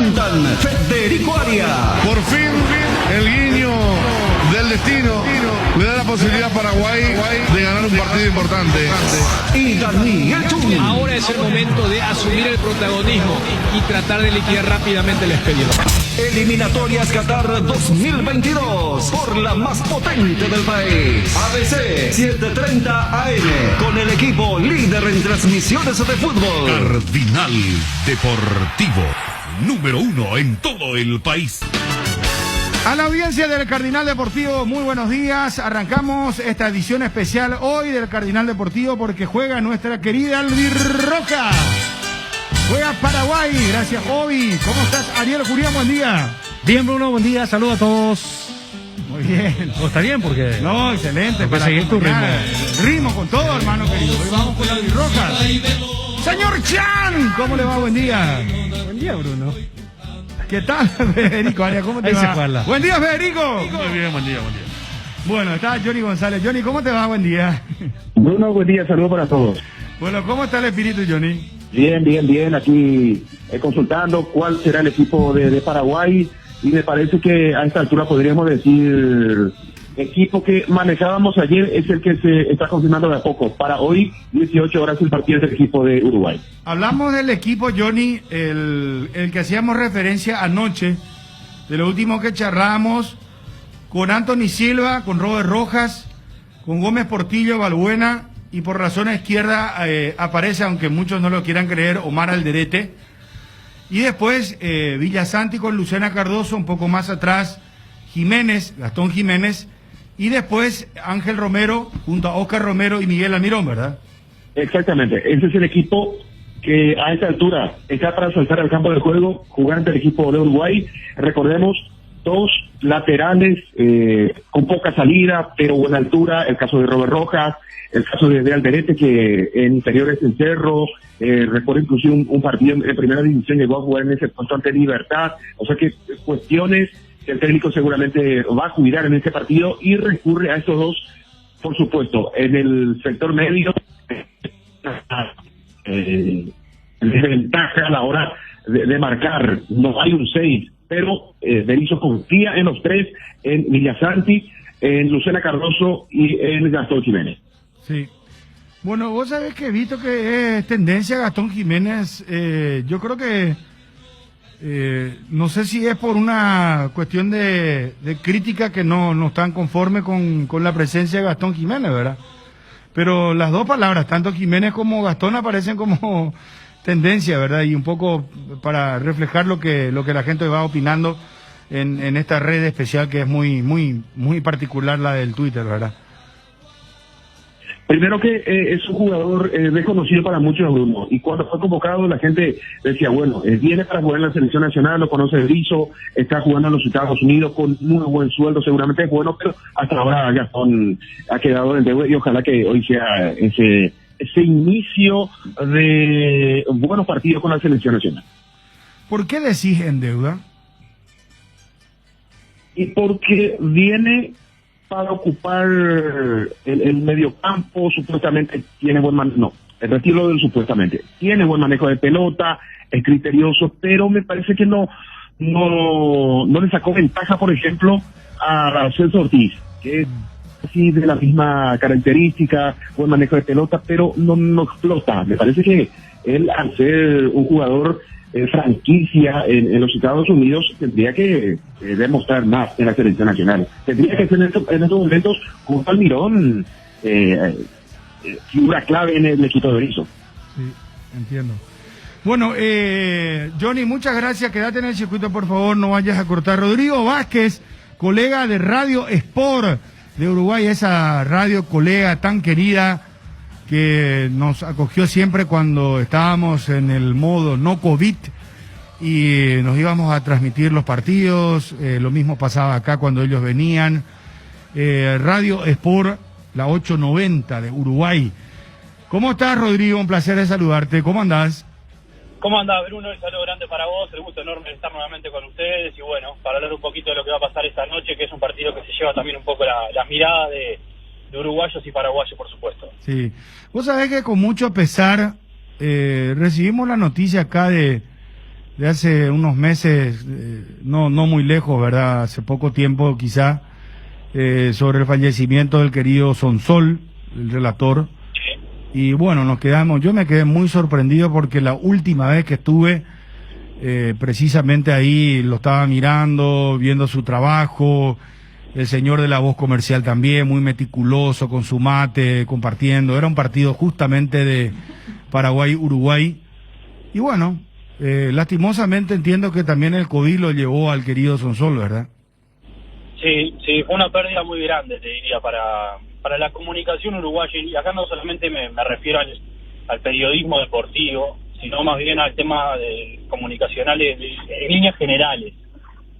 presentan Federico Arias. Por fin, el guiño del destino le da la posibilidad a Paraguay de ganar un partido importante. Y Daniel Chun. Ahora es el momento de asumir el protagonismo y tratar de liquidar rápidamente el expediente. Eliminatorias Qatar 2022 por la más potente del país. ABC 7:30 AM con el equipo líder en transmisiones de fútbol. Cardinal Deportivo, número 1 en todo el país. A la audiencia del Cardinal Deportivo, muy buenos días. Arrancamos esta edición especial hoy del Cardinal Deportivo porque juega nuestra querida Albirroja. Juega Paraguay, gracias Obi. ¿Cómo estás, Ariel Julián? Buen día. Bien, Bruno, buen día, saludos a todos. Muy bien. ¿O está bien? Porque No, excelente. para seguir tu ritmo. Ritmo con todo, hermano querido. Hoy vamos con la Albirroja. Señor Chan, ¿cómo le va? Buen día. Buen día, Bruno. ¿Qué tal, Federico Arias? ¿Cómo te Ahí va? se juega. Buen día, Federico. Muy bien, buen día. Bueno, está Johnny González. Johnny, ¿cómo te va? Buen día. Bruno, buen día, saludos para todos. Bueno, ¿cómo está el espíritu, Johnny? Bien, aquí consultando cuál será el equipo de Paraguay y me parece que a esta altura podríamos decir equipo que manejábamos ayer es el que se está confirmando de a poco. Para hoy, 18 horas el partido del equipo de Uruguay. Hablamos del equipo, Johnny, el que hacíamos referencia anoche, de lo último que charlábamos con Anthony Silva, con Robert Rojas, con Gómez Portillo, Balbuena, y por la zona izquierda aparece, aunque muchos no lo quieran creer, Omar Alderete. Y después Villasanti con Lucena Cardoso, un poco más atrás, Jiménez, Gastón Jiménez, y después Ángel Romero junto a Oscar Romero y Miguel Almirón, ¿verdad? Exactamente, ese es el equipo que a esta altura está para saltar al campo de juego, jugar ante el equipo de Uruguay. Recordemos, dos laterales con poca salida, pero buena altura, el caso de Robert Rojas, el caso de Alderete, que en interiores en Cerro, recuerdo inclusive un partido en primera división, llegó a jugar en ese puesto ante Libertad, o sea que cuestiones que el técnico seguramente va a cuidar en este partido y recurre a estos dos, por supuesto, en el sector medio, desventaja a la hora de marcar, no hay un 6, pero Berizzo confía en los tres, en Villasanti, en Lucena Cardoso y en Gastón Jiménez. Sí. Bueno, vos sabés que he visto que es tendencia Gastón Jiménez, yo creo que no sé si es por una cuestión de crítica que no están conforme con la presencia de Gastón Jiménez, ¿verdad? Pero las dos palabras, tanto Jiménez como Gastón, aparecen como tendencia, ¿verdad? Y un poco para reflejar lo que la gente va opinando en esta red especial que es muy particular, la del Twitter, ¿verdad? Primero que es un jugador desconocido para muchos, Bruno, y cuando fue convocado la gente decía, bueno, viene para jugar en la selección nacional, lo conoce Berizzo, está jugando en los Estados Unidos con muy buen sueldo, seguramente es bueno, pero hasta ahora Gastón ha quedado en deuda y ojalá que hoy sea ese inicio de buenos partidos con la selección nacional. ¿Por qué decís en deuda? Y porque viene para ocupar el mediocampo, supuestamente tiene buen manejo, no, el retiro del supuestamente, tiene buen manejo de pelota, es criterioso, pero me parece que no le sacó ventaja, por ejemplo, a Celso Ortiz, que es así de la misma característica, buen manejo de pelota, pero no explota. Me parece que él, al ser un jugador franquicia en los Estados Unidos, tendría que demostrar más en la selección nacional. Tendría que ser en estos momentos junto al Almirón figura clave en el equipo de Berizzo. Sí, entiendo. Bueno, Johnny, muchas gracias. Quédate en el circuito, por favor, no vayas a cortar. Rodrigo Vázquez, colega de Radio Sport de Uruguay, esa radio colega tan querida que nos acogió siempre cuando estábamos en el modo no COVID y nos íbamos a transmitir los partidos, lo mismo pasaba acá cuando ellos venían. Radio Sport, la 890 de Uruguay. ¿Cómo estás, Rodrigo? Un placer de saludarte. ¿Cómo andás? ¿Cómo andás, Bruno? Un saludo grande para vos, el gusto enorme de estar nuevamente con ustedes y bueno, para hablar un poquito de lo que va a pasar esta noche, que es un partido que se lleva también un poco la mirada de uruguayos y paraguayos, por supuesto. Sí. Vos sabés que con mucho pesar recibimos la noticia acá de de hace unos meses, no muy lejos, ¿verdad? Hace poco tiempo quizá, sobre el fallecimiento del querido Sonsol, el relator. Y bueno, yo me quedé muy sorprendido porque la última vez que estuve, precisamente ahí lo estaba mirando, viendo su trabajo, el señor de la voz comercial también, muy meticuloso con su mate, compartiendo. Era un partido justamente de Paraguay-Uruguay. Y bueno, lastimosamente entiendo que también el COVID lo llevó al querido Sonsol, ¿verdad? Sí, fue una pérdida muy grande, te diría, para la comunicación uruguaya. Y acá no solamente me refiero al periodismo deportivo, sino más bien al tema comunicacional en líneas generales.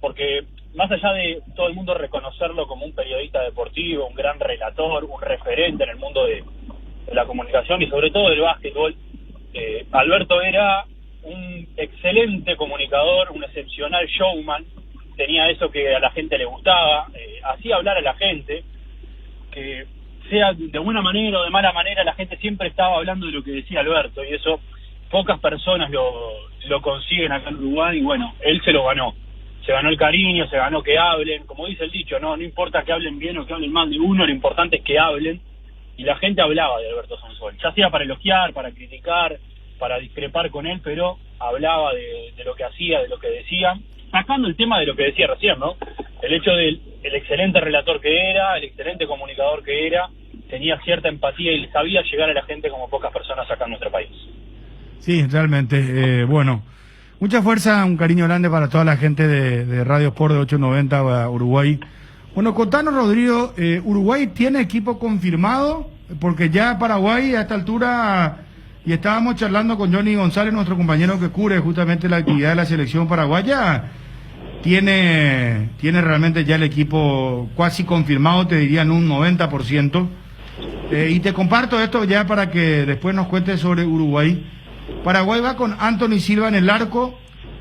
Porque más allá de todo el mundo reconocerlo como un periodista deportivo, un gran relator, un referente en el mundo de la comunicación y sobre todo del básquetbol, Alberto era un excelente comunicador, un excepcional showman. Tenía eso que a la gente le gustaba, hacía hablar a la gente, que sea de buena manera o de mala manera, la gente siempre estaba hablando de lo que decía Alberto, y eso pocas personas lo consiguen acá en Uruguay. Y bueno, él se lo ganó el cariño, se ganó que hablen, como dice el dicho, no importa que hablen bien o que hablen mal de uno, lo importante es que hablen, y la gente hablaba de Alberto Sonsol, ya sea para elogiar, para criticar, para discrepar con él, pero hablaba de lo que hacía, de lo que decía, sacando el tema de lo que decía recién, ¿no? El hecho del excelente relator que era, el excelente comunicador que era, tenía cierta empatía y sabía llegar a la gente como pocas personas acá en nuestro país. Sí, realmente, bueno, mucha fuerza, un cariño grande para toda la gente de Radio Sport de 890 Uruguay. Bueno, contanos, Rodrigo, ¿Uruguay tiene equipo confirmado? Porque ya Paraguay a esta altura, y estábamos charlando con Johnny González, nuestro compañero que cubre justamente la actividad de la selección paraguaya, tiene realmente ya el equipo casi confirmado, te diría en un 90%. Y te comparto esto ya para que después nos cuentes sobre Uruguay. Paraguay va con Anthony Silva en el arco,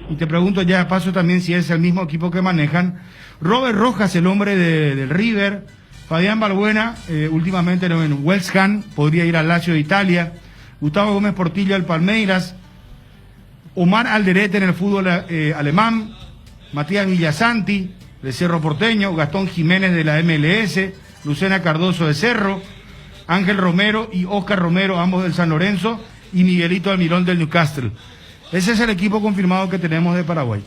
y te pregunto ya de paso también si es el mismo equipo que manejan. Robert Rojas, el hombre del River. Fabián Balbuena, últimamente en West Ham, podría ir al Lazio de Italia. Gustavo Gómez Portillo al Palmeiras. Omar Alderete en el fútbol alemán. Matías Villasanti de Cerro Porteño. Gastón Jiménez de la MLS. Lucena Cardoso de Cerro. Ángel Romero y Oscar Romero, ambos del San Lorenzo. Y Miguelito Almirón del Newcastle. Ese es el equipo confirmado que tenemos de Paraguay.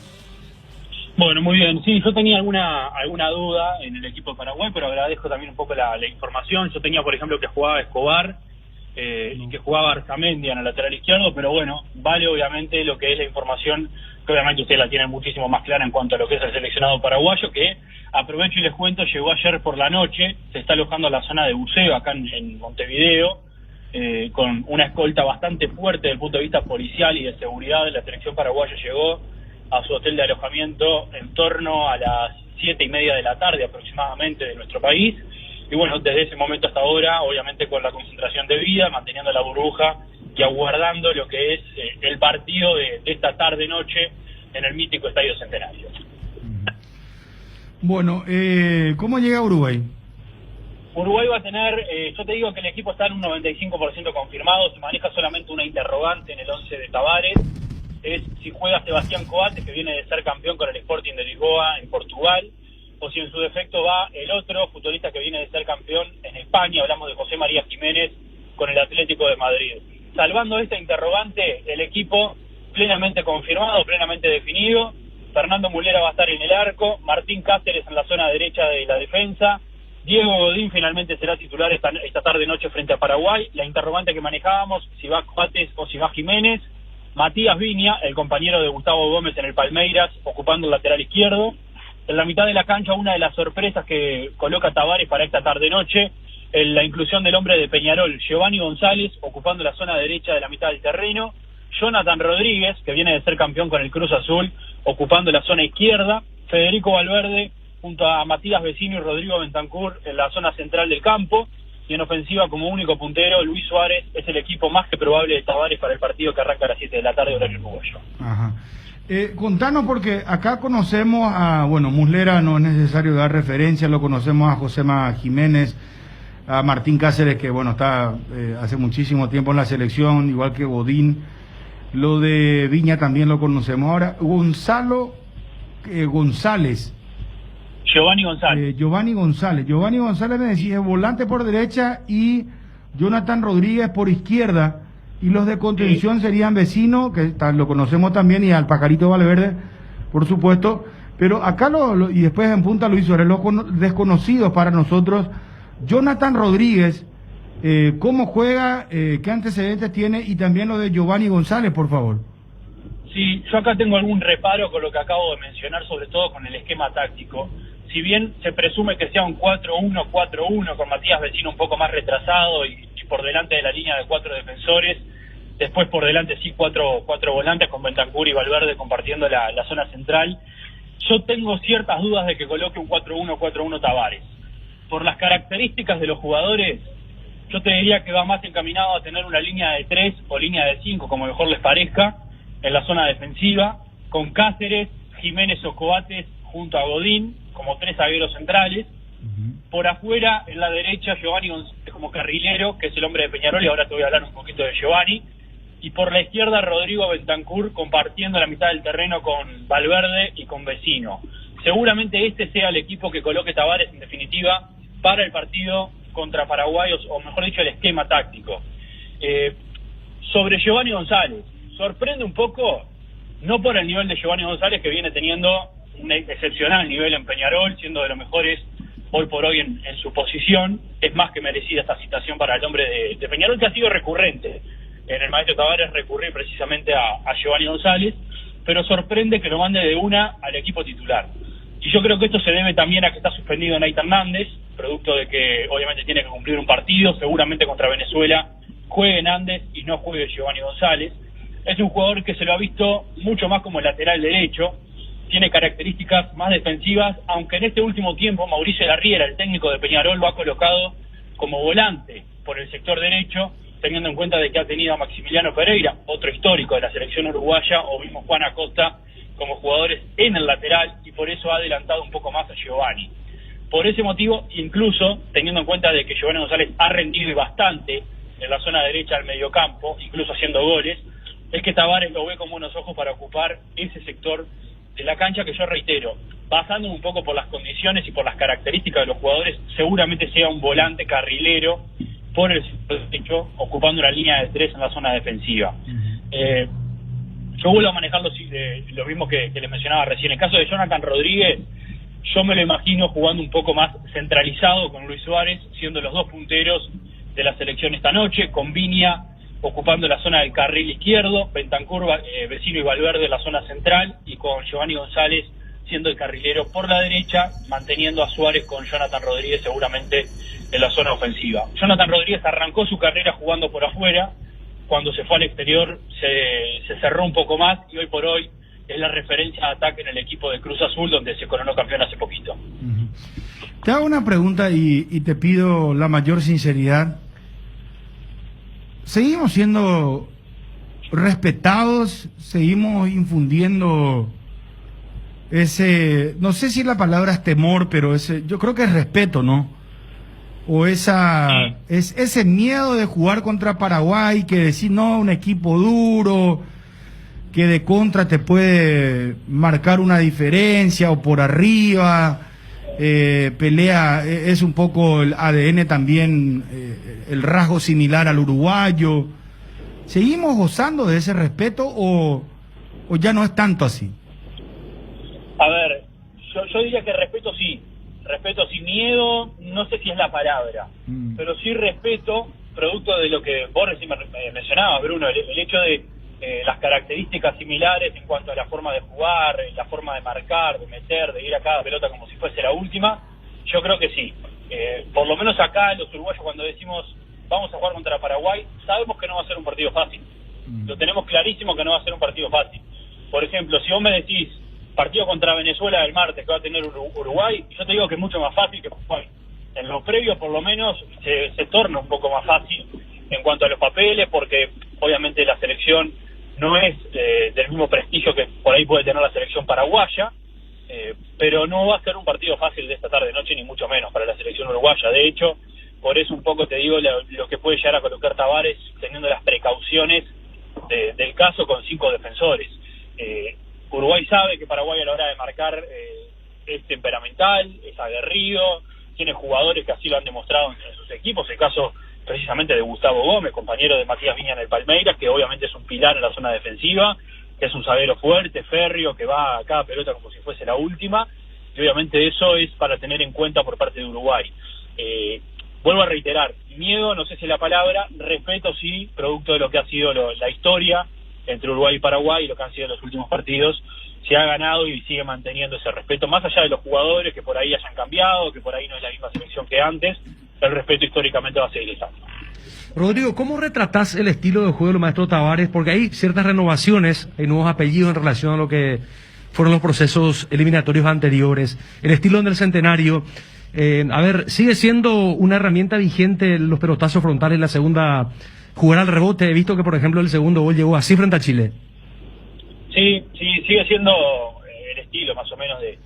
Bueno, muy bien. Sí, yo tenía alguna duda en el equipo de Paraguay, pero agradezco también un poco la información. Yo tenía, por ejemplo, que jugaba Escobar y que jugaba Arzamendi en el lateral izquierdo, pero bueno, vale obviamente lo que es la información, que obviamente ustedes la tienen muchísimo más clara en cuanto a lo que es el seleccionado paraguayo, que aprovecho y les cuento, llegó ayer por la noche, se está alojando en la zona de buceo acá en Montevideo, con una escolta bastante fuerte desde el punto de vista policial y de seguridad. La selección paraguaya llegó a su hotel de alojamiento en torno a las 7:30 de la tarde aproximadamente de nuestro país, y bueno, desde ese momento hasta ahora, obviamente con la concentración debida, manteniendo la burbuja y aguardando lo que es el partido de esta tarde-noche en el mítico Estadio Centenario. Bueno, ¿cómo llega Uruguay? Uruguay va a tener, yo te digo que el equipo está en un 95% confirmado, se maneja solamente una interrogante en el 11 de Tavares, es si juega Sebastián Coates, que viene de ser campeón con el Sporting de Lisboa en Portugal, o si en su defecto va el otro futbolista que viene de ser campeón en España, hablamos de José María Jiménez con el Atlético de Madrid. Salvando esta interrogante, el equipo plenamente confirmado, plenamente definido. Fernando Mulera va a estar en el arco, Martín Cáceres en la zona derecha de la defensa, Diego Godín finalmente será titular esta tarde-noche frente a Paraguay. La interrogante que manejábamos, si va Coates o si va Jiménez. Matías Viña, el compañero de Gustavo Gómez en el Palmeiras, ocupando el lateral izquierdo. En la mitad de la cancha, una de las sorpresas que coloca Tavares para esta tarde-noche, la inclusión del hombre de Peñarol, Giovanni González, ocupando la zona derecha de la mitad del terreno. Jonathan Rodríguez, que viene de ser campeón con el Cruz Azul, ocupando la zona izquierda. Federico Valverde, junto a Matías Vecino y Rodrigo Bentancur, en la zona central del campo. Y en ofensiva, como único puntero, Luis Suárez es el equipo más que probable de Tavares para el partido que arranca a las 7 de la tarde, horario uruguayo. Ajá. Contanos, porque acá conocemos a, bueno, Muslera no es necesario dar referencia, lo conocemos a Josema Jiménez, a Martín Cáceres, que bueno, está hace muchísimo tiempo en la selección, igual que Godín. Lo de Viña también lo conocemos. Ahora, González. Giovanni González. Giovanni González me decía, volante por derecha y Jonathan Rodríguez por izquierda. Y los de contención serían Vecino, que lo conocemos también, y al Pajarito Valverde, por supuesto. Pero acá y después en punta Luis Suárez, los desconocidos para nosotros. Jonathan Rodríguez, ¿cómo juega? ¿Qué antecedentes tiene? Y también lo de Giovanni González, por favor. Sí, yo acá tengo algún reparo con lo que acabo de mencionar, sobre todo con el esquema táctico. Si bien se presume que sea un 4-1-4-1 con Matías Vecino un poco más retrasado y por delante de la línea de 4 defensores, después por delante sí cuatro volantes con Bentancur y Valverde compartiendo la zona central, yo tengo ciertas dudas de que coloque un 4-1-4-1 Tavares. Por las características de los jugadores, yo te diría que va más encaminado a tener una línea de 3 o línea de 5, como mejor les parezca, en la zona defensiva, con Cáceres, Jiménez o Coates junto a Godín, como 3 zagueros centrales. Por afuera, en la derecha, Giovanni González como carrilero, que es el hombre de Peñarol, y ahora te voy a hablar un poquito de Giovanni. Y por la izquierda, Rodrigo Bentancur compartiendo la mitad del terreno con Valverde y con Vecino. Seguramente este sea el equipo que coloque Tavares, en definitiva, para el partido contra Paraguay, o mejor dicho, el esquema táctico. Sobre Giovanni González, sorprende un poco, no por el nivel de Giovanni González, que viene teniendo un excepcional nivel en Peñarol, siendo de los mejores hoy por hoy en su posición. Es más que merecida esta citación para el hombre de Peñarol, que ha sido recurrente en el maestro Tavares, recurrir precisamente a Giovanni González, pero sorprende que lo mande de una al equipo titular. Y yo creo que esto se debe también a que está suspendido Nate Hernández, producto de que obviamente tiene que cumplir un partido, seguramente contra Venezuela juegue Hernández y no juegue Giovanni González. Es un jugador que se lo ha visto mucho más como lateral derecho, tiene características más defensivas, aunque en este último tiempo Mauricio Larriera, el técnico de Peñarol, lo ha colocado como volante por el sector derecho, teniendo en cuenta de que ha tenido a Maximiliano Pereira, otro histórico de la selección uruguaya, o mismo Juan Acosta, como jugadores en el lateral, y por eso ha adelantado un poco más a Giovanni. Por ese motivo, incluso teniendo en cuenta de que Giovanni González ha rendido bastante en la zona derecha del mediocampo, incluso haciendo goles, es que Tavares lo ve con buenos ojos para ocupar ese sector de la cancha, que yo reitero, basándome un poco por las condiciones y por las características de los jugadores, seguramente sea un volante carrilero por el sector derecho, ocupando una línea de 3 en la zona defensiva. Yo vuelvo a manejar lo mismo que les mencionaba recién. En el caso de Jonathan Rodríguez, yo me lo imagino jugando un poco más centralizado con Luis Suárez, siendo los dos punteros de la selección esta noche, con Viña ocupando la zona del carril izquierdo, Bentancur, Vecino y Valverde en la zona central, y con Giovanni González siendo el carrilero por la derecha, manteniendo a Suárez con Jonathan Rodríguez seguramente en la zona ofensiva. Jonathan Rodríguez arrancó su carrera jugando por afuera, cuando se fue al exterior se cerró un poco más, y hoy por hoy es la referencia de ataque en el equipo de Cruz Azul, donde se coronó campeón hace poquito. Te hago una pregunta y te pido la mayor sinceridad. ¿Seguimos siendo respetados? ¿Seguimos infundiendo ese, no sé si la palabra es temor, pero yo creo que es respeto, ¿no? O ese miedo de jugar contra Paraguay, que decir, no, un equipo duro, que de contra te puede marcar una diferencia o por arriba, pelea, es un poco el ADN también, el rasgo similar al uruguayo. ¿Seguimos gozando de ese respeto o ya no es tanto así? A ver, yo diría que respeto sin miedo, no sé si es la palabra, pero sí respeto, producto de lo que vos recién me mencionabas, Bruno, el hecho de las características similares en cuanto a la forma de jugar, la forma de marcar, de meter, de ir a cada pelota como si fuese la última. Yo creo que sí. Por lo menos acá los uruguayos, cuando decimos vamos a jugar contra Paraguay, sabemos que no va a ser un partido fácil. Lo tenemos clarísimo que no va a ser un partido fácil. Por ejemplo, si vos me decís partido contra Venezuela el martes que va a tener Uruguay, yo te digo que es mucho más fácil que Paraguay. En lo previo, por lo menos, se torna un poco más fácil en cuanto a los papeles, porque obviamente la selección no es del mismo prestigio que por ahí puede tener la selección paraguaya, pero no va a ser un partido fácil de esta tarde-noche, ni mucho menos para la selección uruguaya. De hecho, por eso un poco te digo lo que puede llegar a colocar Tavares, teniendo las precauciones del caso con 5 defensores. Uruguay sabe que Paraguay a la hora de marcar es temperamental, es aguerrido, tiene jugadores que así lo han demostrado en sus equipos, el caso precisamente de Gustavo Gómez, compañero de Matías Viña en el Palmeiras, que obviamente es un pilar en la zona defensiva, que es un zaguero fuerte, férreo, que va a cada pelota como si fuese la última, y obviamente eso es para tener en cuenta por parte de Uruguay. Vuelvo a reiterar, miedo no sé si es la palabra, respeto sí, producto de lo que ha sido la historia entre Uruguay y Paraguay y lo que han sido los últimos partidos, se ha ganado y sigue manteniendo ese respeto, más allá de los jugadores que por ahí hayan cambiado, que por ahí no es la misma selección que antes, el respeto históricamente va a seguir estando. Rodrigo, ¿cómo retratás el estilo de juego del maestro Tavares? Porque hay ciertas renovaciones, hay nuevos apellidos en relación a lo que fueron los procesos eliminatorios anteriores, el estilo del Centenario. A ver, ¿sigue siendo una herramienta vigente los pelotazos frontales en la segunda, jugar al rebote? He visto que, por ejemplo, el segundo gol llegó así frente a Chile. Sí, sigue siendo el estilo más o menos del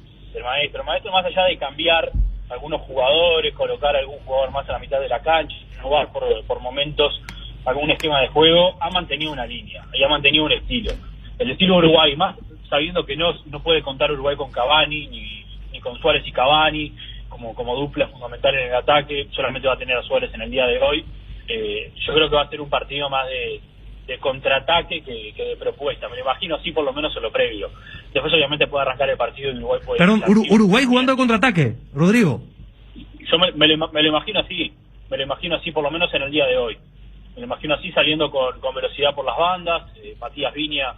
maestro. El maestro, más allá de cambiar algunos jugadores, colocar algún jugador más a la mitad de la cancha, jugar por momentos algún esquema de juego, ha mantenido una línea y ha mantenido un estilo. El estilo Uruguay, más sabiendo que no puede contar Uruguay con Cavani, ni con Suárez y Cavani, como dupla fundamental en el ataque, solamente va a tener a Suárez en el día de hoy. Yo creo que va a ser un partido más de contraataque que de propuesta. Me lo imagino así, por lo menos en lo previo. Después obviamente puede arrancar el partido y Uruguay puede... Perdón, Uruguay jugando de contraataque, Rodrigo. Yo me lo imagino así, por lo menos en el día de hoy. Me lo imagino así, saliendo con velocidad por las bandas. Matías Viña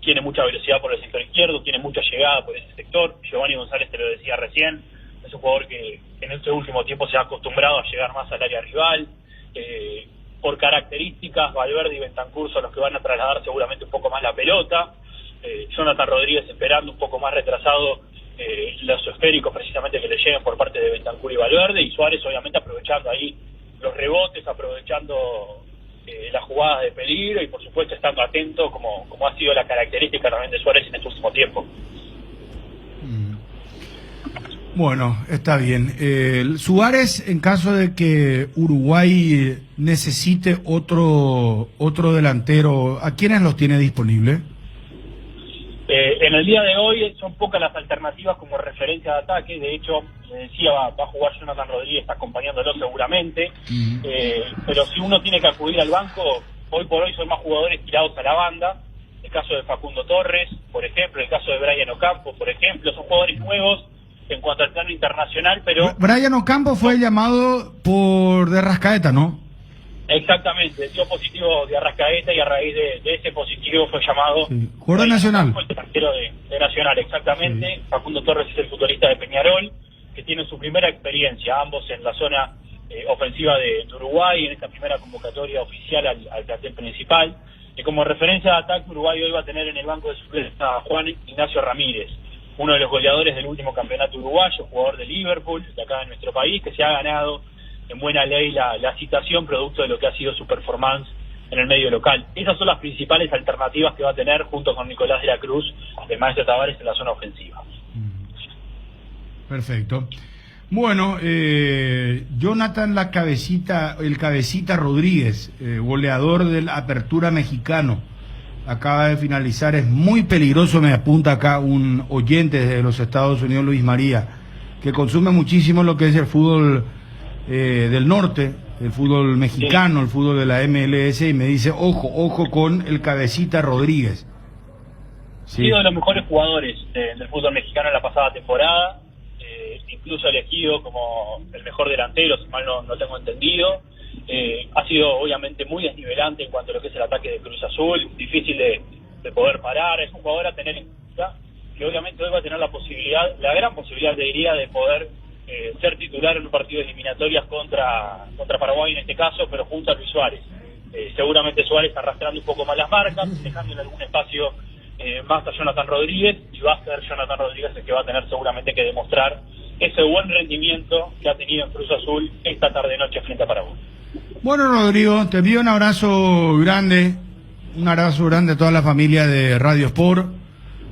tiene mucha velocidad por el sector izquierdo, tiene mucha llegada por ese sector. Giovanni González te lo decía recién, es un jugador que en este último tiempo se ha acostumbrado a llegar más al área rival. Por características, Valverde y Bentancur son los que van a trasladar seguramente un poco más la pelota. Jonathan Rodríguez esperando un poco más retrasado los esféricos precisamente que le lleguen por parte de Bentancur y Valverde, y Suárez obviamente aprovechando ahí los rebotes, aprovechando las jugadas de peligro y por supuesto estando atento como ha sido la característica también de Suárez en este último tiempo. Bueno, está bien. Suárez, en caso de que Uruguay necesite otro delantero, ¿a quiénes los tiene disponibles? En el día de hoy son pocas las alternativas como referencia de ataque. De hecho, le decía, va a jugar Jonathan Rodríguez, está acompañándolo seguramente. Pero si uno tiene que acudir al banco, hoy por hoy son más jugadores tirados a la banda. El caso de Facundo Torres, por ejemplo, el caso de Brian Ocampo, por ejemplo, son jugadores nuevos en cuanto al plano internacional, pero... Brian Ocampo fue llamado por De Arrascaeta, ¿no? Exactamente, dio positivo de Arrascaeta y a raíz de ese positivo fue llamado... Sí. Jugador Nacional. El delantero de Nacional, exactamente. Sí. Facundo Torres es el futbolista de Peñarol, que tiene su primera experiencia, ambos en la zona ofensiva de Uruguay, en esta primera convocatoria oficial al plantel principal. Y como referencia de ataque, Uruguay hoy va a tener en el banco de suplentes a Juan Ignacio Ramírez, uno de los goleadores del último campeonato uruguayo, jugador de Liverpool, de acá en nuestro país, que se ha ganado en buena ley la citación producto de lo que ha sido su performance en el medio local. Esas son las principales alternativas que va a tener junto con Nicolás de la Cruz, el maestro Tavares, en la zona ofensiva. Perfecto. Bueno, Jonathan el cabecita Rodríguez, goleador del Apertura Mexicano, acaba de finalizar, es muy peligroso, me apunta acá un oyente desde los Estados Unidos, Luis María, que consume muchísimo lo que es el fútbol del norte, el fútbol mexicano, el fútbol de la MLS, y me dice, ojo con el cabecita Rodríguez. Sí. Ha sido de los mejores jugadores del fútbol mexicano en la pasada temporada, incluso elegido como el mejor delantero, si mal no tengo entendido. Ha sido obviamente muy desnivelante en cuanto a lo que es el ataque de Cruz Azul, difícil de poder parar. Es un jugador a tener en cuenta, que obviamente hoy va a tener la gran posibilidad, diría, de poder ser titular en un partido de eliminatorias contra Paraguay en este caso, pero junto a Luis Suárez. Seguramente Suárez arrastrando un poco más las marcas, dejándole algún espacio más a Jonathan Rodríguez, y va a ser Jonathan Rodríguez el que va a tener seguramente que demostrar ese buen rendimiento que ha tenido en Cruz Azul esta tarde-noche frente a Paraguay. Bueno, Rodrigo, te envío un abrazo grande a toda la familia de Radio Sport,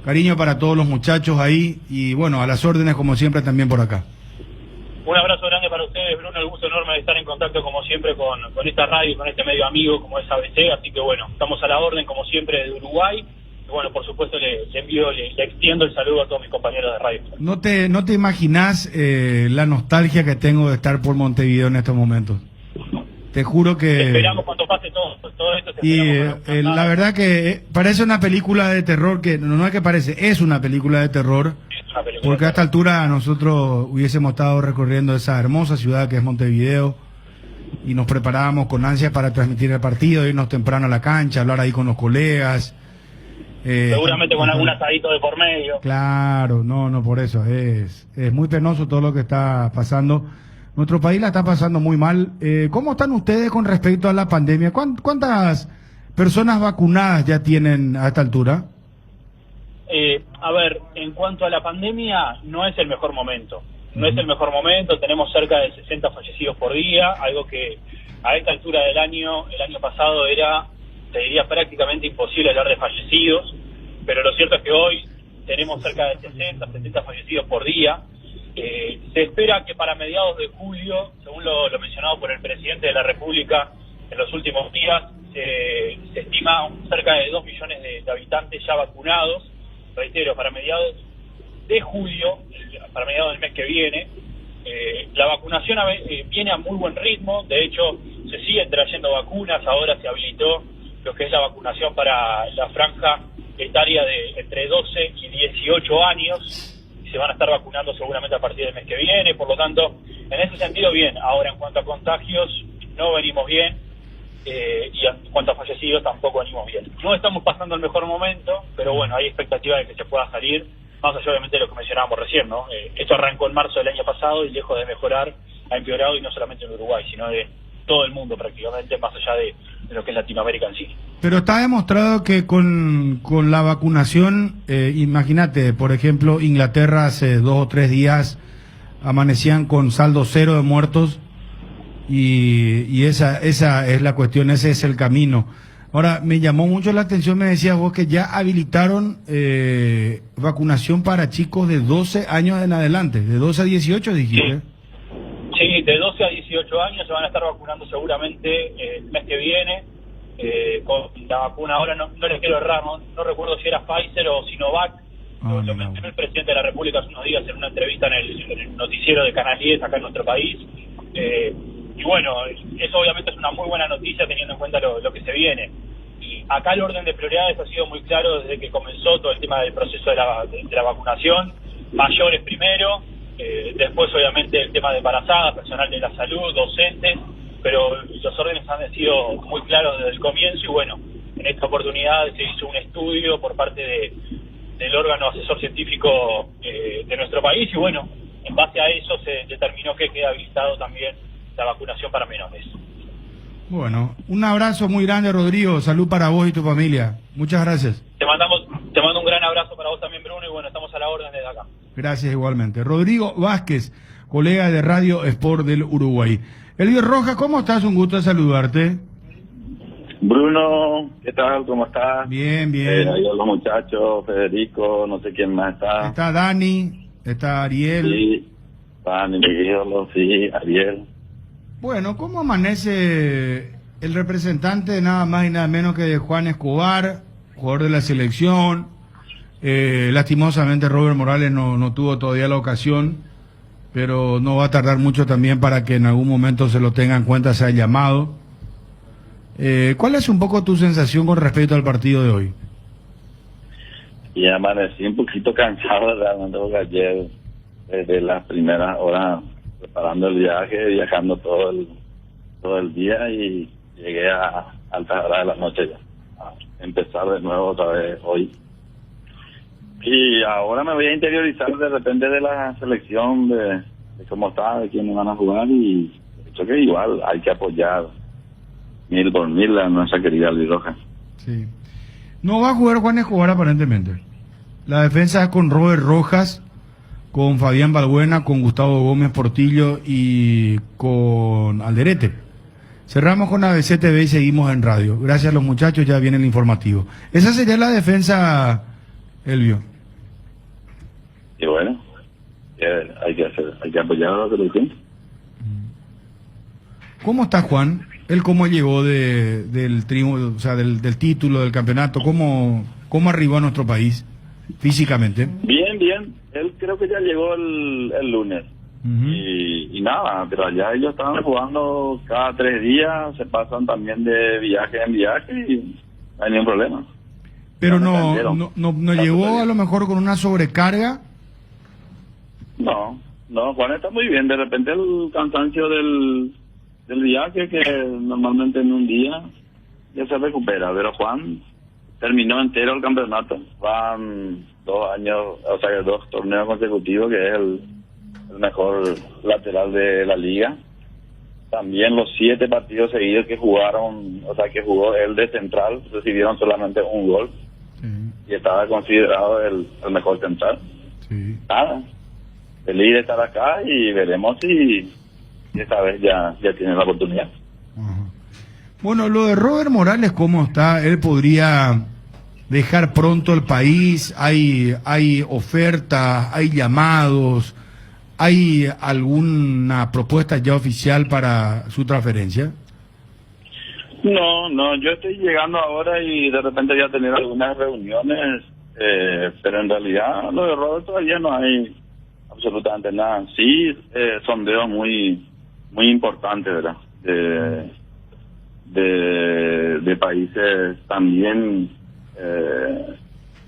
cariño para todos los muchachos ahí, y bueno, a las órdenes como siempre también por acá. Un abrazo. abrazo grande para ustedes, Bruno, el gusto enorme de estar en contacto como siempre con esta radio, con este medio amigo como es ABC, así que bueno, estamos a la orden como siempre de Uruguay, y bueno, por supuesto le extiendo el saludo a todos mis compañeros de radio. No te imaginás la nostalgia que tengo de estar por Montevideo en estos momentos. Te juro que... Esperamos cuando pase todo esto. Y la verdad que parece una película de terror, que no es que parece, es una película de terror, porque a esta altura nosotros hubiésemos estado recorriendo esa hermosa ciudad que es Montevideo y nos preparábamos con ansias para transmitir el partido, irnos temprano a la cancha, hablar ahí con los colegas. Seguramente con algún asadito de por medio. Claro, no, por eso, es muy penoso todo lo que está pasando. Nuestro país la está pasando muy mal. ¿Cómo están ustedes con respecto a la pandemia? ¿Cuántas personas vacunadas ya tienen a esta altura? A ver, en cuanto a la pandemia, no es el mejor momento. No es el mejor momento, tenemos cerca de 60 fallecidos por día, algo que a esta altura del año, el año pasado era, te diría, prácticamente imposible hablar de fallecidos, pero lo cierto es que hoy tenemos cerca de 60, 70 fallecidos por día. Se espera que para mediados de julio, según lo mencionado por el presidente de la República en los últimos días, se estima cerca de 2 millones de habitantes ya vacunados. Reitero, para mediados de julio, para mediados del mes que viene, la vacunación viene a muy buen ritmo. De hecho, se siguen trayendo vacunas. Ahora se habilitó lo que es la vacunación para la franja etaria de entre 12 y 18 años. Se van a estar vacunando seguramente a partir del mes que viene, por lo tanto, en ese sentido bien. Ahora, en cuanto a contagios, no venimos bien, y en cuanto a fallecidos, tampoco venimos bien. No estamos pasando el mejor momento, pero bueno, hay expectativa de que se pueda salir, más allá obviamente de lo que mencionábamos recién, ¿no? Esto arrancó en marzo del año pasado y lejos de mejorar, ha empeorado, y no solamente en Uruguay, sino de todo el mundo prácticamente, más allá de lo que es Latinoamérica en sí. Pero está demostrado que con la vacunación, imagínate, por ejemplo, Inglaterra hace 2 o 3 días amanecían con saldo 0 de muertos, y esa es la cuestión, ese es el camino. Ahora, me llamó mucho la atención, me decías vos que ya habilitaron vacunación para chicos de 12 años en adelante, de 12 a 18 dijiste. Sí, de 12 a 18 años se van a estar vacunando seguramente el mes que viene, con la vacuna. Ahora no les quiero errar, no recuerdo si era Pfizer o Sinovac. Lo mencionó el presidente de la República hace unos días en una entrevista en el noticiero de Canal 10 acá en nuestro país. Y bueno, eso obviamente es una muy buena noticia teniendo en cuenta lo que se viene. Y acá el orden de prioridades ha sido muy claro desde que comenzó todo el tema del proceso de la vacunación. Mayores primero, después obviamente el tema de embarazadas, personal de la salud, docentes, pero los órdenes han sido muy claros desde el comienzo. Y bueno, en esta oportunidad se hizo un estudio por parte del órgano asesor científico de nuestro país, y bueno, en base a eso se determinó que queda habilitado también la vacunación para menores. Bueno, un abrazo muy grande, Rodrigo. Salud para vos y tu familia. Muchas gracias. Te mando un gran abrazo para vos también, Bruno, y bueno, estamos a la orden desde acá. Gracias igualmente. Rodrigo Vázquez, colega de Radio Sport del Uruguay. Elvio Rojas, ¿cómo estás? Un gusto de saludarte. Bruno, ¿qué tal? ¿Cómo estás? Bien. Ahí los muchachos, Federico, no sé quién más está. Está Dani, está Ariel. Sí, Dani, Miguel, sí, Ariel. Bueno, ¿cómo amanece el representante nada más y nada menos que de Juan Escobar, jugador de la selección? Lastimosamente Robert Morales no tuvo todavía la ocasión, pero no va a tardar mucho también para que en algún momento se lo tenga en cuenta, sea llamado. ¿Cuál es un poco tu sensación con respecto al partido de hoy? Y amanecí un poquito cansado realmente porque ayer, desde las primeras horas, preparando el viaje, viajando todo el día, y llegué a altas horas de la noche ya, a empezar de nuevo otra vez hoy. Y ahora me voy a interiorizar de repente de la selección, de cómo está, de quiénes van a jugar, y creo que igual hay que apoyar 1000 por 1000 a nuestra querida Albirroja. Sí. No va a jugar Juan Escobar aparentemente. La defensa es con Robert Rojas, con Fabián Balbuena, con Gustavo Gómez Portillo y con Alderete. Cerramos con ABC TV y seguimos en radio. Gracias a los muchachos, ya viene el informativo. Esa sería la defensa, Elvio. Y bueno, hay que apoyar a la selección. ¿Cómo está Juan? ¿Él cómo llegó del triunfo, o sea, del título, del campeonato? ¿Cómo arribó a nuestro país físicamente? Bien, bien. Él creo que ya llegó el lunes. Y nada, pero allá ellos estaban jugando cada 3 días, se pasan también de viaje en viaje y no hay ningún problema. Pero no llegó a lo mejor con una sobrecarga. No, Juan está muy bien. De repente el cansancio del viaje, que normalmente en un día ya se recupera, pero Juan terminó entero el campeonato. Van 2 años, o sea, 2 torneos consecutivos, que es el mejor lateral de la liga. También los 7 partidos seguidos que jugaron, o sea, que jugó él de central, recibieron solamente un gol. Y estaba considerado el mejor central. Nada, feliz de estar acá y veremos si esta vez ya tiene la oportunidad. Bueno, lo de Robert Morales, ¿cómo está? Él podría dejar pronto el país. Hay ofertas, hay llamados, hay alguna propuesta ya oficial para su transferencia. No, yo estoy llegando ahora y de repente ya tener algunas reuniones, pero en realidad lo de Robert todavía no hay absolutamente nada. Sí, sondeos muy importantes, ¿verdad? De países también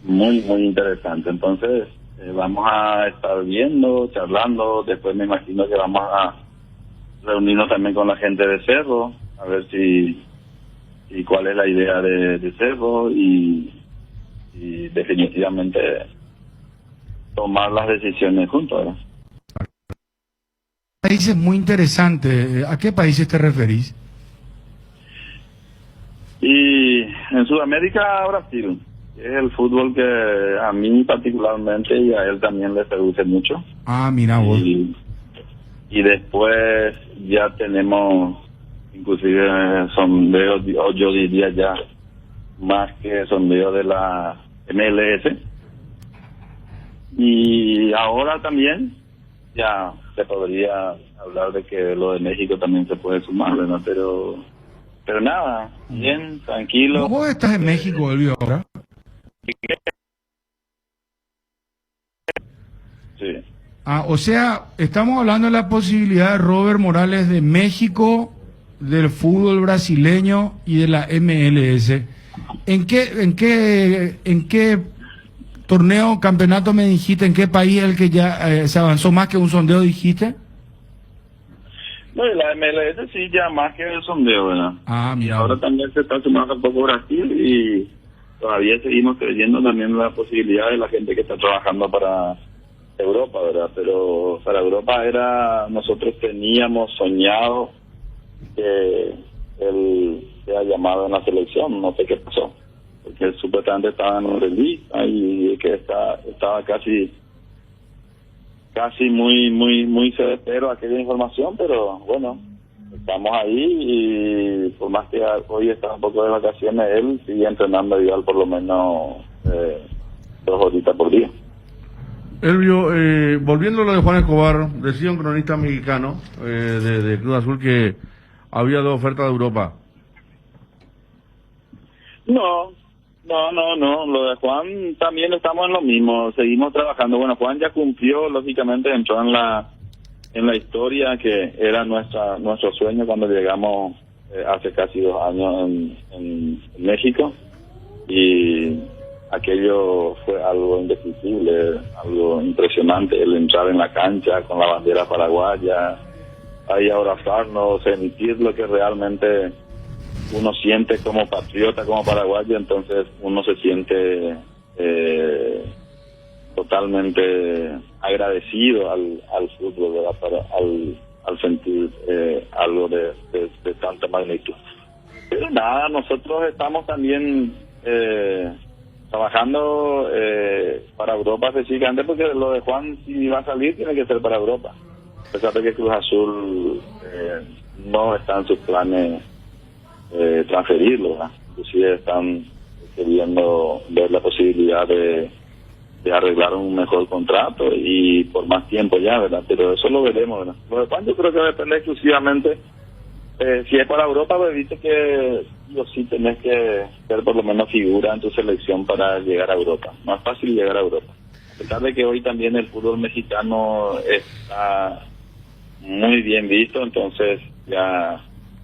muy interesantes. Entonces vamos a estar viendo, charlando. Después me imagino que vamos a reunirnos también con la gente de Cerro, a ver si cuál es la idea de Cerro y definitivamente tomar las decisiones juntos, ¿verdad? Países muy interesantes. ¿A qué países te referís? Y en Sudamérica, Brasil. Es el fútbol que a mí particularmente y a él también le seduce mucho. Ah, mira vos. Y después ya tenemos inclusive sondeos, yo diría ya más que sondeo de la MLS. Y ahora también ya se podría hablar de que lo de México también se puede sumar, ¿verdad? Pero nada, bien, tranquilo. ¿Vos estás en México, Elvio, ahora? Sí. O sea, estamos hablando de la posibilidad de Robert Morales de México, del fútbol brasileño y de la MLS. ¿En qué torneo, campeonato me dijiste? ¿En qué país es el que ya se avanzó más que un sondeo, dijiste? No, y la MLS sí, ya más que el sondeo, ¿verdad? Mira. Y ahora también se está sumando un poco Brasil y todavía seguimos creyendo también en la posibilidad de la gente que está trabajando para Europa, ¿verdad? Pero para Europa nosotros teníamos soñado que él sea llamado en la selección, no sé qué pasó, porque él supuestamente estaba en un release y que estaba casi muy certero aquella información, pero bueno, estamos ahí y por más que hoy está un poco de vacaciones, él sigue entrenando igual por lo menos 2 horitas por día. Elvio, volviendo a lo de Juan Escobar, decía un cronista mexicano de Cruz Azul que había 2 ofertas de Europa. No, lo de Juan también estamos en lo mismo, seguimos trabajando. Bueno, Juan ya cumplió, lógicamente entró en la historia que era nuestro sueño cuando llegamos hace casi 2 años en México, y aquello fue algo indescriptible, algo impresionante, el entrar en la cancha con la bandera paraguaya, ahí abrazarnos, sentir lo que realmente uno siente como patriota, como paraguayo. Entonces uno se siente totalmente agradecido al fútbol, ¿verdad? Al sentir algo de tanta magnitud. Pero nada, nosotros estamos también trabajando para Europa específicamente, porque lo de Juan, si va a salir, tiene que ser para Europa. A pesar de que Cruz Azul no está en sus planes transferirlo, ¿verdad? Inclusive están queriendo ver la posibilidad de arreglar un mejor contrato y por más tiempo ya, ¿verdad? Pero eso lo veremos, ¿verdad? Lo de Juan yo creo que depende exclusivamente Si es para Europa, pues viste que sí tenés que ser por lo menos figura en tu selección para llegar a Europa. No es fácil llegar a Europa. A pesar de que hoy también el fútbol mexicano está muy bien visto, entonces ya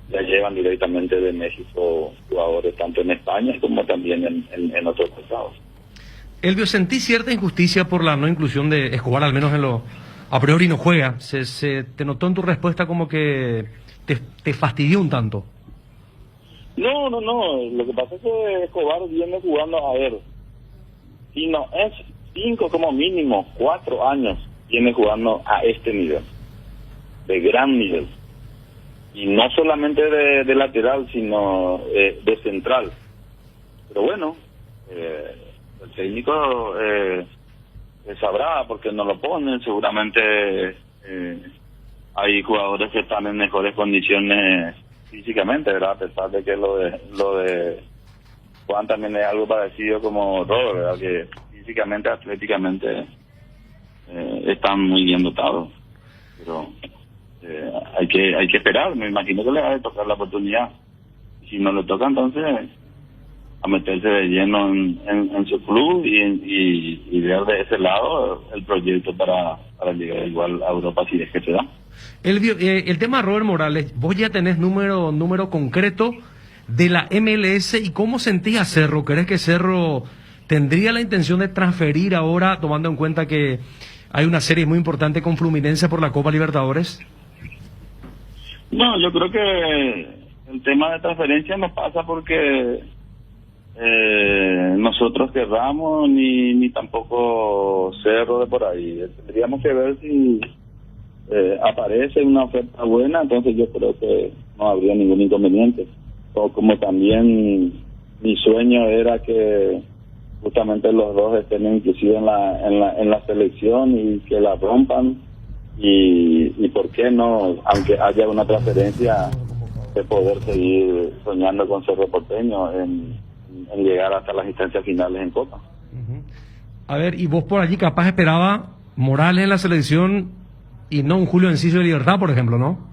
llevan directamente de México jugadores tanto en España como también en otros estados. Elvio, sentí cierta injusticia por la no inclusión de Escobar, al menos en lo a priori no juega. Se te notó en tu respuesta como que te fastidió un tanto. No. Lo que pasa es que Escobar viene jugando, a ver, si no es 5 como mínimo, 4 años viene jugando a este nivel, de gran nivel. Y no solamente de lateral, sino de central. Pero bueno, el técnico sabrá por qué no lo ponen. Seguramente hay jugadores que están en mejores condiciones físicamente, ¿verdad? A pesar de que lo de Juan también es algo parecido como Robert, ¿verdad? Que físicamente, atléticamente están muy bien dotados. Pero hay que esperar. Me imagino que le va a tocar la oportunidad. Si no le toca, entonces a meterse de lleno en su club y ver de ese lado el proyecto para llegar igual a Europa si es que se da. El tema de Robert Morales, vos ya tenés número concreto de la MLS y cómo sentís a Cerro. ¿Crees que Cerro tendría la intención de transferir ahora, tomando en cuenta que hay una serie muy importante con Fluminense por la Copa Libertadores? No, yo creo que el tema de transferencia no pasa porque nosotros querramos ni tampoco Cerro de por ahí. Tendríamos que ver si aparece una oferta buena, entonces yo creo que no habría ningún inconveniente. O como también mi sueño era que justamente los dos estén inclusive en la selección y que la rompan y por qué no, aunque haya una transferencia, de poder seguir soñando con Cerro Porteño en llegar hasta las instancias finales en Copa. A ver, y vos por allí capaz esperaba Morales en la selección y no un Julio Enciso de Libertad, por ejemplo, ¿no?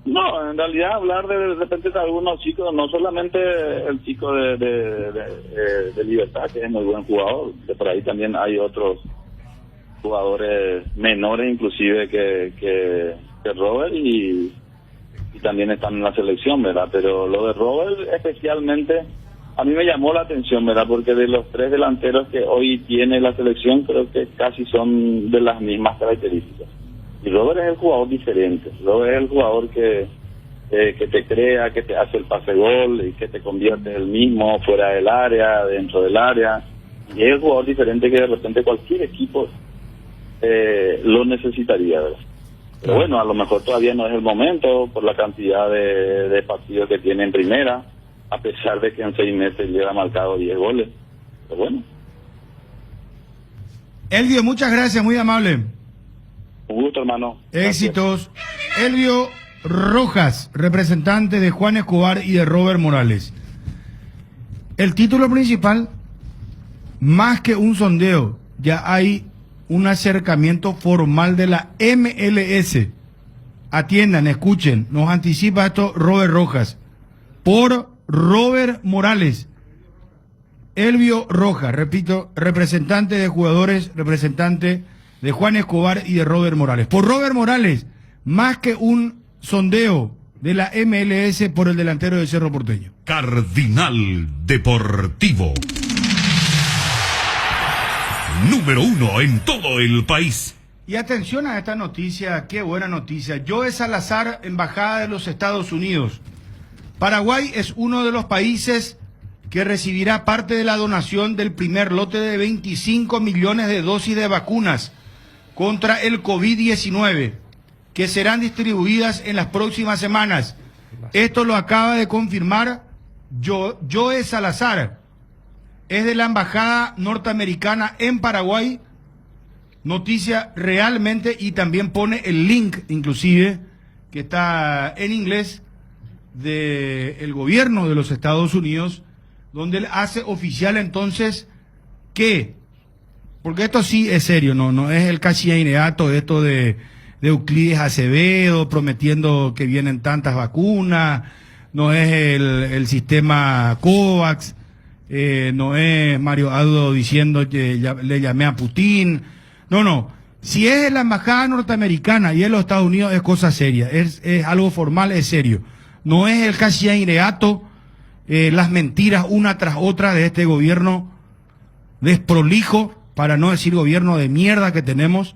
No, en realidad hablar de repente de algunos chicos, no solamente el chico de Libertad, que es muy buen jugador, de por ahí también hay otros jugadores menores inclusive que Robert y también están en la selección, ¿verdad? Pero lo de Robert especialmente a mí me llamó la atención, ¿verdad? Porque de los 3 delanteros que hoy tiene la selección creo que casi son de las mismas características. Y Robert es el jugador diferente. Robert es el jugador que te crea, que te hace el pase gol y que te convierte el mismo fuera del área, dentro del área. Y es el jugador diferente que de repente cualquier equipo lo necesitaría, ¿verdad? Pero bueno, a lo mejor todavía no es el momento por la cantidad de partidos que tiene en primera, a pesar de que en 6 meses lleva marcado 10 goles. Pero bueno. Elvio, muchas gracias, muy amable. Un gusto, hermano. Éxitos. Elvio Rojas, representante de Juan Escobar y de Robert Morales. El título principal, más que un sondeo, ya hay un acercamiento formal de la MLS. Atiendan, escuchen, nos anticipa esto Robert Rojas. Por Robert Morales. Elvio Rojas, repito, representante de jugadores, representante de Juan Escobar y de Robert Morales. Por Robert Morales, más que un sondeo de la MLS por el delantero de Cerro Porteño. Cardinal Deportivo. Número 1 en todo el país. Y atención a esta noticia, qué buena noticia. Joe Salazar, embajada de los Estados Unidos. Paraguay es uno de los países que recibirá parte de la donación del primer lote de 25 millones de dosis de vacunas contra el COVID-19, que serán distribuidas en las próximas semanas. Esto lo acaba de confirmar Joe Salazar. Es de la embajada norteamericana en Paraguay. Noticia realmente, y también pone el link, inclusive, que está en inglés, del gobierno de los Estados Unidos, donde él hace oficial entonces que, porque esto sí es serio, no es el casi inmediato esto de de Euclides Acevedo prometiendo que vienen tantas vacunas, no es el sistema COVAX, no es Mario Aldo diciendo que le llamé a Putin. No. Si es la embajada norteamericana y es los Estados Unidos, es cosa seria, es algo formal, es serio. No es el casi aireato, las mentiras una tras otra de este gobierno desprolijo, para no decir gobierno de mierda que tenemos.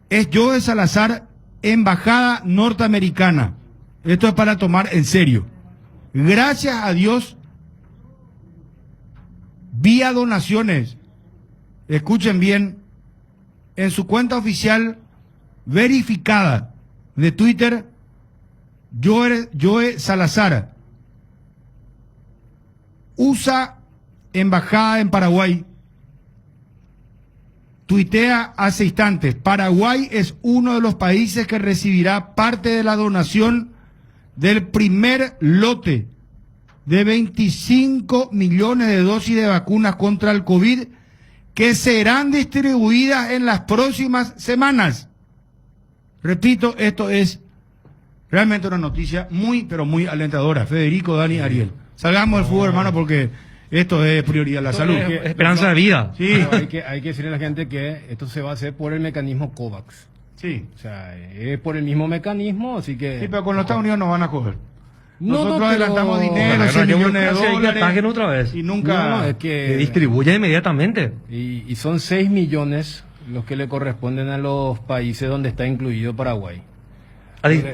Es Joe Salazar, embajada norteamericana. Esto es para tomar en serio. Gracias a Dios, vía donaciones, escuchen bien, en su cuenta oficial verificada de Twitter, Joe Salazar usa embajada en Paraguay. Tuitea hace instantes: Paraguay es uno de los países que recibirá parte de la donación del primer lote de 25 millones de dosis de vacunas contra el COVID que serán distribuidas en las próximas semanas. Repito, esto es realmente una noticia muy, pero muy alentadora. Federico, Dani, Ariel. Salgamos del fútbol, hermano, porque esto es prioridad, la salud. Esperanza de vida. Sí. Hay que decirle a la gente que esto se va a hacer por el mecanismo COVAX. Sí. O sea, es por el mismo mecanismo, así que... Sí, pero con los Estados Unidos nos van a coger. Nosotros pero... adelantamos dinero, 100 millones de dólares. Ataquen otra vez. Y nunca... es que distribuye inmediatamente. Y son 6 millones los que le corresponden a los países donde está incluido Paraguay.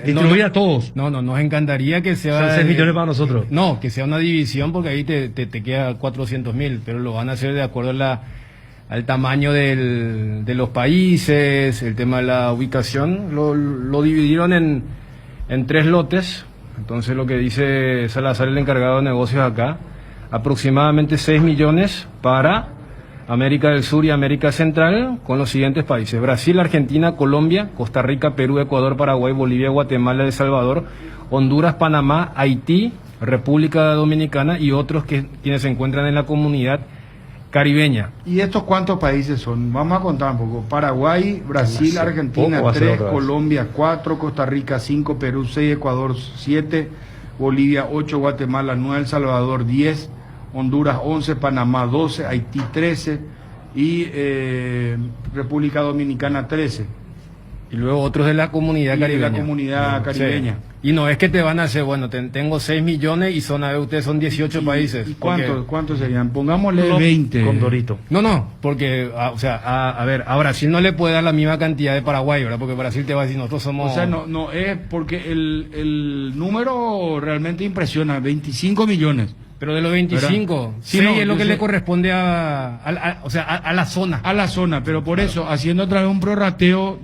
Distribuir a todos. No, nos encantaría que sea... Son 6 millones para nosotros. No, que sea una división, porque ahí te queda 400.000, pero lo van a hacer de acuerdo al tamaño de los países, el tema de la ubicación. Lo dividieron en 3 lotes. Entonces lo que dice Salazar, el encargado de negocios acá, aproximadamente 6 millones para América del Sur y América Central, con los siguientes países: Brasil, Argentina, Colombia, Costa Rica, Perú, Ecuador, Paraguay, Bolivia, Guatemala, El Salvador, Honduras, Panamá, Haití, República Dominicana y otros quienes se encuentran en la comunidad caribeña. ¿Y estos cuántos países son? Vamos a contar un poco. Paraguay, Brasil, Argentina, 3, Colombia, 4, Costa Rica, 5, Perú, 6, Ecuador, 7, Bolivia, 8, Guatemala, 9, El Salvador, 10, Honduras, 11, Panamá, 12, Haití, 13 y República Dominicana, 13. Y luego otros de la comunidad caribeña. De la comunidad caribeña. Sí. Y no es que te van a hacer, bueno, tengo 6 millones y ustedes son 18 países. ¿Y cuántos serían? Pongámosle 20. Con Dorito. No, porque, a ver, a Brasil no le puede dar la misma cantidad de Paraguay, ¿verdad? Porque Brasil te va a decir, nosotros somos... O sea, no es porque el número realmente impresiona, 25 millones. Pero de los 25, sí, es lo que le corresponde a la zona. A la zona, pero por eso, haciendo otra vez un prorrateo,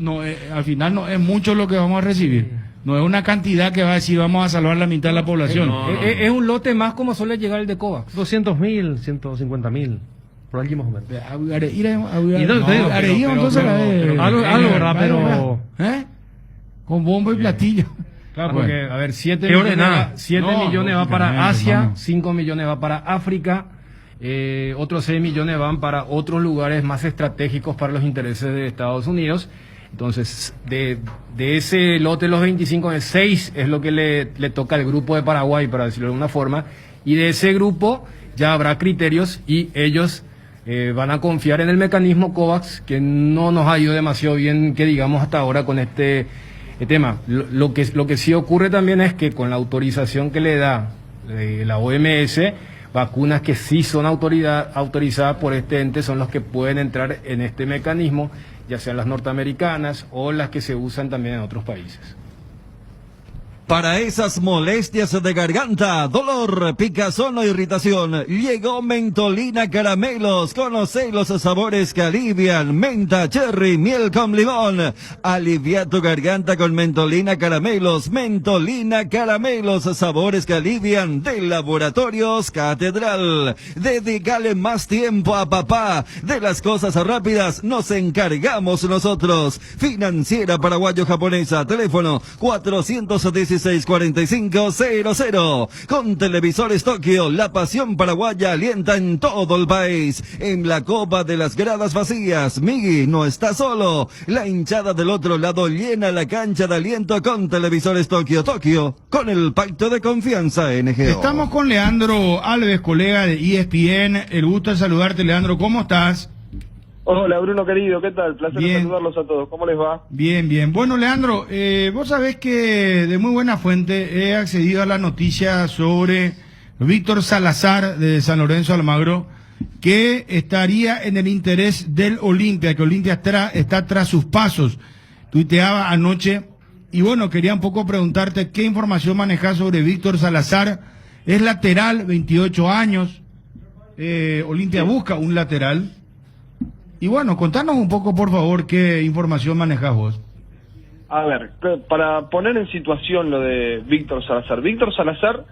al final no es mucho lo que vamos a recibir. No es una cantidad que va a decir vamos a salvar la mitad de la población. Es un lote más como suele llegar el de COVAX. 200.000, 150.000, por allí más o menos. Algo, ¿verdad? Pero... Con bombo y platillo. Claro, porque, a ver, 7 millones va para Asia, 5 millones va para África, otros 6 millones van para otros lugares más estratégicos para los intereses de Estados Unidos. Entonces, de ese lote, los 25, 6 es lo que le toca al grupo de Paraguay, para decirlo de alguna forma, y de ese grupo ya habrá criterios y ellos van a confiar en el mecanismo COVAX, que no nos ha ido demasiado bien, que digamos, hasta ahora con este tema. Lo que sí ocurre también es que con la autorización que le da la OMS, vacunas que sí son autorizadas por este ente son los que pueden entrar en este mecanismo, ya sean las norteamericanas o las que se usan también en otros países. Para esas molestias de garganta, dolor, picazón o irritación, llegó Mentolina Caramelos. Conoce los sabores que alivian: menta, cherry, miel con limón. Alivia tu garganta con Mentolina Caramelos. Mentolina Caramelos, sabores que alivian, de Laboratorios Catedral. Dedícale más tiempo a papá. De las cosas rápidas nos encargamos nosotros. Financiera Paraguayo Japonesa, teléfono 416 964500. Con Televisores Tokio, la pasión paraguaya alienta en todo el país. En la Copa de las Gradas Vacías, Migui no está solo. La hinchada del otro lado llena la cancha de aliento con Televisores Tokio. Tokio, con el pacto de confianza NGO. Estamos con Leandro Alves, colega de ESPN. El gusto de saludarte, Leandro. ¿Cómo estás? Hola Bruno querido, ¿qué tal? Placer Bien. saludarlos a todos. ¿Cómo les va? Bien, bien. Bueno, Leandro, vos sabés que de muy buena fuente he accedido a la noticia sobre Víctor Salazar de San Lorenzo Almagro, que estaría en el interés del Olimpia, que Olimpia está tras sus pasos. Tuiteaba anoche. Y bueno, quería un poco preguntarte qué información manejas sobre Víctor Salazar. Es lateral, 28 años. Olimpia busca un lateral. Y bueno, contanos un poco, por favor, qué información manejas vos. A ver, para poner en situación lo de Víctor Salazar. Víctor Salazar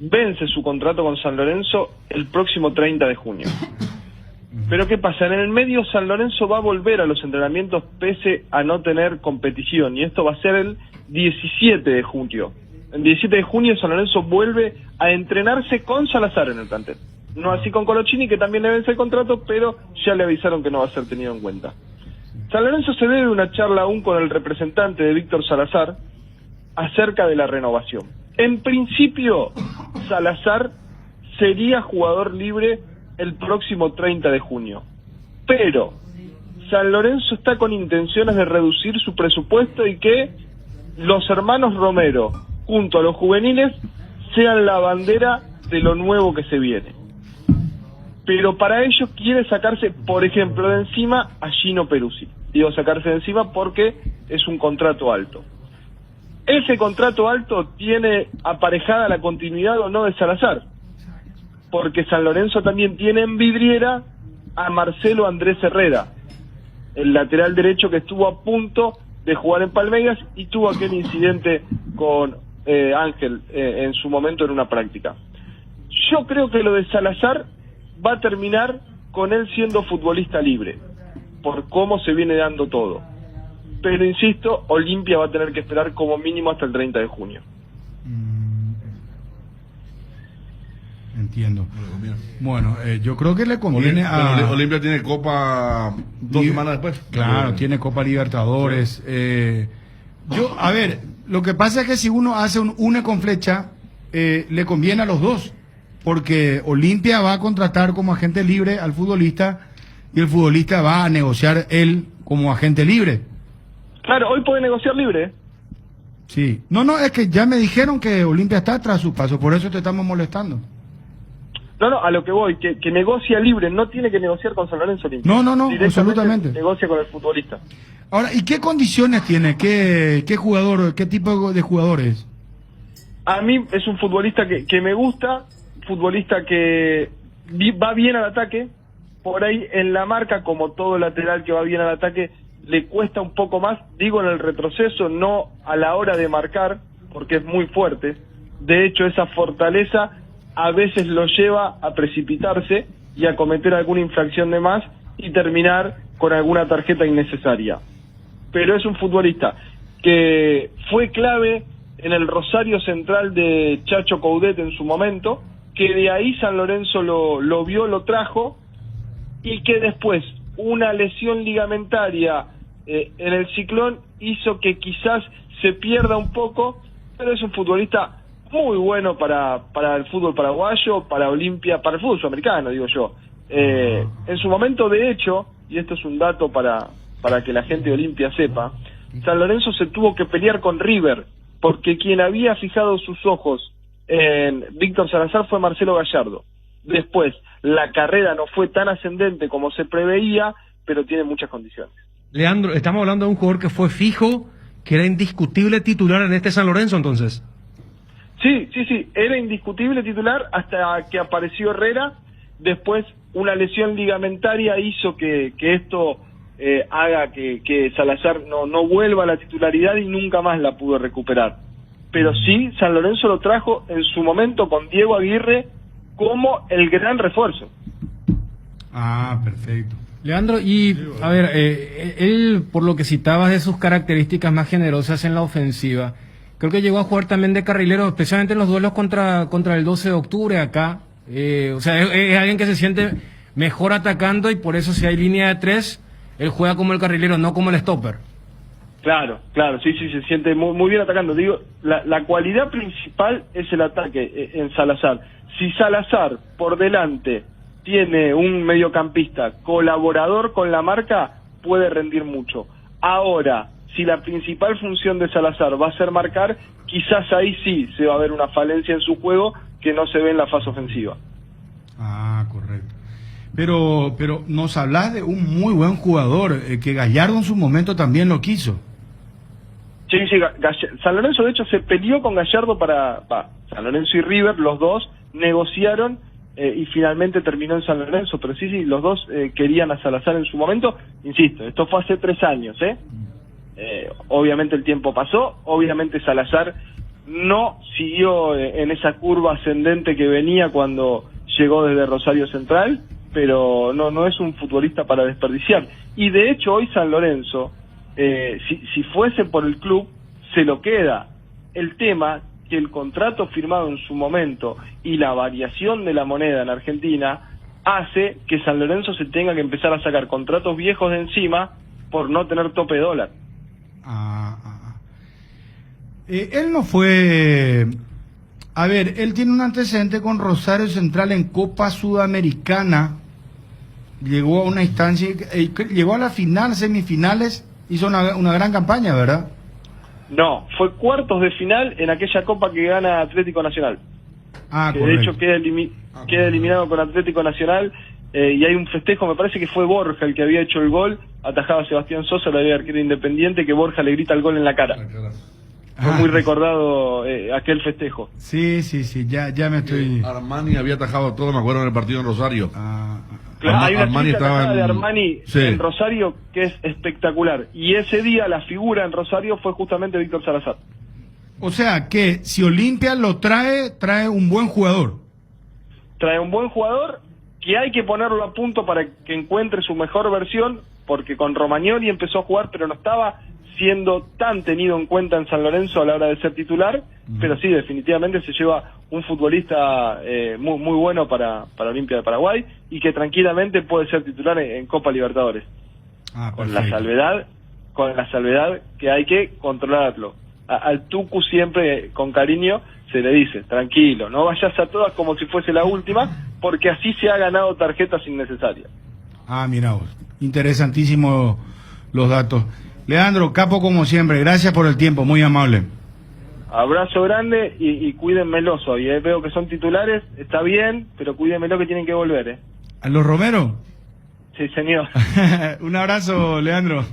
vence su contrato con San Lorenzo el próximo 30 de junio. Pero ¿qué pasa? En el medio San Lorenzo va a volver a los entrenamientos pese a no tener competición. Y esto va a ser el 17 de junio. El 17 de junio San Lorenzo vuelve a entrenarse con Salazar en el plantel. No así con Colochini, que también le vence el contrato, pero ya le avisaron que no va a ser tenido en cuenta. San Lorenzo se debe una charla aún con el representante de Víctor Salazar acerca de la renovación. En principio, Salazar sería jugador libre el próximo 30 de junio. Pero San Lorenzo está con intenciones de reducir su presupuesto y que los hermanos Romero, junto a los juveniles, sean la bandera de lo nuevo que se viene. Pero para ello quiere sacarse, por ejemplo, de encima a Gino Peruzzi. Digo sacarse de encima porque es un contrato alto. Ese contrato alto tiene aparejada la continuidad o no de Salazar, porque San Lorenzo también tiene en vidriera a Marcelo Andrés Herrera, el lateral derecho que estuvo a punto de jugar en Palmeiras y tuvo aquel incidente con Ángel en su momento en una práctica. Yo creo que lo de Salazar va a terminar con él siendo futbolista libre, por cómo se viene dando todo. Pero insisto, Olimpia va a tener que esperar como mínimo hasta el 30 de junio. Entiendo. Bueno, yo creo que le conviene a... Olimpia tiene Copa 2 semanas después. Claro, tiene Copa Libertadores. A ver, lo que pasa es que si uno hace un une con flecha, le conviene a los dos. Porque Olimpia va a contratar como agente libre al futbolista y el futbolista va a negociar él como agente libre. Claro, hoy puede negociar libre. Sí. No, es que ya me dijeron que Olimpia está tras su paso, por eso te estamos molestando. No, a lo que voy, que negocia libre, no tiene que negociar con San Lorenzo Olimpia. No, absolutamente. Negocia con el futbolista. Ahora, ¿y qué condiciones tiene? ¿Qué jugador, qué tipo de jugador es? A mí es un futbolista que me gusta, futbolista que va bien al ataque, por ahí en la marca, como todo lateral que va bien al ataque, le cuesta un poco más, digo en el retroceso, no a la hora de marcar, porque es muy fuerte. De hecho, esa fortaleza a veces lo lleva a precipitarse y a cometer alguna infracción de más y terminar con alguna tarjeta innecesaria. Pero es un futbolista que fue clave en el Rosario Central de Chacho Coudet en su momento, que de ahí San Lorenzo lo vio, lo trajo, y que después una lesión ligamentaria en el Ciclón hizo que quizás se pierda un poco, pero es un futbolista muy bueno para el fútbol paraguayo, para Olimpia, para el fútbol sudamericano, digo yo. En su momento, de hecho, y esto es un dato para que la gente de Olimpia sepa, San Lorenzo se tuvo que pelear con River, porque quien había fijado sus ojos en Víctor Salazar fue Marcelo Gallardo. Después, la carrera no fue tan ascendente como se preveía, pero tiene muchas condiciones. Leandro, estamos hablando de un jugador que fue fijo, que era indiscutible titular en este San Lorenzo, entonces. Sí, era indiscutible titular hasta que apareció Herrera. Después, una lesión ligamentaria hizo que esto haga que Salazar no vuelva a la titularidad y nunca más la pudo recuperar. Pero sí, San Lorenzo lo trajo en su momento con Diego Aguirre como el gran refuerzo. Ah, perfecto. Leandro, y a ver, él, por lo que citabas de sus características más generosas en la ofensiva, Creo que llegó a jugar también de carrilero, especialmente en los duelos contra el 12 de octubre acá. O sea, es alguien que se siente mejor atacando y por eso si hay línea de 3, él juega como el carrilero, no como el stopper. Claro, sí, se siente muy bien atacando. Digo, la cualidad principal es el ataque en Salazar. Si Salazar por delante tiene un mediocampista colaborador con la marca, puede rendir mucho. Ahora, si la principal función de Salazar va a ser marcar, quizás ahí sí se va a ver una falencia en su juego que no se ve en la fase ofensiva. Ah, correcto. Pero nos hablas de un muy buen jugador, que Gallardo en su momento también lo quiso. Sí, San Lorenzo de hecho se peleó con Gallardo San Lorenzo y River, los dos negociaron y finalmente terminó en San Lorenzo, pero sí, los dos querían a Salazar en su momento. Insisto, esto fue hace 3 años, obviamente el tiempo pasó, obviamente Salazar no siguió en esa curva ascendente que venía cuando llegó desde Rosario Central, pero no es un futbolista para desperdiciar. Y de hecho hoy San Lorenzo, si fuese por el club, se lo queda. El tema que el contrato firmado en su momento y la variación de la moneda en Argentina hace que San Lorenzo se tenga que empezar a sacar contratos viejos de encima por no tener tope de dólar. Él no fue... A ver, él tiene un antecedente con Rosario Central en Copa Sudamericana. Llegó a una instancia, llegó a la final, semifinales, hizo una gran campaña, ¿verdad? No, fue cuartos de final en aquella Copa que gana Atlético Nacional. Que de hecho queda eliminado con Atlético Nacional, y hay un festejo, me parece que fue Borja el que había hecho el gol, atajaba a Sebastián Sosa, el arquero Independiente, que Borja le grita el gol en la cara. Fue muy recordado aquel festejo. Sí, ya me estoy... Armani había atajado todo, me acuerdo, en el partido en Rosario. Claro, hay una Armani atajada de Armani sí, en Rosario que es espectacular. Y ese día la figura en Rosario fue justamente Víctor Salazar. O sea, que si Olimpia lo trae un buen jugador. Trae un buen jugador que hay que ponerlo a punto para que encuentre su mejor versión, porque con Romagnoli empezó a jugar, pero no estaba siendo tan tenido en cuenta en San Lorenzo a la hora de ser titular, pero sí, definitivamente se lleva un futbolista muy bueno para Olimpia de Paraguay y que tranquilamente puede ser titular en Copa Libertadores. Con la salvedad que hay que controlarlo. Al Tucu siempre con cariño se le dice, tranquilo, no vayas a todas como si fuese la última, porque así se ha ganado tarjetas innecesarias. Mira vos, interesantísimo los datos. Leandro, capo como siempre, gracias por el tiempo, muy amable. Abrazo grande y cuídenmelos hoy, veo que son titulares, está bien, pero cuídenmelo que tienen que volver. ¿A los Romero? Sí, señor. Un abrazo, Leandro.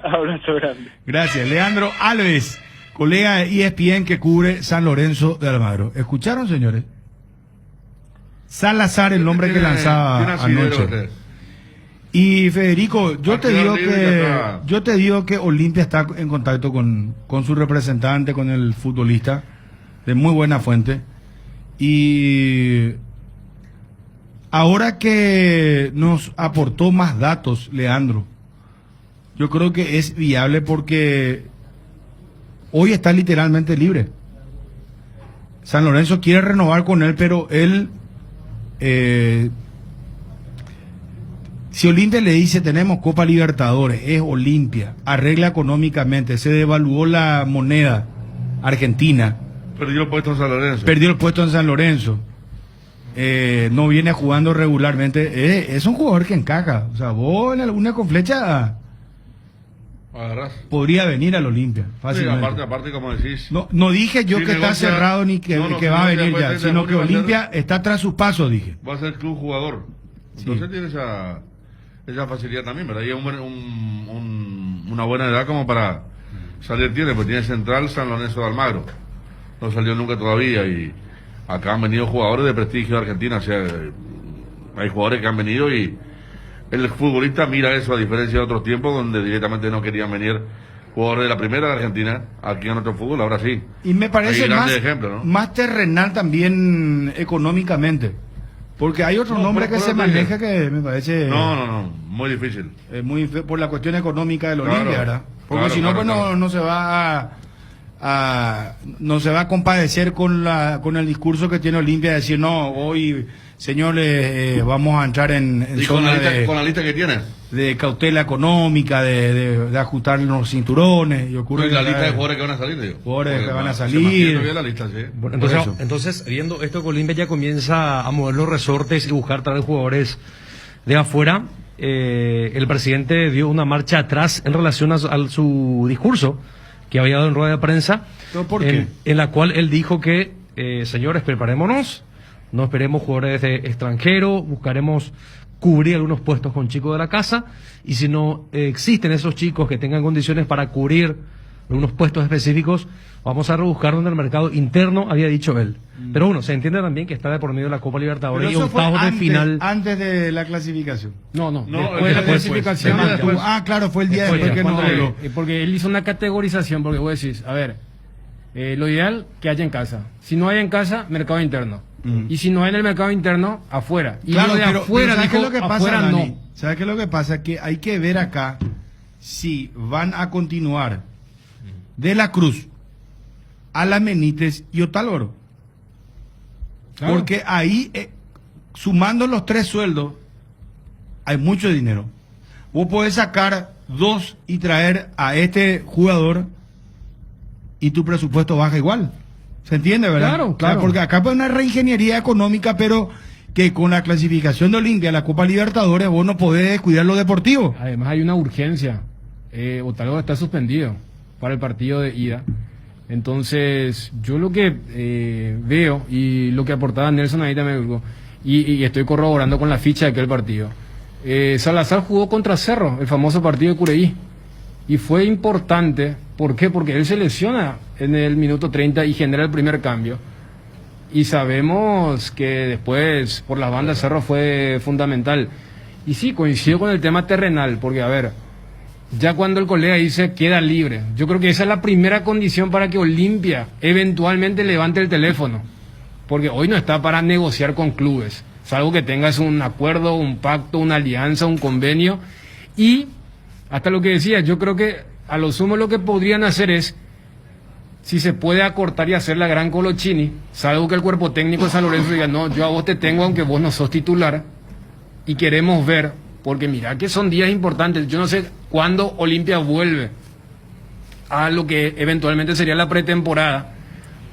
Abrazo grande. Gracias. Leandro Alves, colega de ESPN que cubre San Lorenzo de Almagro. ¿Escucharon, señores? Salazar, el nombre que lanzaba anoche. Y Federico, yo te digo que Olimpia está en contacto con su representante, con el futbolista, de muy buena fuente. Y ahora que nos aportó más datos, Leandro, yo creo que es viable porque hoy está literalmente libre. San Lorenzo quiere renovar con él, pero él... si Olimpia le dice tenemos Copa Libertadores, es Olimpia, arregla económicamente, se devaluó la moneda argentina. Perdió el puesto en San Lorenzo. No viene jugando regularmente. Es un jugador que encaja. O sea, vos en alguna con flecha podría venir al Olimpia fácilmente. Sí, aparte como decís. No dije yo que está cerrado ni que va a venir ya, sino que Olimpia está tras sus pasos, dije. Va a ser club jugador. Entonces tiene esa facilidad también, ¿verdad? Y es una buena edad como para salir, pues tiene Central San Lorenzo de Almagro. No salió nunca todavía y acá han venido jugadores de prestigio de Argentina, o sea, hay jugadores que han venido y el futbolista mira eso a diferencia de otros tiempos donde directamente no querían venir jugadores de la primera de Argentina aquí en nuestro fútbol, ahora sí. Y me parece más terrenal también económicamente. Porque hay otro nombre que se maneja que me parece... No, muy difícil. Por la cuestión económica del Olimpia, ¿verdad? Porque si no, pues no se va no se va a compadecer con el discurso que tiene Olimpia de decir, no, hoy, señores, vamos a entrar en ¿Y zona con la lista que tiene? de cautela económica, de ajustar los cinturones. Y ocurre la lista de jugadores que van a salir, digo. Jugadores que van a Se salir. mantiene todavía la lista, sí. Bueno, entonces, viendo esto, Olimpia ya comienza a mover los resortes y buscar traer jugadores de afuera. El presidente dio una marcha atrás en relación a su discurso que había dado en rueda de prensa, ¿Por qué? en la cual él dijo que, señores, preparémonos, no esperemos jugadores de extranjero, buscaremos cubrir algunos puestos con chicos de la casa, y si no existen esos chicos que tengan condiciones para cubrir algunos puestos específicos, vamos a rebuscar en el mercado interno, había dicho él. Pero bueno, se entiende también que está de por medio de la Copa Libertadores y octavos de final. Antes de la clasificación. No, después de la clasificación. Claro, fue el día después que no habló. Porque él hizo una categorización, porque vos decís, a ver, lo ideal que haya en casa. Si no hay en casa, mercado interno. Y si no hay en el mercado interno, afuera. Y claro, lo de afuera, ¿sabes qué es lo que pasa, afuera Dani? no. ¿Sabes qué es lo que pasa? Que hay que ver acá si van a continuar de la Cruz a la Benítez y Otálvaro. Claro. Porque ahí, sumando los 3 sueldos, hay mucho dinero. Vos podés sacar 2 y traer a este jugador y tu presupuesto baja igual. ¿Se entiende, verdad? Claro. Porque acá hay una reingeniería económica, pero que con la clasificación de Olimpia a la Copa Libertadores vos no podés descuidar lo deportivo. Además hay una urgencia. Otálvaro está suspendido para el partido de ida. Entonces, yo lo que veo y lo que aportaba Nelson ahí también, y estoy corroborando con la ficha de aquel partido. Salazar jugó contra Cerro, el famoso partido de Cureí, y fue importante. ¿Por qué? Porque él se lesiona en el minuto 30 y genera el primer cambio. Y sabemos que después, por las bandas, Cerro fue fundamental. Y sí, coincido con el tema terrenal, porque a ver, ya cuando el colega dice queda libre, yo creo que esa es la primera condición para que Olimpia eventualmente levante el teléfono, porque hoy no está para negociar con clubes, salvo que tengas un acuerdo, un pacto, una alianza, un convenio. Y hasta lo que decía, yo creo que a lo sumo lo que podrían hacer es, si se puede acortar y hacer la gran Colochini, salvo que el cuerpo técnico de San Lorenzo diga, no, yo a vos te tengo aunque vos no sos titular, y queremos ver, porque mira que son días importantes. Yo no sé cuándo Olimpia vuelve a lo que eventualmente sería la pretemporada,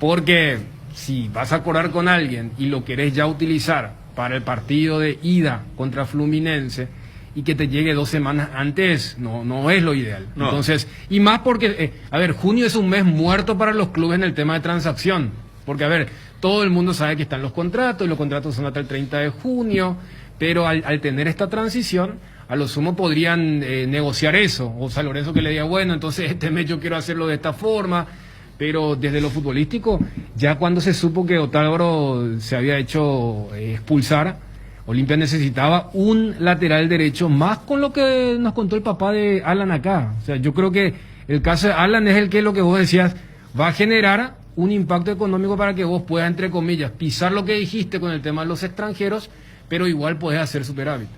porque si vas a acordar con alguien y lo querés ya utilizar para el partido de ida contra Fluminense y que te llegue 2 semanas antes, no es lo ideal. No. Entonces, y más porque, a ver, junio es un mes muerto para los clubes en el tema de transacción, porque a ver, todo el mundo sabe que están los contratos, y los contratos son hasta el 30 de junio, pero al tener esta transición, a lo sumo podrían negociar eso, o San Lorenzo que le diga, bueno, entonces este mes yo quiero hacerlo de esta forma, pero desde lo futbolístico, ya cuando se supo que Otálvaro se había hecho expulsar, Olimpia necesitaba un lateral derecho, más con lo que nos contó el papá de Alan acá. O sea, yo creo que el caso de Alan es el que, lo que vos decías, va a generar un impacto económico para que vos puedas, entre comillas, pisar lo que dijiste con el tema de los extranjeros, pero igual podés hacer superávit.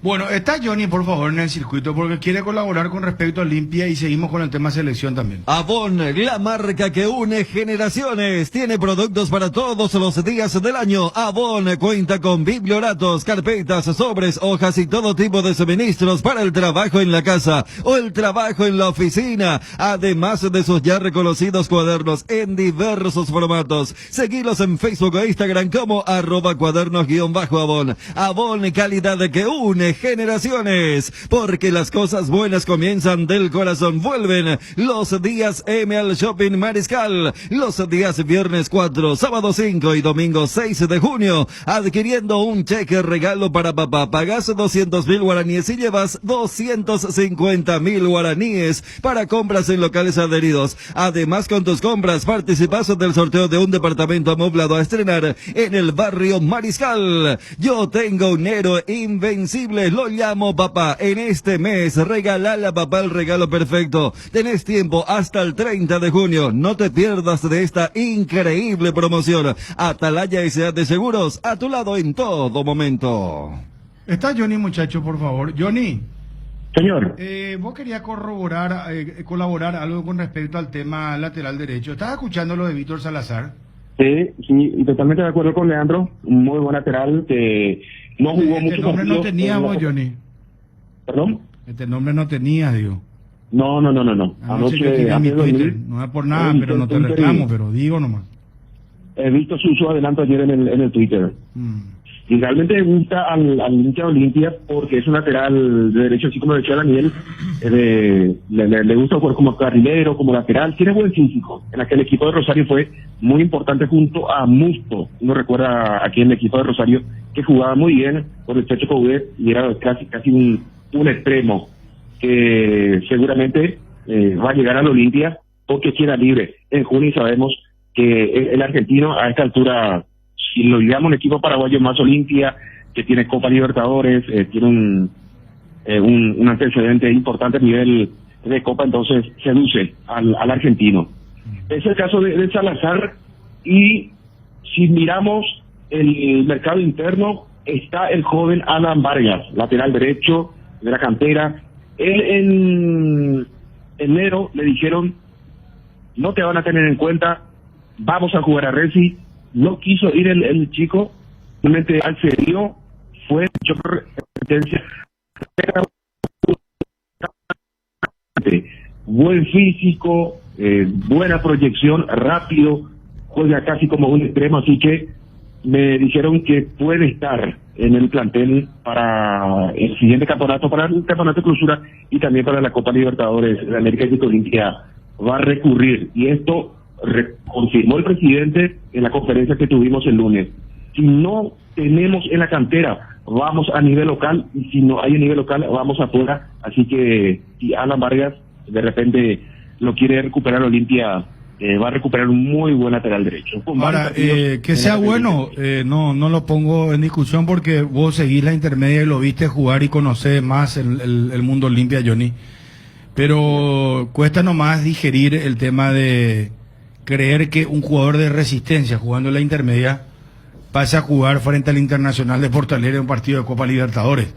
Bueno, está Johnny, por favor, en el circuito, porque quiere colaborar con respecto a Olimpia, y seguimos con el tema selección también. Avon, la marca que une generaciones, tiene productos para todos los días del año. Avon cuenta con biblioratos, carpetas, sobres, hojas y todo tipo de suministros para el trabajo en la casa o el trabajo en la oficina, además de sus ya reconocidos cuadernos en diversos formatos. Seguilos en Facebook o Instagram como @cuadernos_Avon. Avon, calidad que une generaciones, porque las cosas buenas comienzan del corazón. Vuelven los días M al Shopping Mariscal, los días viernes 4, sábado 5 y domingo 6 de junio, adquiriendo un cheque regalo para papá. Pagas 200.000 guaraníes y llevas 250.000 guaraníes para compras en locales adheridos. Además, con tus compras participas del sorteo de un departamento amoblado a estrenar en el barrio Mariscal. Yo tengo un héroe invencible, lo llamo papá. En este mes, regalale a papá el regalo perfecto. Tenés tiempo hasta el 30 de junio. No te pierdas de esta increíble promoción. Atalaya S.A. de Seguros, a tu lado en todo momento. Está Johnny, muchacho, por favor. Johnny. Señor. Vos querías colaborar algo con respecto al tema lateral derecho. ¿Estás escuchando lo de Víctor Salazar? Sí, y totalmente de acuerdo con Leandro. Un muy buen lateral que no jugó mucho. Este nombre no tenías vos, Johnny. ¿Perdón? Este nombre no tenías, digo. No. Anoche en mi Twitter. No es por nada, pero no te reclamo, pero digo nomás. He visto su adelanto ayer en el Twitter. Y realmente me gusta al hincha de Olimpia porque es un lateral de derecho, así como decía Daniel. Le gusta jugar como carrilero, como lateral. Tiene buen físico. En aquel equipo de Rosario fue muy importante junto a Musto. Uno recuerda aquí en el equipo de Rosario que jugaba muy bien por el Checho Coudet y era casi un extremo que seguramente va a llegar al Olimpia porque queda libre en junio y sabemos que el argentino a esta altura, si lo llevamos un equipo paraguayo más Olimpia, que tiene Copa Libertadores, tiene un antecedente importante a nivel de Copa, entonces seduce al argentino. Es el caso de Salazar, y si miramos el mercado interno, está el joven Alan Vargas, lateral derecho de la cantera. Él en enero le dijeron, no te van a tener en cuenta, vamos a jugar a Resi. No quiso ir el chico, simplemente accedió, fue hecho competencia, buen físico, buena proyección, rápido, juega casi como un extremo, así que me dijeron que puede estar en el plantel para el siguiente campeonato, para el campeonato de clausura y también para la Copa Libertadores de América, y Olimpia va a recurrir, y esto confirmó el presidente en la conferencia que tuvimos el lunes. Si no tenemos en la cantera, vamos a nivel local, y si no hay a nivel local, vamos afuera. Así que si Alan Vargas de repente lo quiere recuperar Olimpia, va a recuperar un muy buen lateral derecho. Ahora, que sea bueno, no lo pongo en discusión porque vos seguís la intermedia y lo viste jugar y conocés más el mundo Olimpia, Johnny. Pero cuesta nomás digerir el tema de creer que un jugador de Resistencia jugando en la intermedia pase a jugar frente al Internacional de Porto Alegre en un partido de Copa Libertadores.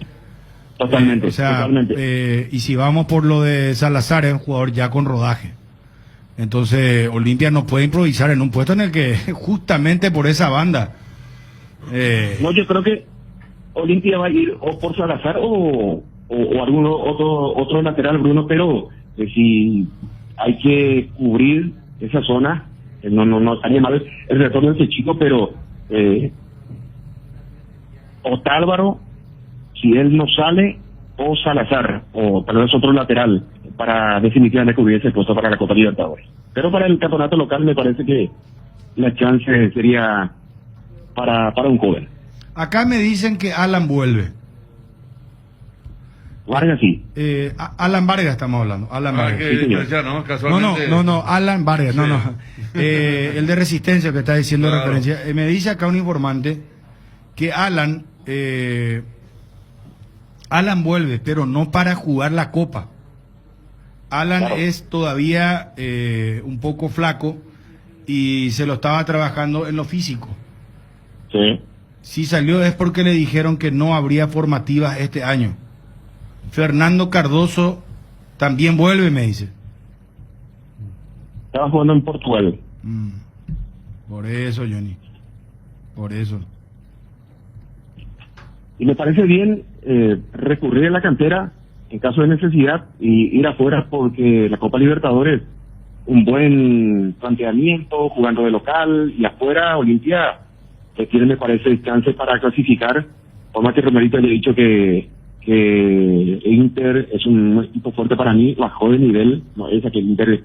Totalmente. Y si vamos por lo de Salazar, es un jugador ya con rodaje. Entonces Olimpia no puede improvisar en un puesto en el que justamente por esa banda. No, yo creo que Olimpia va a ir o por Salazar o algún otro lateral, Bruno, pero si hay que cubrir esa zona, no estaría mal el retorno de ese chico, pero Otálvaro, si él no sale, o Salazar, o tal vez otro lateral, para definitivamente cubrir ese puesto para la Copa Libertadores. Pero para el campeonato local me parece que la chance sería para un joven. Acá me dicen que Alan vuelve. Vargas sí. Alan Vargas estamos hablando. Alan Vargas. No, Alan Vargas, sí. El de Resistencia que está diciendo referencia. Me dice acá un informante que Alan vuelve, pero no para jugar la Copa. Alan es todavía un poco flaco y se lo estaba trabajando en lo físico. Sí. Si salió es porque le dijeron que no habría formativas este año. Fernando Cardoso también vuelve, me dice. Estaba jugando en Portugal. Por eso, Johnny. Por eso. Y me parece bien recurrir a la cantera en caso de necesidad y ir afuera, porque la Copa Libertadores, un buen planteamiento, jugando de local, y afuera Olimpia tiene, me parece, chance para clasificar. Por más que Romerito le he dicho que Inter es un equipo fuerte para mí, bajó de nivel, no es aquel Inter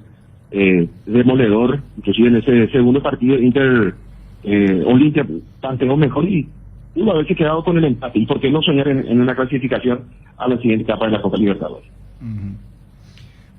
demoledor, inclusive en ese segundo partido Inter Olimpia planteó mejor y pudo haberse quedado con el empate. ¿Y por qué no soñar en una clasificación a la siguiente etapa de la Copa Libertadores?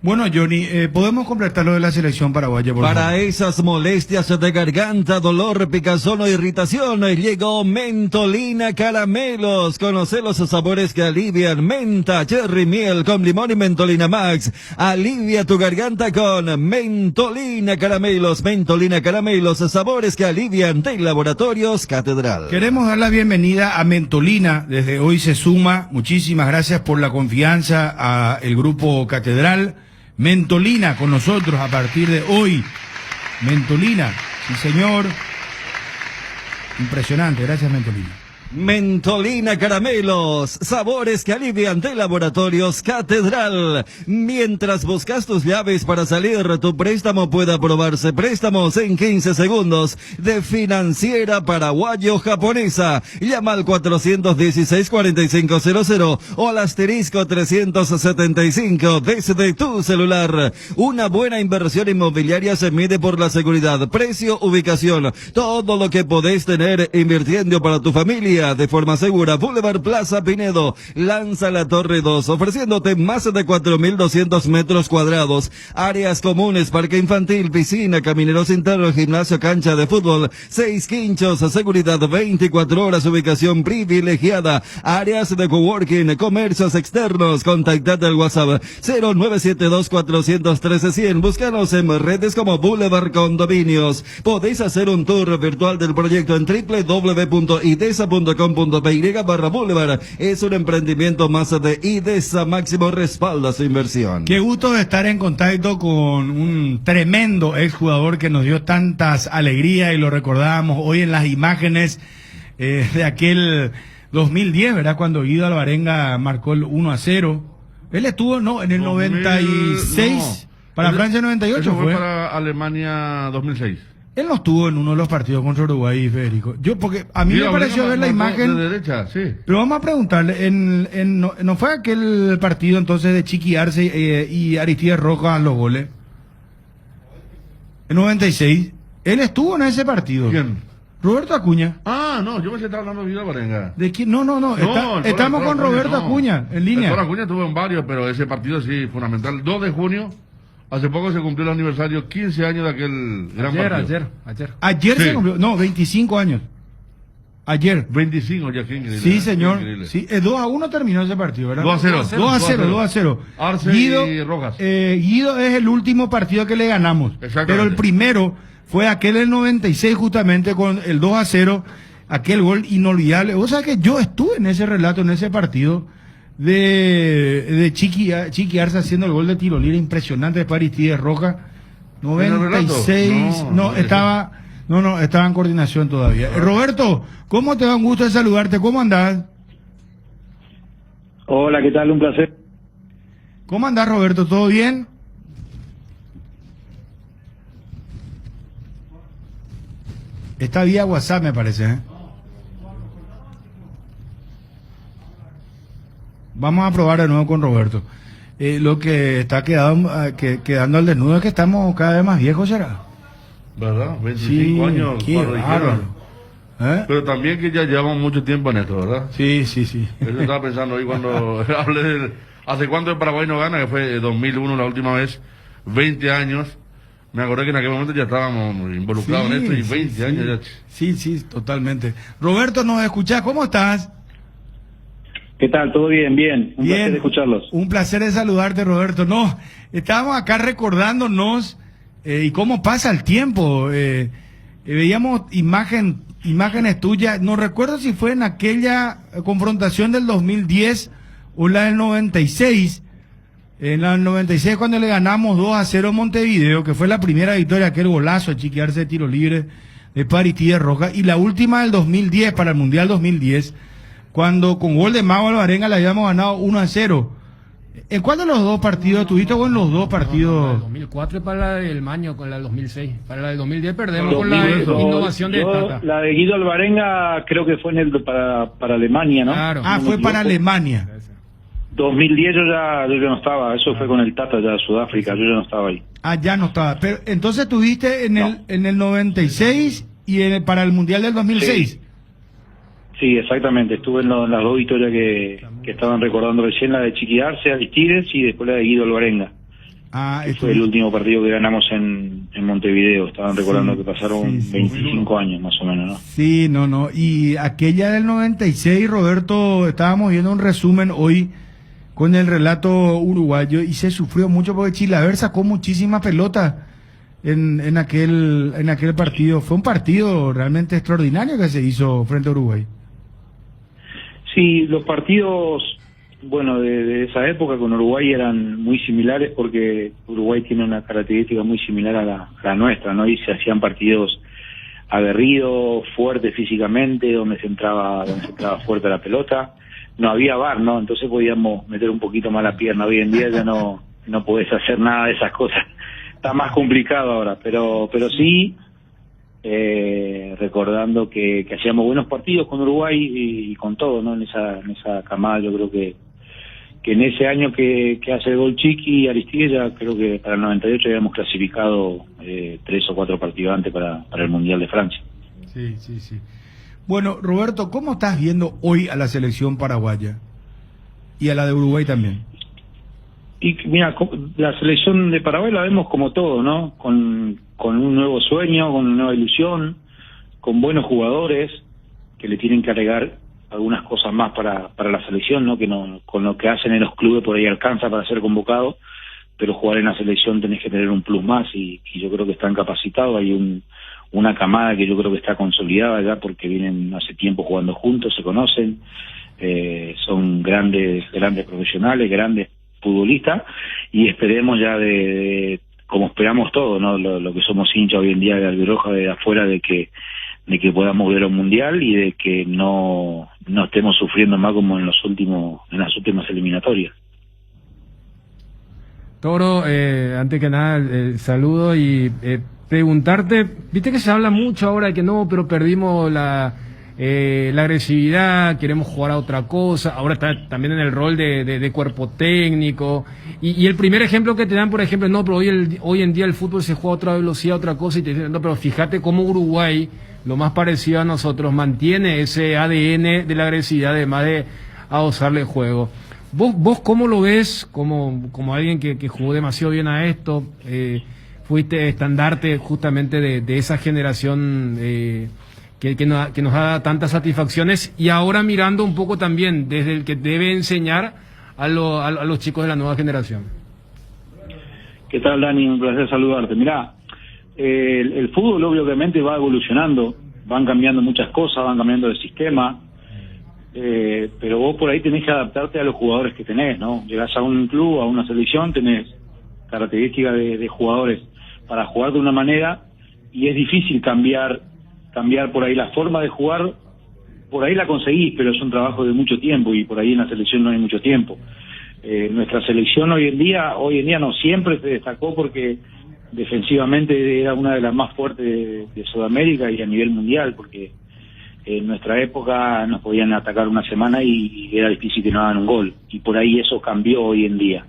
Bueno, Johnny, podemos completar lo de la selección paraguaya, por Para favor? esas molestias de garganta, dolor, picazón o irritación, llegó Mentolina Caramelos. Conoce los sabores que alivian: menta, cherry, miel con limón y Mentolina Max. Alivia tu garganta con Mentolina Caramelos. Mentolina Caramelos, sabores que alivian, de Laboratorios Catedral. Queremos dar la bienvenida a Mentolina. Desde hoy se suma. Muchísimas gracias por la confianza a el Grupo Catedral. Mentolina con nosotros a partir de hoy. Mentolina, sí señor. Impresionante, gracias Mentolina. Mentolina Caramelos, sabores que alivian, de Laboratorios Catedral. Mientras buscas tus llaves para salir, tu préstamo puede aprobarse. Préstamos en 15 segundos de Financiera Paraguayo-Japonesa. Llama al 416-4500 o al asterisco 375 desde tu celular. Una buena inversión inmobiliaria se mide por la seguridad, precio, ubicación, todo lo que podés tener invirtiendo para tu familia de forma segura. Boulevard Plaza Pinedo lanza la Torre 2, ofreciéndote más de 4.200 metros cuadrados, áreas comunes, parque infantil, piscina, camineros internos, gimnasio, cancha de fútbol, 6 quinchos, seguridad 24 horas, ubicación privilegiada, áreas de coworking, comercios externos. Contactate al WhatsApp 0972-413-100. Búscanos en redes como Boulevard Condominios. Podéis hacer un tour virtual del proyecto en www.idesa.com.py/Boulevard. Es un emprendimiento más de IDESA. Máximo respalda su inversión. Qué gusto de estar en contacto con un tremendo exjugador que nos dio tantas alegrías y lo recordábamos hoy en las imágenes de aquel 2010, ¿verdad? Cuando Guido Alvarenga marcó el 1-0. Él estuvo, no, en el 96, no, para Francia 98 eso fue. Para Alemania 2006. Él no estuvo en uno de los partidos contra Uruguay, Federico. Porque a mí me pareció ver la imagen. De derecha, sí. Pero vamos a preguntarle, ¿no fue aquel partido entonces de Chiqui Arce y Aristides Rojas los goles? En 96. Él estuvo en ese partido. ¿Quién? Roberto Acuña. Ah, no, yo me estaba hablando de Guido Alvarenga. ¿De quién? No. Estamos con Roberto Acuña, en línea. El Acuña estuvo en varios, pero ese partido sí, fundamental. 2 de junio. Hace poco se cumplió el aniversario, 15 años de aquel gran partido. Ayer sí. Se cumplió, no, 25 años. Ayer. 25 ya, qué increíble. Sí, señor. Sí, 2-1 terminó ese partido, ¿verdad? 2-0. Arce Guido, y Rojas. Guido es el último partido que le ganamos. Pero el primero fue aquel del 96, justamente con el 2-0, aquel gol inolvidable. O sea que yo estuve en ese relato, en ese partido de Chiqui Arce haciendo el gol de tiro libre impresionante de Aristides Rojas. 96. Estaba en coordinación todavía. Roberto, ¿cómo te va? Un gusto de saludarte. ¿Cómo andás? Hola, ¿qué tal? Un placer. ¿Cómo andás, Roberto? ¿Todo bien? Está vía WhatsApp, me parece, ¿eh? Vamos a probar de nuevo con Roberto. Lo que está quedando al desnudo es que estamos cada vez más viejos, ¿será? ¿Verdad? 25 años. Qué bárbaro. Pero también que ya llevamos mucho tiempo en esto, ¿verdad? Sí. Eso estaba pensando hoy cuando hablé del... ¿Hace cuánto el Paraguay no gana? Que fue 2001 la última vez, 20 años. Me acordé que en aquel momento ya estábamos involucrados en esto y 20 años ya. Sí, totalmente. Roberto, ¿nos escuchás? ¿Cómo estás? ¿Qué tal? ¿Todo bien? Bien. Un placer escucharlos. Un placer de saludarte, Roberto. No, estábamos acá recordándonos y cómo pasa el tiempo. Veíamos imágenes tuyas. No recuerdo si fue en aquella confrontación del 2010 o la del 96. En la del 96 cuando le ganamos 2-0 a Montevideo, que fue la primera victoria, aquel golazo de Chiqui Arce de tiro libre de Aristides Rojas. Y la última del 2010, para el Mundial 2010, cuando con gol de Mago Alvarenga le habíamos ganado 1-0. ¿En cuál de los dos partidos estuviste o en los dos partidos? La 2004 y para la del Maño, con la del 2006. Para la del 2010 perdemos con la innovación de Tata. La de Guido Alvarenga creo que fue para Alemania, ¿no? Claro. Fue para Alemania. 2010 yo ya no estaba, eso fue con el Tata ya de Sudáfrica, yo ya no estaba ahí. Ya no estaba. Pero entonces estuviste en el 96 y para el Mundial del 2006. Sí, exactamente. Estuve en las dos victorias que estaban recordando recién, la de Chiqui Arce, Aristides y después la de Guido Alvarenga. Fue el último partido que ganamos en Montevideo. Estaban recordando que pasaron 25 años más o menos, ¿no? Sí, no. Y aquella del 96, Roberto, estábamos viendo un resumen hoy con el relato uruguayo y se sufrió mucho porque Chilaver sacó muchísima pelota en aquel partido. Fue un partido realmente extraordinario que se hizo frente a Uruguay. Sí, los partidos, bueno, de esa época con Uruguay eran muy similares porque Uruguay tiene una característica muy similar a la nuestra, ¿no? Y se hacían partidos aguerridos, fuertes físicamente, donde se entraba fuerte la pelota. No había VAR, ¿no? Entonces podíamos meter un poquito más la pierna. Hoy en día ya no podés hacer nada de esas cosas. Está más complicado ahora, pero sí, recordando que hacíamos buenos partidos con Uruguay y con todo, ¿no? En esa camada yo creo que en ese año que hace el gol Chiqui y Aristide, ya creo que para el 98 habíamos clasificado 3 o 4 partidos antes para el Mundial de Francia. Sí. Bueno, Roberto, ¿cómo estás viendo hoy a la selección paraguaya? Y a la de Uruguay también. Y mira, la selección de Paraguay la vemos como todo, ¿no? Con un nuevo sueño, con una nueva ilusión, con buenos jugadores que le tienen que agregar algunas cosas más para la selección, ¿no? Con lo que hacen en los clubes por ahí alcanza para ser convocado, pero jugar en la selección tenés que tener un plus más y yo creo que están capacitados. Hay una camada que yo creo que está consolidada ya porque vienen hace tiempo jugando juntos, se conocen, son grandes profesionales, grandes futbolistas, y esperemos ya como esperamos todos, ¿no? Lo que somos hinchas hoy en día de Albirroja de afuera, de que podamos ver un mundial y de que no estemos sufriendo más como en las últimas eliminatorias. Toro, antes que nada, saludo y preguntarte, viste que se habla mucho ahora de que no, pero perdimos la agresividad, queremos jugar a otra cosa, ahora está también en el rol de cuerpo técnico, y el primer ejemplo que te dan, por ejemplo, no, pero hoy en día el fútbol se juega a otra velocidad, otra cosa, y te dicen, no, pero fíjate cómo Uruguay, lo más parecido a nosotros, mantiene ese ADN de la agresividad, además de adosarle el juego. ¿Vos cómo lo ves como alguien que jugó demasiado bien a esto? Fuiste estandarte justamente de esa generación que nos da tantas satisfacciones, y ahora mirando un poco también desde el que debe enseñar a los chicos de la nueva generación. ¿Qué tal, Dani? Un placer saludarte. Mirá, el fútbol obviamente va evolucionando, van cambiando muchas cosas, van cambiando el sistema, pero vos por ahí tenés que adaptarte a los jugadores que tenés, ¿no? Llegás a un club, a una selección, tenés características de jugadores para jugar de una manera, y es difícil cambiar por ahí la forma de jugar. Por ahí la conseguís, pero es un trabajo de mucho tiempo, y por ahí en la selección no hay mucho tiempo. Nuestra selección hoy en día no siempre se destacó porque defensivamente era una de las más fuertes de Sudamérica y a nivel mundial, porque en nuestra época nos podían atacar una semana y era difícil que no hagan un gol, y por ahí eso cambió hoy en día.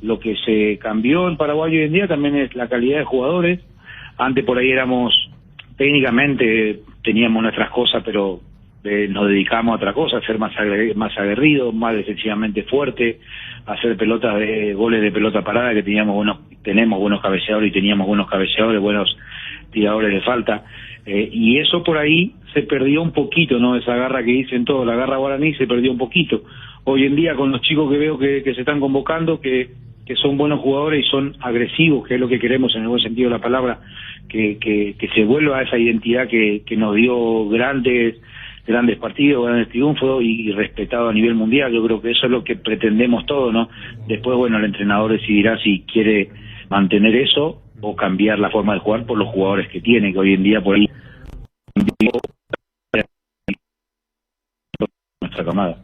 Lo que se cambió en Paraguay hoy en día también es la calidad de jugadores. Antes por ahí técnicamente teníamos nuestras cosas, pero nos dedicamos a otra cosa, a ser más aguerridos, más defensivamente fuerte, a hacer goles de pelota parada, que tenemos buenos cabeceadores y teníamos buenos cabeceadores, buenos tiradores de falta, y eso por ahí se perdió un poquito, ¿no? Esa garra que dicen todos, la garra guaraní, se perdió un poquito. Hoy en día con los chicos que veo que se están convocando, que son buenos jugadores y son agresivos, que es lo que queremos en el buen sentido de la palabra, que se vuelva a esa identidad que nos dio grandes partidos, grandes triunfos y respetado a nivel mundial. Yo creo que eso es lo que pretendemos todos, ¿no? Después, bueno, el entrenador decidirá si quiere mantener eso o cambiar la forma de jugar por los jugadores que tiene, que hoy en día por ahí nuestra camada.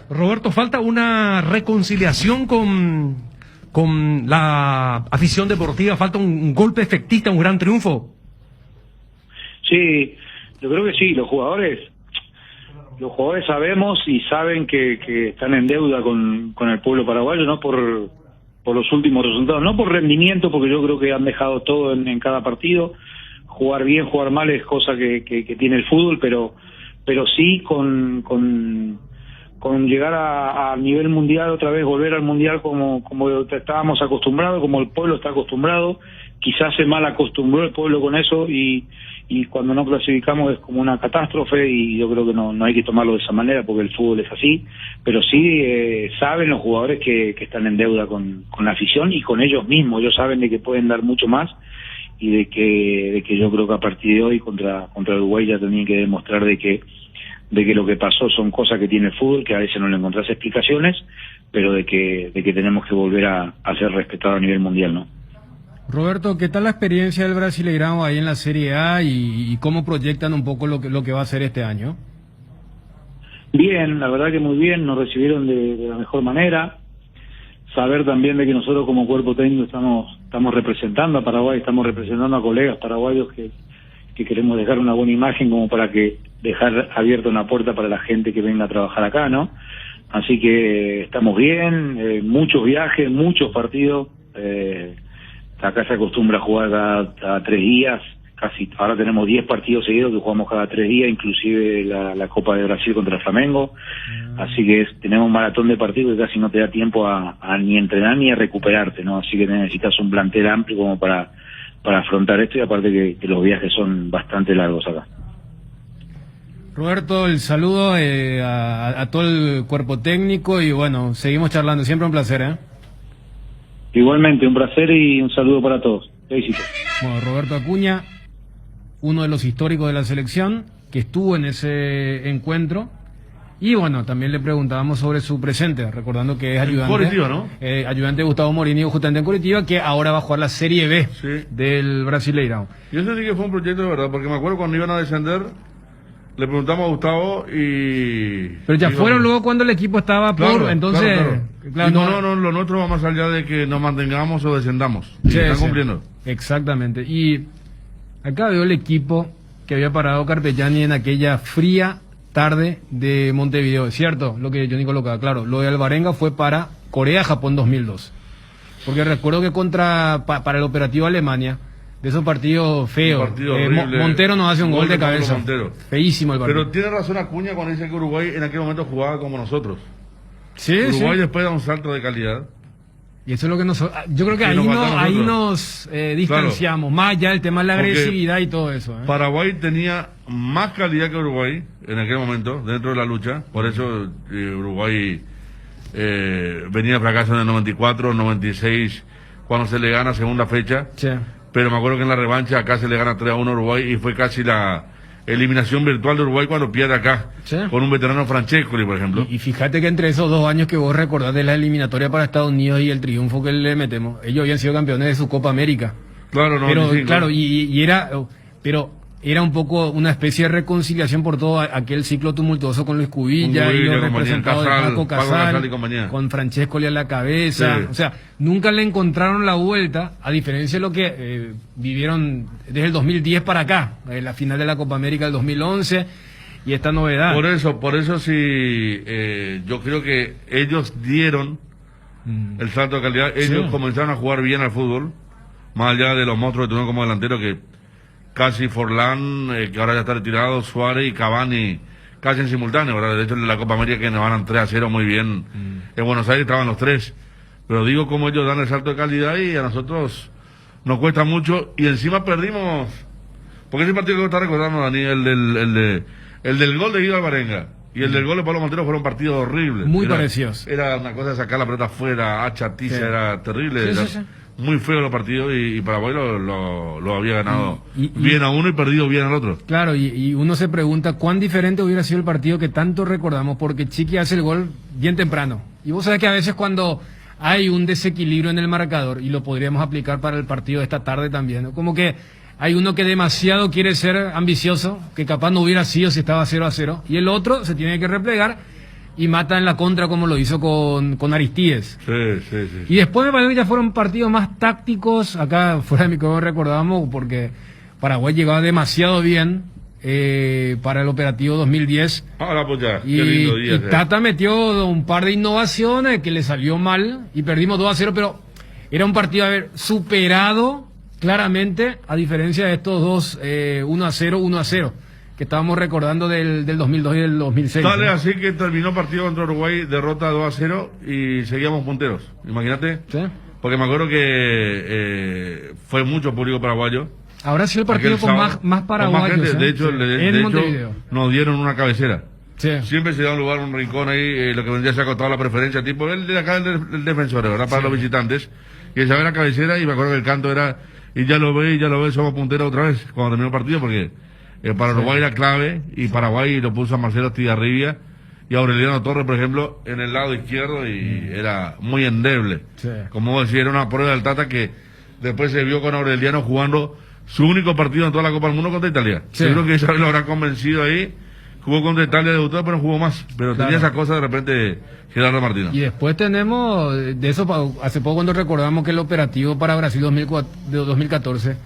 Roberto, falta una reconciliación con la afición deportiva, falta un golpe efectista, un gran triunfo. Sí, yo creo que sí, los jugadores sabemos y saben que están en deuda con el pueblo paraguayo, no por los últimos resultados, no por rendimiento, porque yo creo que han dejado todo en cada partido. Jugar bien, jugar mal es cosa que tiene el fútbol, pero sí con con llegar a nivel mundial otra vez, volver al mundial como estábamos acostumbrados, como el pueblo está acostumbrado. Quizás se mal acostumbró el pueblo con eso y cuando no clasificamos es como una catástrofe, y yo creo que no hay que tomarlo de esa manera porque el fútbol es así, pero sí saben los jugadores que están en deuda con la afición y con ellos mismos. Ellos saben de que pueden dar mucho más y de que yo creo que a partir de hoy contra Uruguay ya tenían que demostrar de que lo que pasó son cosas que tiene el fútbol, que a veces no le encontrás explicaciones, pero de que tenemos que volver a ser respetados a nivel mundial, ¿no? Roberto, ¿qué tal la experiencia del Brasileirão ahí en la Serie A y cómo proyectan un poco lo que va a ser este año? Bien, la verdad que muy bien, nos recibieron de la mejor manera. Saber también de que nosotros como cuerpo técnico estamos representando a Paraguay, estamos representando a colegas paraguayos que queremos dejar una buena imagen como para que dejar abierta una puerta para la gente que venga a trabajar acá, ¿no? Así que estamos bien, muchos viajes, muchos partidos. Acá se acostumbra a jugar cada 3 días, casi ahora tenemos 10 partidos seguidos que jugamos cada 3 días, inclusive la Copa de Brasil contra el Flamengo. Así que tenemos un maratón de partidos que casi no te da tiempo a ni entrenar ni a recuperarte, ¿no? Así que necesitas un plantel amplio como para afrontar esto, y aparte que los viajes son bastante largos acá. Roberto, el saludo a todo el cuerpo técnico y bueno, seguimos charlando, siempre un placer, ¿eh? Igualmente, un placer y un saludo para todos. Éxito. Bueno, Roberto Acuña, uno de los históricos de la selección, que estuvo en ese encuentro. Y bueno, también le preguntábamos sobre su presente, recordando que es ayudante. Curitiba, ¿no? Ayudante de Gustavo Mourinho, justamente en Curitiba, que ahora va a jugar la Serie B del Brasileirão. Y eso sí que fue un proyecto de verdad, porque me acuerdo cuando iban a descender, le preguntamos a Gustavo y... Pero ya fueron luego cuando el equipo estaba por... Entonces... Claro. No, lo nuestro va más allá de que nos mantengamos o descendamos. Y están cumpliendo. Exactamente. Y acá veo el equipo que había parado Carpegiani en aquella fría tarde de Montevideo. Es cierto lo que Johnny colocaba, claro. Lo de Alvarenga fue para Corea-Japón 2002. Porque recuerdo que para el operativo Alemania, de esos partidos feos, Montero nos hace un gol de cabeza. Feísimo el partido. Pero tiene razón Acuña cuando dice que Uruguay en aquel momento jugaba como nosotros. Sí, Uruguay después da un salto de calidad. Y eso es lo que yo creo que ahí nos distanciamos, más allá del tema de la agresividad y todo eso. Paraguay tenía más calidad que Uruguay en aquel momento, dentro de la lucha. Por eso Uruguay venía de fracaso en el 94, 96, cuando se le gana segunda fecha. Sí. Pero me acuerdo que en la revancha acá se le gana 3-1 a Uruguay y fue casi la eliminación virtual de Uruguay cuando pierde acá, con un veterano Francescoli, por ejemplo. Y fíjate que entre esos 2 años que vos recordás de la eliminatoria para Estados Unidos y el triunfo que le metemos, ellos habían sido campeones de su Copa América. Claro, no. Pero, claro, y era un poco una especie de reconciliación por todo aquel ciclo tumultuoso con Luis Cubilla y los representados de Paco Casal, con Francescoli a la cabeza. Sí. O sea, nunca le encontraron la vuelta, a diferencia de lo que vivieron desde el 2010 para acá, la final de la Copa América del 2011 y esta novedad. Por eso sí, yo creo que ellos dieron el salto de calidad. Ellos comenzaron a jugar bien al fútbol, más allá de los monstruos que tuvieron como delantero, que casi Forlán, que ahora ya está retirado, Suárez y Cavani, casi en simultáneo, ¿verdad? De hecho, en la Copa América que nos ganan 3-0 muy bien. En Buenos Aires estaban los 3. Pero digo cómo ellos dan el salto de calidad y a nosotros nos cuesta mucho. Y encima perdimos. Porque ese partido que está recordando, Dani, el del gol de Guido Alvarenga y el del gol de Pablo Montero fueron partidos horribles. Muy parecidos. Era una cosa de sacar la pelota afuera, chatiza, era terrible. Muy feo los partidos y Paraguay lo había ganado bien a uno y perdido bien al otro. Claro, y uno se pregunta cuán diferente hubiera sido el partido que tanto recordamos, porque Chiqui hace el gol bien temprano. Y vos sabés que a veces cuando hay un desequilibrio en el marcador, y lo podríamos aplicar para el partido de esta tarde también, ¿no? Como que hay uno que demasiado quiere ser ambicioso, que capaz no hubiera sido si estaba 0-0, y el otro se tiene que replegar y mata en la contra como lo hizo con Aristides. Sí. Y después me parece que ya fueron partidos más tácticos. Acá fuera de micrófono recordábamos porque Paraguay llegaba demasiado bien para el operativo 2010. Ahora pues ya, y, qué lindo día. Y Tata metió un par de innovaciones que le salió mal y perdimos 2-0, pero era un partido superado claramente, a diferencia de estos dos 1-0, 1-0. que estábamos recordando del 2002 y del 2006. Dale, ¿no? así que terminó partido contra Uruguay, derrota 2-0 y seguíamos punteros. Imagínate. ¿Sí? Porque me acuerdo que fue mucho público paraguayo. Ahora sí el partido con más paraguayos. Más gente. De hecho, de Montevideo. hecho, nos dieron una cabecera. Sí. Siempre se da un lugar, un rincón ahí, lo que vendría a ser acotado la preferencia, tipo el de acá, el defensor, ¿verdad? Para los visitantes. Y esa era la cabecera y me acuerdo que el canto era, y ya lo ve, somos punteros otra vez, cuando terminó el partido, porque para Uruguay era clave, y Paraguay lo puso a Marcelo Estigarribia y a Aureliano Torres, por ejemplo, en el lado izquierdo, y era muy endeble. Sí. Como decía, era una prueba del Tata que después se vio con Aureliano jugando su único partido en toda la Copa del Mundo contra Italia. Sí. Seguro que Isabel lo habrá convencido ahí. Jugó contra Italia, debutó, pero no jugó más. Pero tenía esa cosa de repente Gerardo Martino. Y después tenemos, de eso, hace poco cuando recordamos que el operativo para Brasil 2014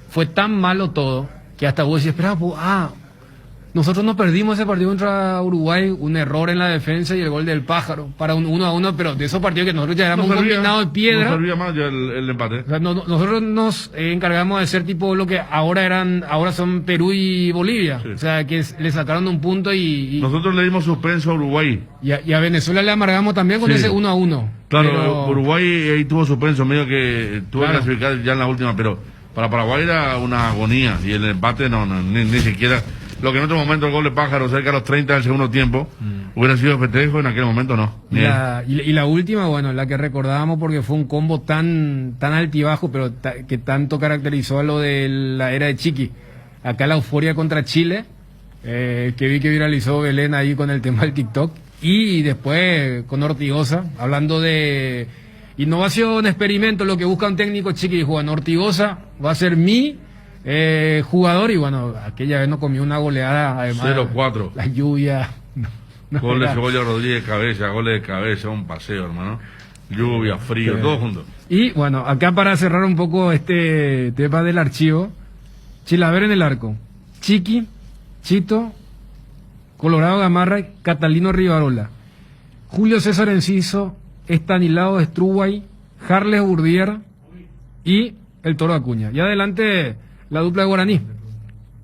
fue tan malo todo, que hasta vos decís, espera, nosotros no perdimos ese partido contra Uruguay, un error en la defensa y el gol del Pájaro, para un 1-1, pero de esos partidos que nosotros ya éramos un combinado de piedra. No servía más ya el empate. O sea, nosotros nos encargamos de ser tipo lo que ahora son Perú y Bolivia. Sí. O sea, que le sacaron un punto y nosotros le dimos suspenso a Uruguay. Y a Venezuela le amargamos también con ese 1-1. Claro, pero Uruguay ahí tuvo suspenso, medio que tuvo que clasificar ya en la última, pero para Paraguay era una agonía y el empate ni siquiera. Lo que en otro momento el gol de Pájaro cerca de los 30 del segundo tiempo hubiera sido festejo, en aquel momento no. Y la última, bueno, la que recordábamos porque fue un combo tan altibajo, pero que tanto caracterizó a lo de la era de Chiqui. Acá la euforia contra Chile, que vi que viralizó Belén ahí con el tema del TikTok. Y después con Ortigosa, hablando de innovación, experimento, lo que busca un técnico. Chiqui dijo, bueno, Ortigosa va a ser mi jugador, y bueno, aquella vez no comió una goleada, además 0-4, la lluvia, gol de Cebolla Rodríguez cabeza, goles de cabeza, un paseo, hermano, lluvia, frío, todo junto. Y bueno, acá para cerrar un poco este tema del archivo, Chilaver en el arco, Chiqui, Chito, Colorado Gamarra, Catalino Rivarola, Julio César Enciso, Estanislao Struway, Harles Burdier y el Toro Acuña. Y adelante la dupla de Guaraní,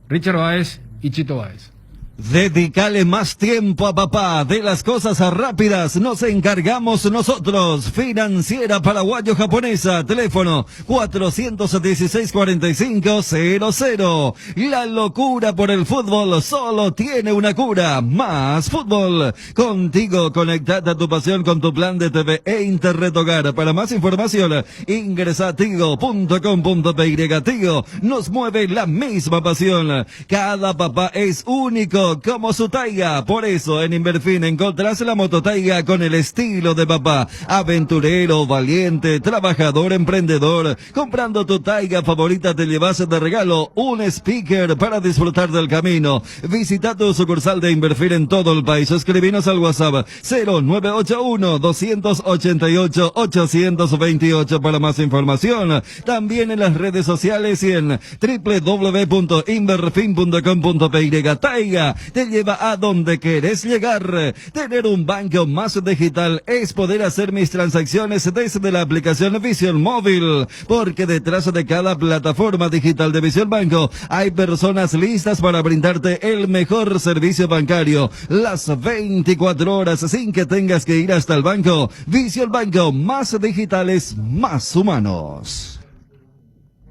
Richard Báez y Chito Báez. Dedicale más tiempo a papá. De las cosas rápidas nos encargamos nosotros. Financiera Paraguayo-Japonesa. Teléfono 416-4500. La locura por el fútbol solo tiene una cura. Más fútbol. Contigo conectada a tu pasión con tu plan de TV e Internet Hogar. Para más información, ingresa a tigo.com.py. Tigo nos mueve la misma pasión. Cada papá es único como su Taiga. Por eso en Inverfin encontrás la moto Taiga con el estilo de papá. Aventurero, valiente, trabajador, emprendedor. Comprando tu Taiga favorita te llevas de regalo un speaker para disfrutar del camino. Visita tu sucursal de Inverfin en todo el país. Escribinos al WhatsApp 0981-288-828 para más información. También en las redes sociales y en www.inverfin.com.py. Taiga te lleva a donde querés llegar. Tener un banco más digital es poder hacer mis transacciones desde la aplicación Vision Móvil, porque detrás de cada plataforma digital de Vision Banco hay personas listas para brindarte el mejor servicio bancario las 24 horas sin que tengas que ir hasta el banco. Vision Banco, más digitales, más humanos.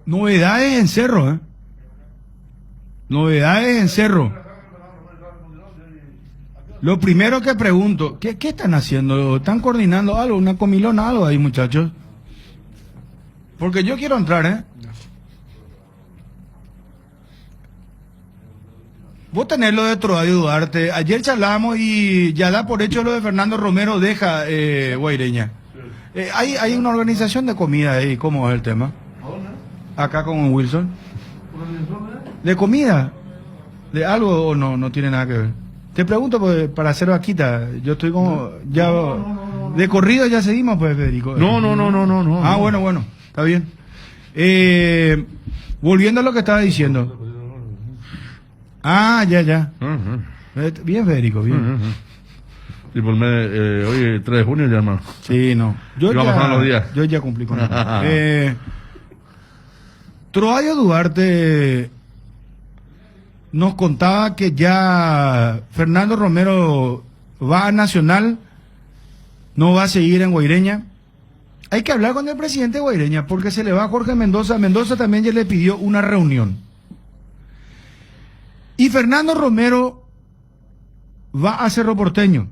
Novedades en Cerro, Novedades en Cerro. Lo primero que pregunto, ¿qué están haciendo? ¿Están coordinando algo? ¿Una comilona, algo ahí, muchachos? Porque yo quiero entrar, Vos tenés lo de Troadio Duarte. Ayer charlábamos y ya da por hecho lo de Fernando Romero deja Guaireña. Hay una organización de comida ahí. ¿Cómo es el tema? Acá con Wilson. ¿De comida? ¿De algo o no tiene nada que ver? Te pregunto pues, para hacer vaquita. Yo estoy como... ya de corrido ya seguimos, pues, Federico. No. Ah, bueno. Está bien. Volviendo a lo que estaba diciendo. Ah, ya. Bien, Federico, bien. Sí, por hoy es 3 de junio ya, hermano. Sí, no. Yo ya cumplí con eso. Troadio Duarte... nos contaba que ya Fernando Romero va a Nacional, no va a seguir en Guaireña. Hay que hablar con el presidente de Guaireña porque se le va a Jorge Mendoza. Mendoza también ya le pidió una reunión. Y Fernando Romero va a Cerro Porteño.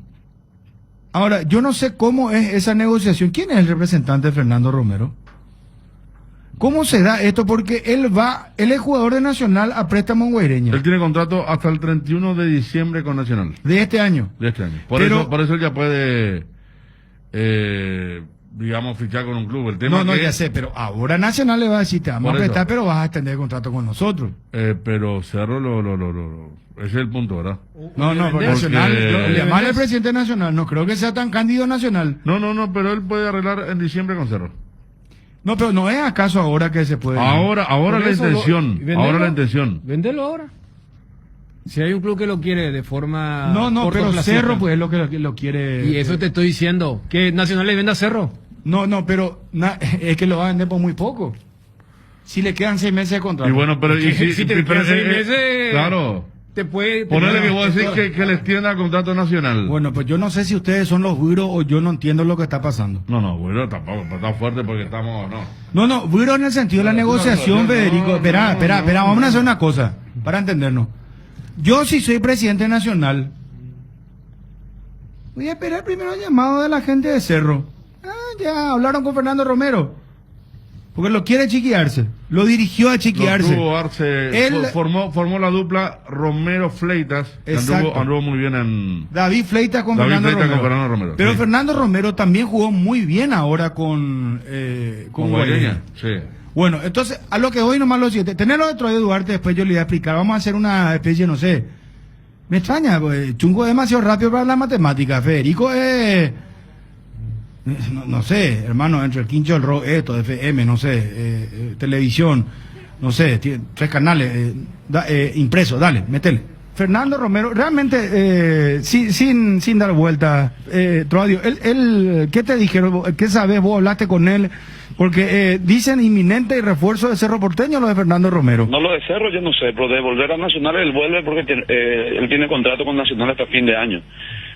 Ahora, yo no sé cómo es esa negociación. ¿Quién es el representante de Fernando Romero? ¿Cómo se da esto? Porque él es jugador de Nacional a préstamo en Guaireña. Él tiene contrato hasta el 31 de diciembre con Nacional. De este año. Por eso él ya puede, digamos, fichar con un club. El tema ya sé, pero ahora Nacional le va a decir, te vamos a prestar, pero vas a extender el contrato con nosotros. Pero Cerro ese es el punto, ¿verdad? No, por Nacional, llamar al presidente Nacional, no creo que sea tan cándido Nacional. No, pero él puede arreglar en diciembre con Cerro. No, pero no es acaso ahora que se puede. Ahora la intención. Véndelo ahora. Si hay un club que lo quiere de forma... No, pero Cerro pues es lo que lo quiere. Y eso te estoy diciendo. ¿Que Nacional le venda a Cerro? No, pero es que lo va a vender por muy poco. Si le quedan 6 meses de contrato. Y bueno, pero... si te quedan 6 meses... Claro. Te puede... Ponerle que vos decís que le extienda el contrato nacional. Bueno, pues yo no sé si ustedes son los buiros o yo no entiendo lo que está pasando. No, buiro tampoco, pero está fuerte porque estamos... No, buiro en el sentido de la negociación, Federico. Espera, vamos a hacer una cosa, para entendernos. Yo si soy presidente nacional, voy a esperar primero el llamado de la gente de Cerro. Ya hablaron con Fernando Romero. Porque lo quiere chiquearse. Lo dirigió a chiquearse. Formó la dupla Romero-Fleitas. Anduvo muy bien en... David Fleitas con Fernando Romero. Pero sí. Fernando Romero también jugó muy bien ahora con Guaireña. Sí. Bueno, entonces, a lo que voy nomás lo siguiente. Tenerlo dentro de Duarte, después yo le voy a explicar. Vamos a hacer una especie, no sé. Me extraña, pues, Chungo es demasiado rápido para la matemática. Federico es... No sé, hermano, entre el quincho, el rock, esto, FM, no sé, televisión, no sé, 3 canales, impreso, dale, métele. Fernando Romero, realmente, sin dar vuelta, Troadio, ¿qué te dijeron? ¿Qué sabes? ¿Vos hablaste con él? Porque dicen inminente refuerzo de Cerro Porteño, lo de Fernando Romero. No, lo de Cerro yo no sé, pero de volver a Nacional él vuelve porque él tiene contrato con Nacional hasta fin de año.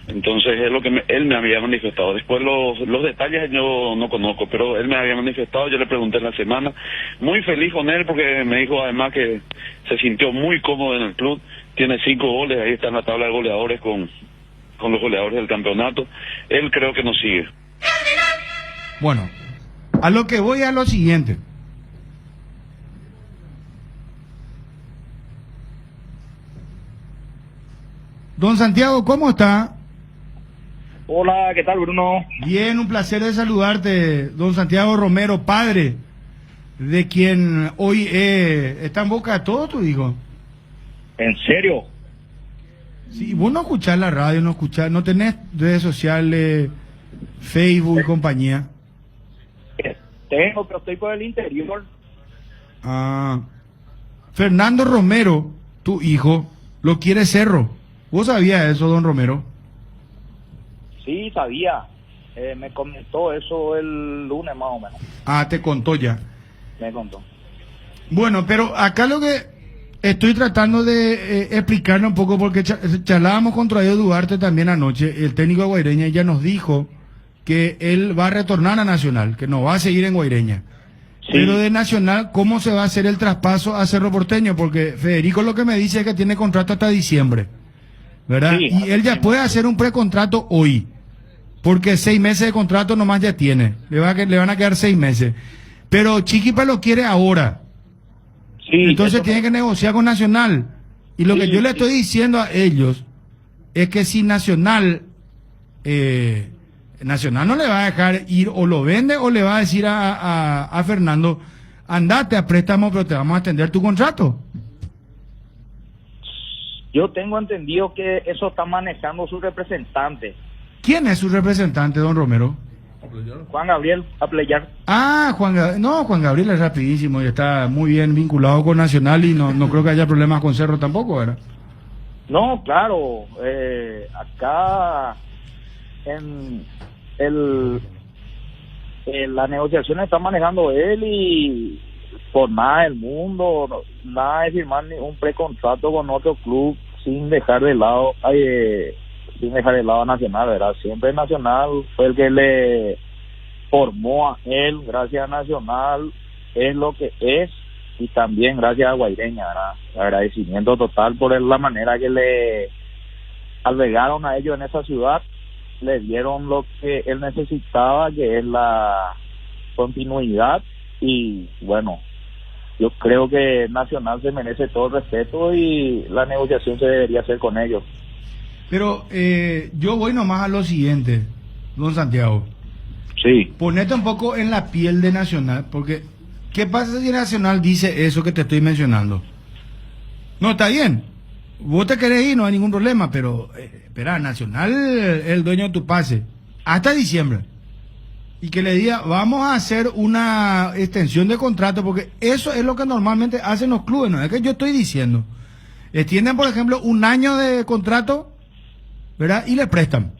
Entonces es lo que él me había manifestado. Después los detalles yo no conozco, pero él me había manifestado, yo le pregunté en la semana. Muy feliz con él porque me dijo además que se sintió muy cómodo en el club. Tiene 5 goles, ahí está en la tabla de goleadores con los goleadores del campeonato. Él creo que nos sigue. Bueno, a lo que voy a lo siguiente. Don Santiago, ¿cómo está? Hola, ¿qué tal, Bruno? Bien, un placer de saludarte, don Santiago Romero, padre de quien hoy está en boca de todo tu hijo. ¿En serio? Sí, vos no escuchás la radio, no tenés redes sociales, Facebook y compañía. Tengo, pero estoy por el interior. Fernando Romero, tu hijo, lo quiere Cerro. ¿Vos sabías eso, don Romero? Sí, sabía. Me comentó eso el lunes más o menos. Te contó ya. Me contó. Bueno, pero acá lo que estoy tratando de explicarle un poco, porque charlábamos con Troadio Duarte también anoche, el técnico de Guaireña, y ya nos dijo que él va a retornar a Nacional, que no va a seguir en Guaireña. Sí. Pero de Nacional, ¿cómo se va a hacer el traspaso a Cerro Porteño? Porque Federico lo que me dice es que tiene contrato hasta diciembre, ¿verdad? Sí, y él ya puede hacer un precontrato hoy, porque 6 meses de contrato nomás ya tiene. Le van a quedar 6 meses. Pero Chiquipa lo quiere ahora. Sí, entonces tiene que negociar con Nacional. Y lo que yo le estoy diciendo a ellos es que si Nacional no le va a dejar ir, o lo vende, o le va a decir a Fernando, andate a préstamo, pero te vamos a extender tu contrato. Yo tengo entendido que eso está manejando su representante. ¿Quién es su representante, don Romero? Juan Gabriel Aplayar. Juan Gabriel es rapidísimo y está muy bien vinculado con Nacional, y no creo que haya problemas con Cerro tampoco, ¿verdad? No, claro. Acá en la negociación está manejando él, y por nada del mundo, nada de firmar ni un precontrato con otro club sin dejar de lado a Nacional, ¿verdad? Siempre Nacional fue el que le formó a él, gracias a Nacional es lo que es, y también gracias a Guaireña, ¿verdad? Agradecimiento total por la manera que le albergaron a ellos en esa ciudad, le dieron lo que él necesitaba, que es la continuidad, y bueno, yo creo que Nacional se merece todo el respeto y la negociación se debería hacer con ellos. Pero yo voy nomás a lo siguiente, don Santiago. Sí. Ponete un poco en la piel de Nacional, porque ¿qué pasa si Nacional dice eso que te estoy mencionando? No, está bien. Vos te querés ir, no hay ningún problema, pero espera, Nacional es el dueño de tu pase hasta diciembre. Y que le diga, vamos a hacer una extensión de contrato, porque eso es lo que normalmente hacen los clubes, no es que yo estoy diciendo. Extienden, por ejemplo, 1 año de contrato, ¿verdad? Y le prestan.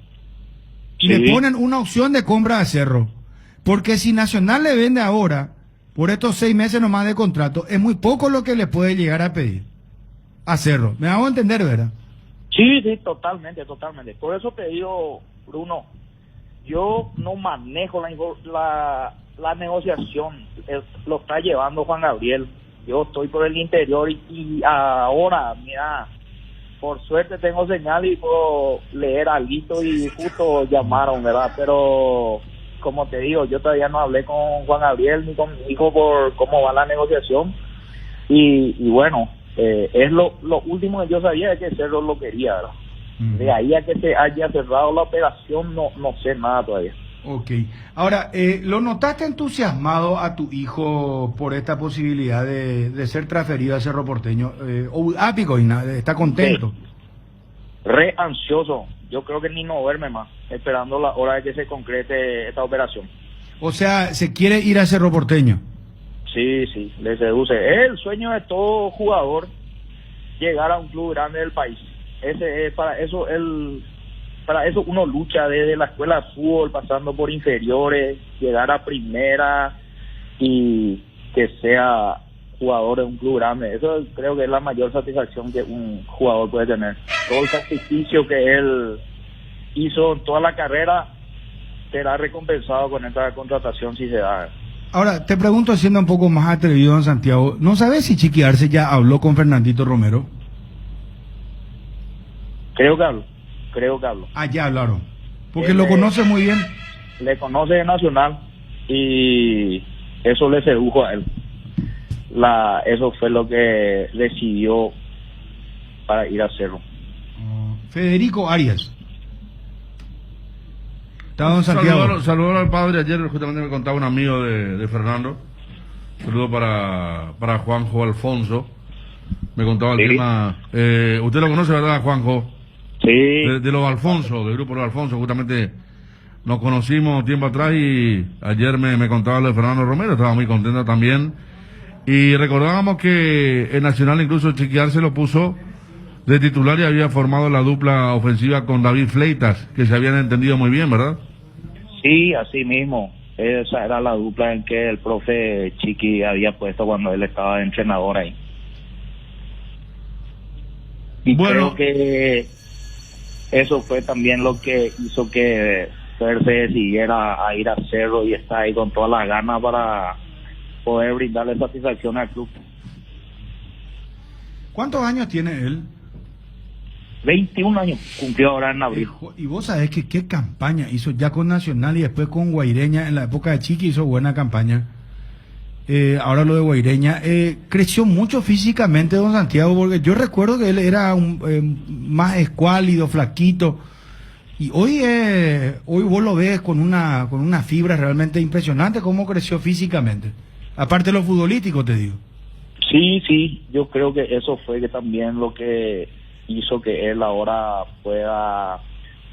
Y le ponen una opción de compra a Cerro. Porque si Nacional le vende ahora, por estos 6 meses nomás de contrato, es muy poco lo que le puede llegar a pedir a Cerro. ¿Me hago entender, verdad? Sí, totalmente. Por eso te digo, Bruno, yo no manejo la negociación, lo está llevando Juan Gabriel. Yo estoy por el interior y ahora, mira, por suerte tengo señal y puedo leer algo y justo llamaron, ¿verdad? Pero como te digo, yo todavía no hablé con Juan Gabriel ni con mi hijo por cómo va la negociación y bueno, es lo último que yo sabía es que Cerro lo quería, ¿verdad? De ahí a que se haya cerrado la operación no sé nada todavía. Ok. Ahora, ¿lo notaste entusiasmado a tu hijo por esta posibilidad de ser transferido a Cerro Porteño? Ápico, ¿está contento? Sí. Re ansioso. Yo creo que ni no duerme más, esperando la hora de que se concrete esta operación. O sea, ¿se quiere ir a Cerro Porteño? Sí, le seduce. Es el sueño de todo jugador, llegar a un club grande del país. Para eso uno lucha desde la escuela de fútbol, pasando por inferiores, llegar a primera y que sea jugador de un club grande. Eso creo que es la mayor satisfacción que un jugador puede tener. Todo el sacrificio que él hizo en toda la carrera será recompensado con esta contratación si se da. Ahora, te pregunto, siendo un poco más atrevido, don Santiago, ¿no sabes si Chiqui Arce ya habló con Fernandito Romero? Creo que hablo. Ah, ya hablaron. Porque lo conoce muy bien. Le conoce de Nacional y eso le sedujo a él. Eso fue lo que decidió para ir a Cerro. Federico Arias. Está don Santiago. Saludos al padre. Ayer justamente me contaba un amigo de Fernando. Saludo para Juanjo Alfonso. Me contaba el tema. Usted lo conoce, ¿verdad, Juanjo? Sí. De los Alfonso, del grupo Los Alfonso, justamente nos conocimos tiempo atrás y ayer me contaba lo de Fernando Romero, estaba muy contento también. Y recordábamos que el Nacional incluso Chiqui Arce lo puso de titular y había formado la dupla ofensiva con David Fleitas, que se habían entendido muy bien, ¿verdad? Sí, así mismo. Esa era la dupla en que el profe Chiqui había puesto cuando él estaba de entrenador ahí. Y bueno, creo que eso fue también lo que hizo que Fer se decidiera a ir a Cerro y está ahí con todas las ganas para poder brindarle satisfacción al club. ¿Cuántos años tiene él? 21 años cumplió ahora en abril. Y vos sabés que qué campaña hizo ya con Nacional y después con Guaireña. En la época de Chiqui hizo buena campaña. Ahora lo de Guaireña. Creció mucho físicamente don Santiago, porque yo recuerdo que él era más escuálido, flaquito. Y hoy vos lo ves con una fibra realmente impresionante, cómo creció físicamente. Aparte de lo futbolístico, te digo. Sí, yo creo que eso fue que también lo que hizo que él ahora pueda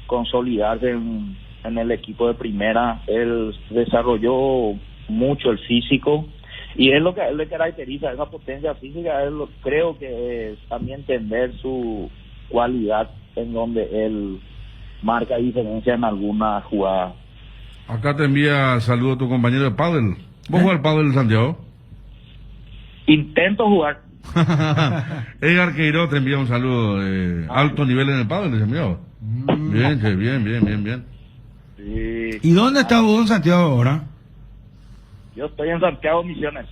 consolidarse en el equipo de primera. Él desarrolló mucho el físico y es lo que a él le caracteriza, esa potencia física. Creo que es también entender su cualidad en donde él marca diferencia en alguna jugada. Acá te envía saludo a tu compañero de pádel. ¿Vos jugás al pádel, Santiago? Intento jugar. Edgar Queiroz te envía un saludo. Alto nivel en el pádel, les envió. Bien, che, bien. Sí. ¿Y dónde está vos en Santiago ahora? Yo estoy en Santiago Misiones.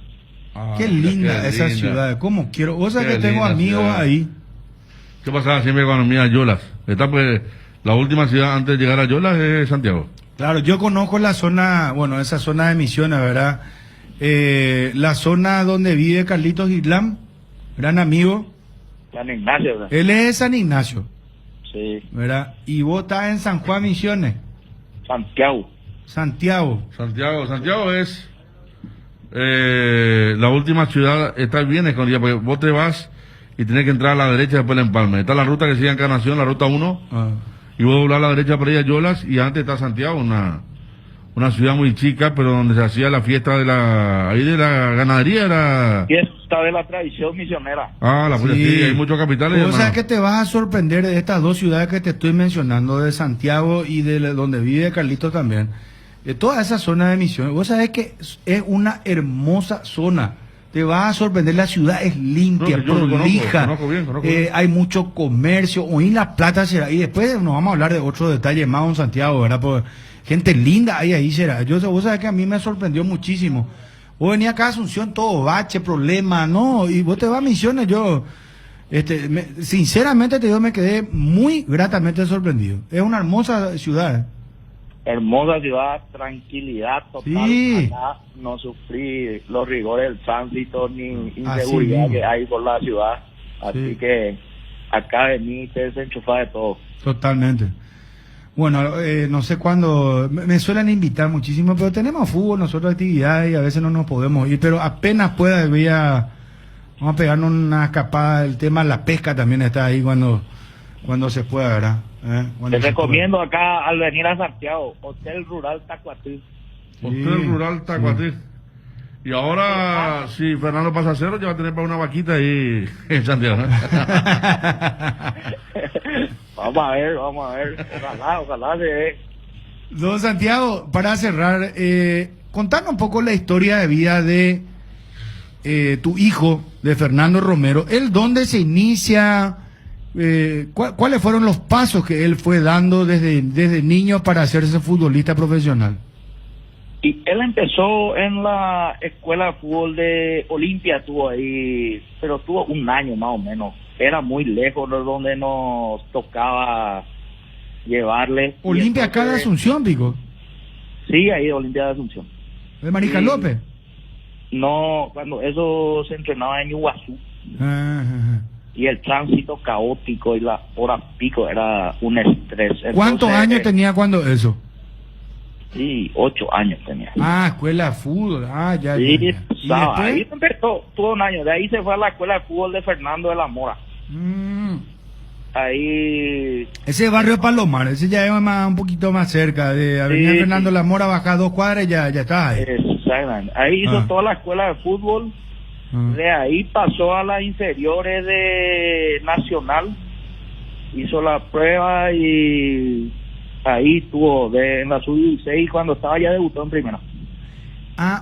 Qué linda esa ciudad. ¿Cómo quiero? Vos sabés que tengo amigos ciudad ahí. ¿Qué pasaba siempre cuando mira Yolas? Está pues, la última ciudad antes de llegar a Yolas es Santiago. Claro, yo conozco la zona, bueno, esa zona de Misiones, ¿verdad? La zona donde vive Carlitos Islam, gran amigo. San Ignacio, ¿verdad? Él es de San Ignacio, Sí. ¿verdad? Y vos estás en San Juan Misiones. Santiago. Santiago es la última ciudad, está bien escondida, porque vos te vas y tenés que entrar a la derecha después del Empalme. Está la ruta que sigue Encarnación, la ruta 1, y vos doblar a la derecha para ir a Yolas, y antes está Santiago, una ciudad muy chica, pero donde se hacía la fiesta de la ganadería, era... Fiesta de la tradición misionera. La sí, hay muchos capitales. O sea que te vas a sorprender de estas dos ciudades que te estoy mencionando, de Santiago y de donde vive Carlitos también. De toda esa zona de Misiones. Vos sabés que es una hermosa zona. Te vas a sorprender, la ciudad es limpia, prolija. Conozco bien. Hay mucho comercio. Hoy en La Plata será. Y después nos vamos a hablar de otro detalle más en Santiago, ¿verdad? Porque gente linda hay ahí será. Vos sabés que a mí me sorprendió muchísimo. Vos venía acá a Asunción, todo bache, problema, ¿no? Y vos te vas a Misiones, sinceramente te digo, me quedé muy gratamente sorprendido. Es una hermosa ciudad. Hermosa ciudad, tranquilidad total. Sí. Acá no sufrí los rigores del tránsito ni inseguridad que hay por la ciudad. Así que acá vení te desenchufás de todo. Totalmente. Bueno, no sé cuándo, me suelen invitar muchísimo, pero tenemos fútbol, nosotros actividades y a veces no nos podemos ir, pero apenas pueda vamos a pegarnos una escapada. El tema de la pesca también está ahí cuando se pueda, ¿verdad? Te recomiendo acá al venir a Santiago, Hotel Rural Tacuatí. Hotel Rural Tacuatí. Y ahora, si Fernando pasa a cero, ya va a tener para una vaquita ahí en Santiago. Vamos a ver. Ojalá se dé. Don Santiago, para cerrar, contanos un poco la historia de vida de tu hijo, de Fernando Romero. ¿Él dónde se inicia? ¿Cuáles fueron los pasos que él fue dando desde niño para hacerse futbolista profesional? Y él empezó en la escuela de fútbol de Olimpia, estuvo ahí, pero tuvo un año más o menos. Era muy lejos de donde nos tocaba llevarle. ¿Olimpia acá de Asunción, Pico? Sí, ahí de Olimpia de Asunción. ¿De Marica López? No, cuando eso se entrenaba en Iguazú. Y el tránsito caótico y la hora pico era un estrés. Entonces, ¿cuántos años tenía cuando eso? Sí, 8 años tenía. Escuela de fútbol. Ya. Sí, ¿Y ahí empezó, tuvo un año. De ahí se fue a la escuela de fútbol de Fernando de la Mora. Ahí... Ese barrio Palomar, ese ya es un poquito más cerca. De Avenida Fernando de la Mora, baja 2 cuadras y ya está ahí. Exactamente. Ahí hizo toda la escuela de fútbol. De ahí pasó a las inferiores de Nacional. Hizo la prueba y... ahí estuvo en la sub-16 cuando estaba ya debutó en primera.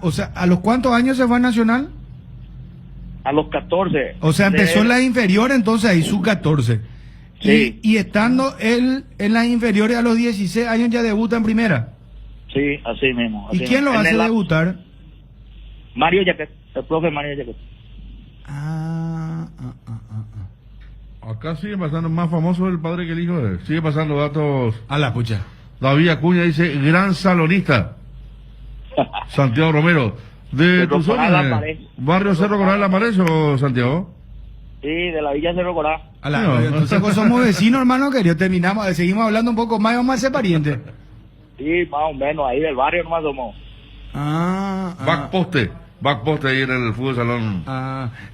O sea, ¿a los cuántos años se fue a Nacional? A los 14. O sea, empezó en la inferior, entonces ahí sub-14. Sí. Y estando él en las inferiores a los 16 años ya debuta en primera. Sí, así mismo. ¿Y quién lo hace debutar? Mario Yaquet, el profe Mario Yaquet. Acá sigue pasando más famoso el padre que el hijo. Sigue pasando datos. A la pucha. David Acuña dice, gran salonista. Santiago Romero. De tu zona, barrio Cerro Coral La Pared, ¿o Santiago? Sí, de la Villa Cerro Coral. Entonces pues somos vecinos, hermano querido. Seguimos hablando un poco más, vamos a ser parientes. Sí, más o menos, ahí del barrio nomás somos. Backposte ahí en el fútbol salón.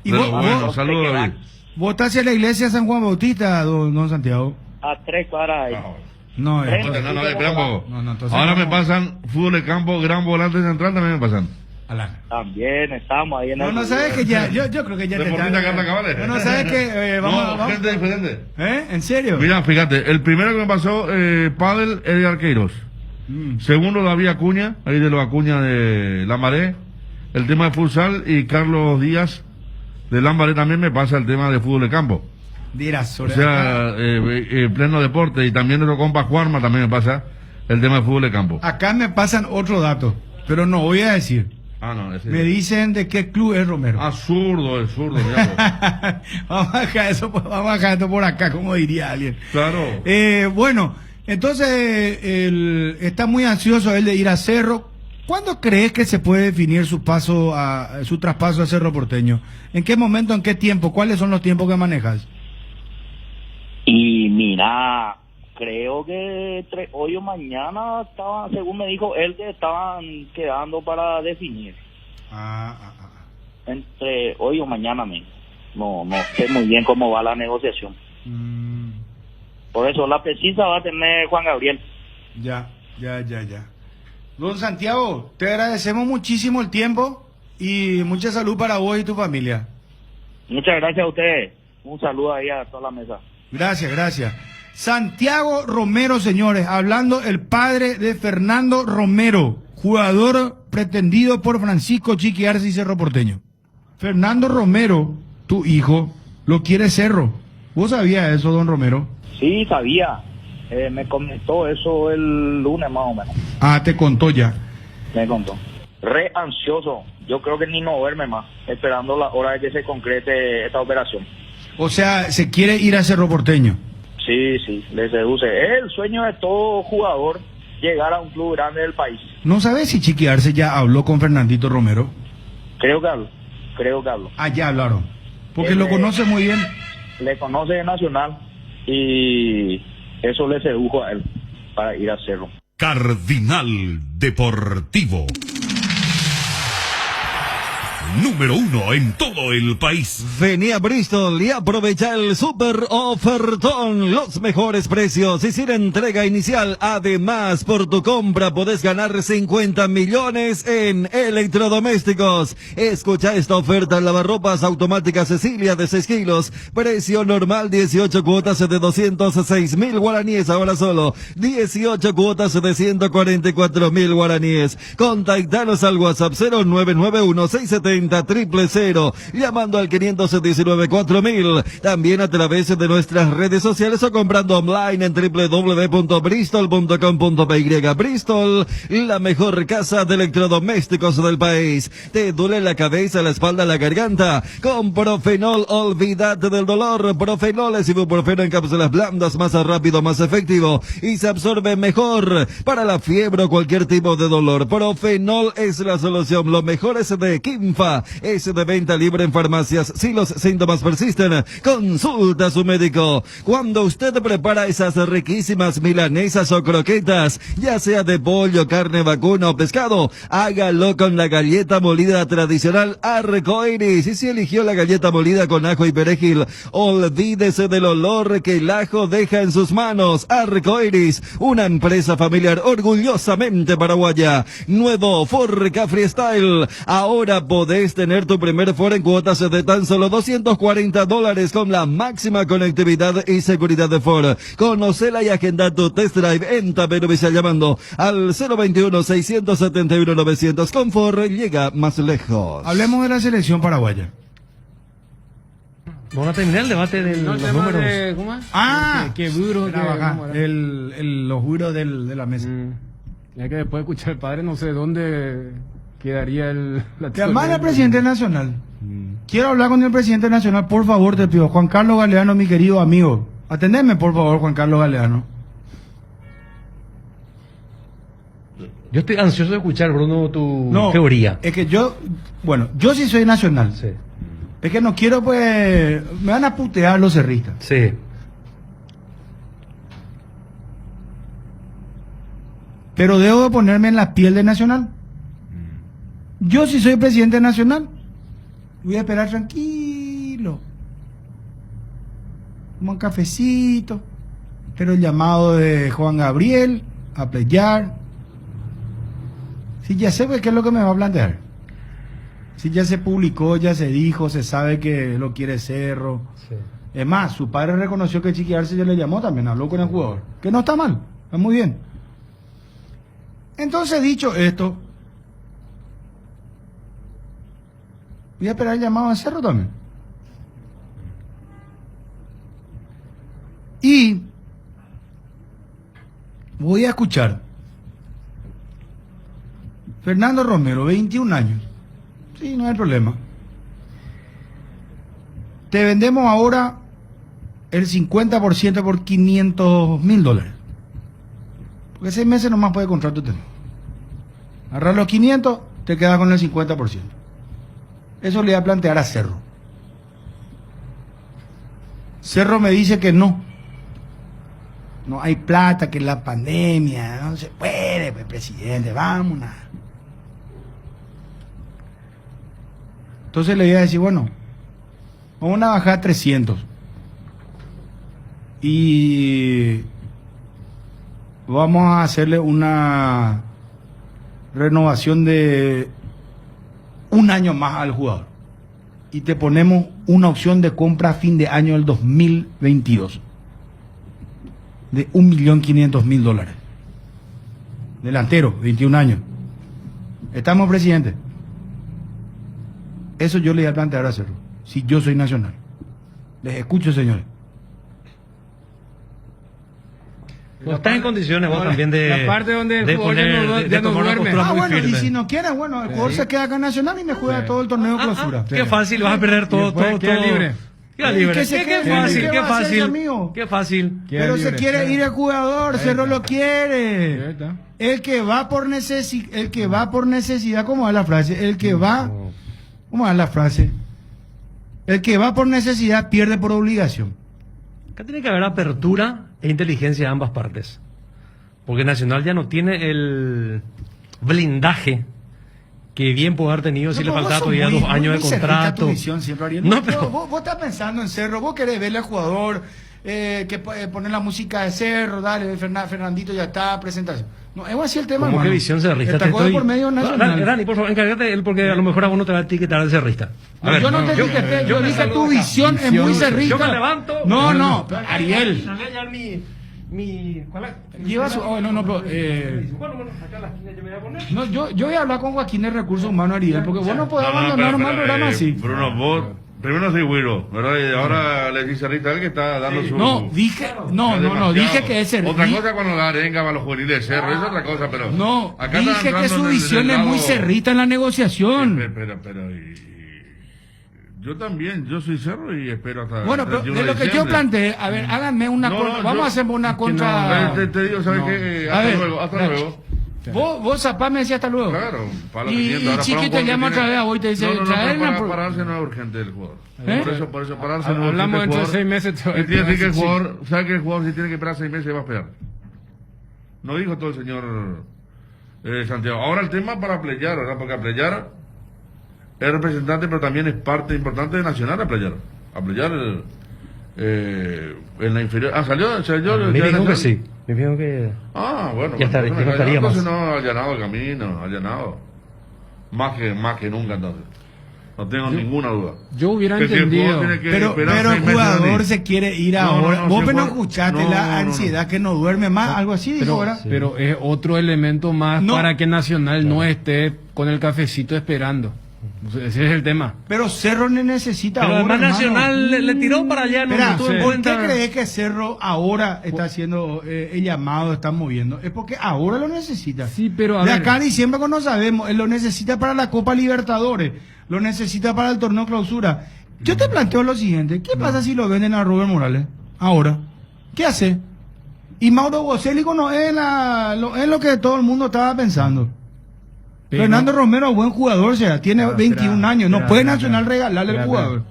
Y vos, saludos, David. ¿Vos estás hacia la iglesia de San Juan Bautista, don Santiago? A 3 cuadras ahí. No, esperamos. Ahora me pasan fútbol de campo, gran volante central, también me pasan. También estamos ahí en el... No sabes que ya, yo creo que ya te están... No sabes que vamos... gente diferente. ¿En serio? Mira, fíjate, el primero que me pasó, pádel, Edgar Queiroz. Segundo, David Acuña, ahí de los Acuña de La Maré. El tema de futsal y Carlos Díaz de Lambaré también me pasa el tema de fútbol de campo. Dirás, O sea, pleno deporte, y también nuestro compa Juanma también me pasa el tema de fútbol de campo. Acá me pasan otro dato, pero no voy a decir. Ah, no, ese Me dicen de qué club es Romero. Ah, zurdo, es zurdo. Mira, Vamos a dejar eso, vamos a dejar esto por acá, como diría alguien. claro. Bueno, entonces está muy ansioso él de ir a Cerro. ¿Cuándo crees que se puede definir su traspaso a Cerro Porteño? ¿En qué momento, en qué tiempo? ¿Cuáles son los tiempos que manejas? Y mira, creo que entre hoy o mañana estaban, según me dijo él, que estaban quedando para definir. Entre hoy o mañana mismo. No sé muy bien cómo va la negociación. Por eso la precisa va a tener Juan Gabriel. Ya. Don Santiago, te agradecemos muchísimo el tiempo y mucha salud para vos y tu familia. Muchas gracias a ustedes. Un saludo ahí a toda la mesa. Gracias. Santiago Romero, señores, hablando el padre de Fernando Romero, jugador pretendido por Francisco Chiqui Arce y Cerro Porteño. Fernando Romero, tu hijo, lo quiere Cerro. ¿Vos sabías eso, don Romero? Sí, sabía. Me comentó eso el lunes más o menos. Ah, te contó ya. Me contó. Re ansioso. Yo creo que ni no duerme más, esperando la hora de que se concrete esta operación. O sea, se quiere ir a Cerro Porteño. Sí, le seduce. Es el sueño de todo jugador, llegar a un club grande del país. ¿No sabes si Chiqui Arce ya habló con Fernandito Romero? Creo que habló. Ah, ya hablaron. Porque lo conoce muy bien. Le conoce de Nacional y eso le sedujo a él para ir a Cerro. Cardinal Deportivo. Número 1 en todo el país. Vení a Bristol y aprovecha el super ofertón. Los mejores precios y sin entrega inicial. Además, por tu compra podés ganar 50 millones en electrodomésticos. Escucha esta oferta: lavarropas automática Cecilia de 6 kilos. Precio normal 18 cuotas de 206.000 guaraníes. Ahora solo 18 cuotas de 144.000 guaraníes. Contactanos al WhatsApp 0991-670-000, llamando al 519-4000, también a través de nuestras redes sociales o comprando online en www.bristol.com.py. Bristol, la mejor casa de electrodomésticos del país. ¿Te duele la cabeza, la espalda, la garganta? Con Profenol, olvídate del dolor. Profenol es ibuprofeno en cápsulas blandas, más rápido, más efectivo y se absorbe mejor para la fiebre o cualquier tipo de dolor. Profenol es la solución. Lo mejor es de Kimfa. Es de venta libre en farmacias. Si los síntomas persisten, consulta a su médico. Cuando usted prepara esas riquísimas milanesas o croquetas, ya sea de pollo, carne vacuna o pescado, hágalo con la galleta molida tradicional Arcoiris. Y si eligió la galleta molida con ajo y perejil, olvídese del olor que el ajo deja en sus manos. Arcoiris, una empresa familiar orgullosamente paraguaya. Nuevo Forca Freestyle. Ahora podés tener tu primer Ford en cuotas de tan solo $240 con la máxima conectividad y seguridad de Ford. Conocela y agenda tu test drive en Taperovisa llamando al 021-671-900. Con Ford llega más lejos. Hablemos de la selección paraguaya. Vamos a terminar el debate de los números. ¿Cómo es? ¿Qué burro? Los buros de la mesa. Ya que después de escuchar el padre, no sé dónde quedaría la Te manda el presidente nacional. Quiero hablar con el presidente nacional, por favor, te pido. Juan Carlos Galeano, mi querido amigo. Atendeme, por favor, Juan Carlos Galeano. Yo estoy ansioso de escuchar, Bruno, tu teoría. Es que yo sí soy nacional. Sí. Es que no quiero, pues, me van a putear los cerristas. Sí. Pero debo de ponerme en la piel de Nacional. Yo si soy presidente nacional, voy a esperar tranquilo. Un cafecito. Pero el llamado de Juan Gabriel a pelear. Si ya sé qué es lo que me va a plantear. Si ya se publicó, ya se dijo, se sabe que lo quiere Cerro. Sí. Es más, su padre reconoció que Chiqui Arce ya le llamó también, habló con el jugador. Que no está mal, está muy bien. Entonces, dicho esto, voy a esperar el llamado de Cerro también. voy a escuchar. Fernando Romero, 21 años. Sí, no hay problema. Te vendemos ahora el 50% por $500,000. Porque 6 meses nomás puede contrato tener. Agarrar los 500, te quedas con el 50%. Eso le voy a plantear a Cerro. Cerro me dice que no. No hay plata, que es la pandemia, no se puede, pues, presidente, vámonos. Entonces le voy a decir, bueno, vamos a bajar 300. Y vamos a hacerle una renovación de 1 año más al jugador. Y te ponemos una opción de compra a fin de año del 2022. De $1.500.000. Delantero, 21 años. ¿Estamos, presidente? Eso yo le voy a plantear a hacerlo. Si yo soy Nacional. Les escucho, señores. No estás en condiciones vos también de... La parte donde el jugador ya no duerme. Bueno, y si no quiere, bueno, el jugador se queda acá en Nacional y me juega todo el torneo de clausura. Qué fácil, vas a perder todo. Queda libre. Queda libre. Qué fácil. Pero se quiere ir el jugador, Cerro lo quiere. El que va por necesidad, ¿cómo va la frase? El que va por necesidad pierde por obligación. Acá tiene que haber apertura e inteligencia de ambas partes. Porque Nacional ya no tiene el blindaje que bien puede haber tenido si le faltaba todavía 2 años de contrato. No, pero vos estás pensando en Cerro, vos querés verle al jugador, que poner la música de Cerro, dale, Fernandito ya está, presentación. No, es así el tema. ¿Cómo que visión cerrista? Por medio nacional. Dani, por favor, encárgate de él, porque a lo mejor a uno te va a etiquetar de cerrista. Yo no te etiqueté, yo dije tu visión es muy cerrista. Yo me levanto. No, Ariel. ¿Cuál es? Lleva su. Bueno, acá a la esquina yo me voy a poner. No, yo voy a hablar con Joaquín de Recursos Humanos, Ariel, porque vos no podés abandonar un mal programa así. Bruno, vos primero soy güiro, ¿verdad? Y ahora le dice cerrista él que está dando su. No, dije que es cerrista. Otra cosa cuando la arenga va a los juveniles de Cerro, es otra cosa, pero. No, acá dije que su visión es muy cerrista en la negociación. Pero yo también, yo soy Cerro y espero hasta. Bueno, pero de lo que yo planteé, a ver, háganme una. Vamos a hacer una contra. Te digo, ¿sabes qué? Hasta luego. Vos Zapá me decía hasta luego. Claro, para la y Chiqui te llama otra vez a vos y te dice, para pararse no es urgente el jugador. Por eso pararse no es urgente. Hablamos dentro de 6 meses. Tiene que decir que el jugador, sabe que el jugador si tiene que esperar 6 meses va a esperar. No dijo todo el señor Santiago. Ahora el tema para Pleyar, ¿verdad? Porque a Pleyar es representante, pero también es parte importante de Nacional a Pleyar. A Pleyar en la inferior. Salió. Me dijo que sí. Me dijo que. Bueno. Ya estaría más. No ha allanado el camino, Más que nunca, entonces. No tengo ninguna duda. Yo hubiera entendido. Pero el jugador se quiere ir ahora. Vos no escuchaste la ansiedad que no duerme más, algo así dijo ahora. Pero es otro elemento más para que Nacional no esté con el cafecito esperando. Ese es el tema. Pero Cerro necesita pero ahora. Además Nacional le tiró para allá. ¿Por qué crees que Cerro ahora está haciendo el llamado, está moviendo? Es porque ahora lo necesita. Sí, pero de acá a diciembre no sabemos. Él lo necesita para la Copa Libertadores. Lo necesita para el torneo clausura. Yo te planteo lo siguiente. ¿Qué pasa si lo venden a Robert Morales? Ahora. ¿Qué hace? Y Mauro Bocellico no es lo que todo el mundo estaba pensando. Pero Fernando Romero, buen jugador, tiene 21 años, no puede Nacional regalarle el jugador.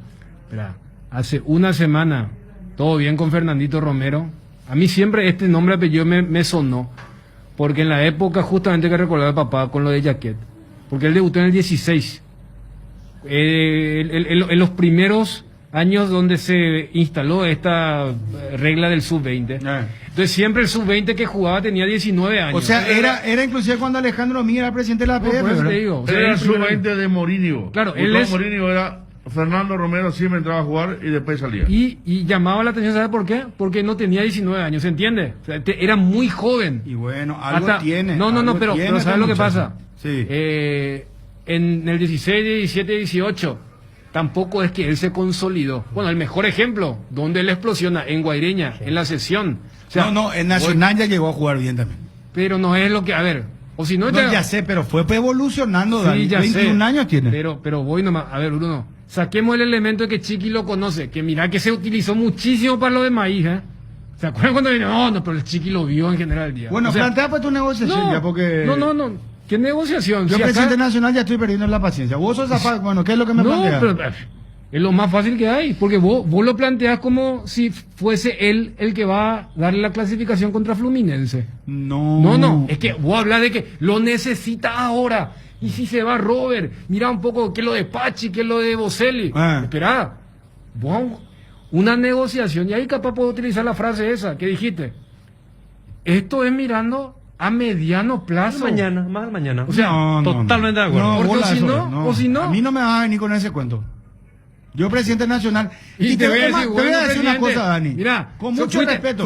Hace una semana, todo bien con Fernandito Romero. A mí siempre este nombre apellido me sonó, porque en la época justamente que recordaba a papá con lo de Jaquet, porque él debutó en el 16. En los primeros años donde se instaló esta regla del sub-20. Entonces siempre el sub-20 que jugaba tenía 19 años. O sea, era inclusive cuando Alejandro Mía era presidente de la PF. Era el sub-20 de Mourinho. Claro, Mourinho era Fernando Romero, siempre entraba a jugar y después salía. Y llamaba la atención, ¿sabe por qué? Porque no tenía 19 años, ¿se entiende? O sea, era muy joven. Y bueno, algo tiene. No, pero ¿sabes lo que pasa? Sí. En el 16, 17, 18 tampoco es que él se consolidó. Bueno, el mejor ejemplo, donde él explosiona, en Guaireña, en la sesión. O sea, en Nacional ya llegó a jugar bien también. Pero no es lo que, a ver, o si no, ya sé, pero fue evolucionando, sí, Dani. ya 21 sé, años tiene. Pero voy nomás, a ver, Bruno, saquemos el elemento de que Chiqui lo conoce, que mira que se utilizó muchísimo para lo de maíz, ¿eh? ¿Se acuerdan cuando vino? No, pero el Chiqui lo vio en general el día. Bueno, o sea, plantea pues tu negociación ya, porque... No. ¿Qué negociación? Yo, Si presidente acá... nacional, ya estoy perdiendo la paciencia. Vos sos zapata, bueno, ¿qué es lo que me planteas? No, pero es lo más fácil que hay, porque vos lo planteás como si fuese él el que va a darle la clasificación contra Fluminense. No, es que vos hablas de que lo necesita ahora. Y si se va Robert, mira un poco qué es lo de Pachi, qué es lo de Boselli. Esperá, vos, una negociación, y ahí capaz puedo utilizar la frase esa que dijiste. Esto es mirando a mediano plazo. Más al mañana. O sea, totalmente de acuerdo. No, porque bola, o si no. A mí no me vas a venir con ese cuento. Yo, presidente nacional. Y te voy a decir, te voy a decir una presidente, cosa, Dani. Mira, con mucho respeto.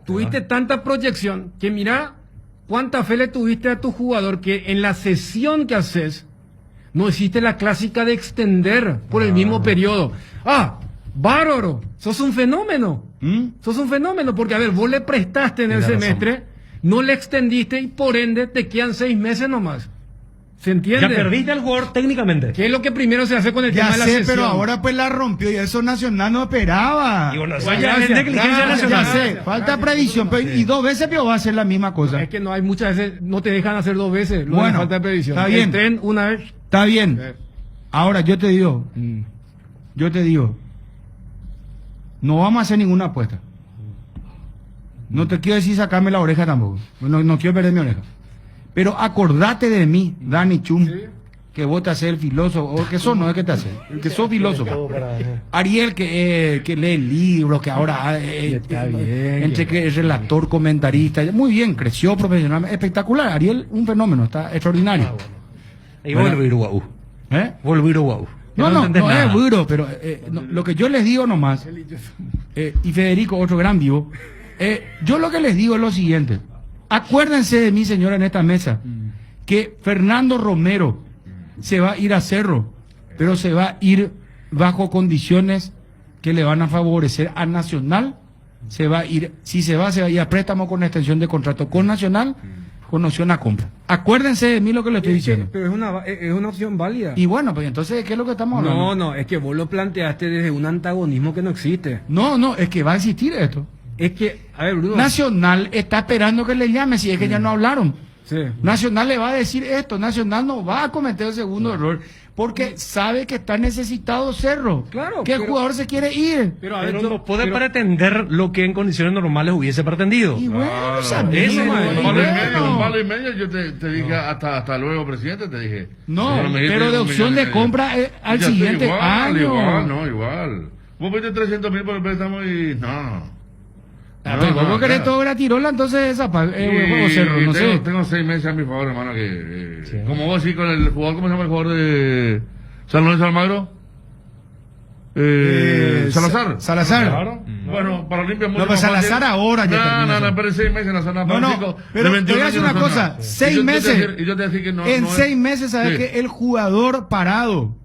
Tuviste tanta proyección que mira cuánta fe le tuviste a tu jugador que en la sesión que haces no hiciste la clásica de extender por el mismo periodo. Bárbaro, sos un fenómeno. Sos un fenómeno porque, a ver, vos le prestaste en el semestre, no le extendiste y por ende te quedan 6 meses nomás. ¿Se entiende? Ya perdiste al jugador técnicamente. ¿Qué es lo que primero se hace con el tema de la sesión? Pero ahora pues la rompió y eso Nacional no esperaba. Y bueno, ya sé, falta previsión. Y 2 veces pero va a ser la misma cosa. Es que no hay muchas veces, no te dejan hacer 2 veces. Bueno, falta de previsión. Está bien. El tren una vez. Está bien. Ahora yo te digo, no vamos a hacer ninguna apuesta. No te quiero decir sacarme la oreja tampoco. No quiero perder mi oreja. Pero acordate de mí, Dani Chum, que vos te haces el filósofo, o que sos, no es que te haces, que sos filósofo. Ariel, que lee libros, que ahora entre que es relator, comentarista, muy bien, creció profesionalmente, espectacular. Ariel, un fenómeno, está extraordinario. Y volver guau. Volver guau. No es duro, pero lo que yo les digo nomás, y Federico, otro gran vivo, yo lo que les digo es lo siguiente. Acuérdense de mí, señora, en esta mesa, que Fernando Romero se va a ir a Cerro, pero se va a ir bajo condiciones que le van a favorecer a Nacional. Se va a ir, si se va a ir a préstamo con extensión de contrato con Nacional, con opción a compra. Acuérdense de mí lo que le estoy diciendo. Pero es una opción válida. Y bueno, pues entonces, ¿qué es lo que estamos hablando? No, es que vos lo planteaste desde un antagonismo que no existe. No, es que va a existir esto. Es que, a ver, Bruno. Nacional está esperando que le llame, si es que ya no hablaron. Sí. Nacional le va a decir esto, Nacional no va a cometer el segundo error, porque sabe que está necesitado Cerro. Claro. Que el jugador se quiere ir. Pero no puede pretender lo que en condiciones normales hubiese pretendido. Y bueno, un palo y medio, yo te dije hasta luego, presidente, te dije. No, pero de opción de compra al siguiente año. Igual. Vos pediste 300,000 por el préstamo y no. ¿Cómo querés todo gratirola? Entonces esa juego Cerro, no sé. Tengo 6 meses a mi favor, hermano, que como vos sí con el jugador, ¿cómo se llama el jugador de San Lorenzo de Almagro? Salazar. Claro. Bueno, para Olimpia no, pero Salazar ahora ya No, pero 6 meses en la zona Pacífico. Pero te voy a decir una cosa, 6 meses. Y yo te decía que no. En 6 meses, ¿sabes que el jugador parado?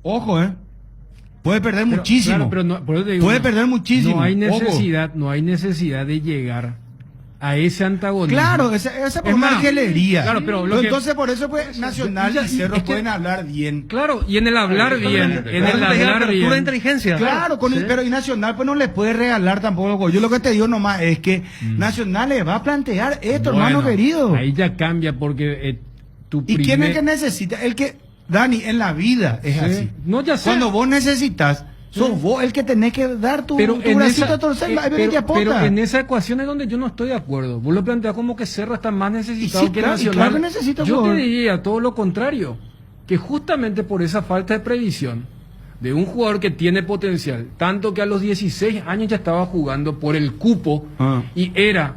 Ojo, puede perder muchísimo. Claro, por eso te digo, puede perder muchísimo. No hay necesidad de llegar a ese antagonismo. Claro, esa por margelería. Claro, pero entonces por eso pues Nacional y Cerro pueden hablar bien. Claro, y en el hablar bien, pura inteligencia. Claro, pero y Nacional pues no le puede regalar tampoco. Yo lo que te digo nomás es que Nacional le va a plantear esto, hermano querido. Ahí ya cambia porque ¿Y quién es el que necesita? El que Dani, en la vida es así. No, ya sé. Cuando vos necesitas, sos vos el que tenés que dar tu bracito a torcer. Pero en esa ecuación es donde yo no estoy de acuerdo. Vos lo planteás como que Cerro está más necesitado que Nacional. Claro que necesita yo te diría todo lo contrario. Que justamente por esa falta de previsión de un jugador que tiene potencial, tanto que a los 16 años ya estaba jugando por el cupo y era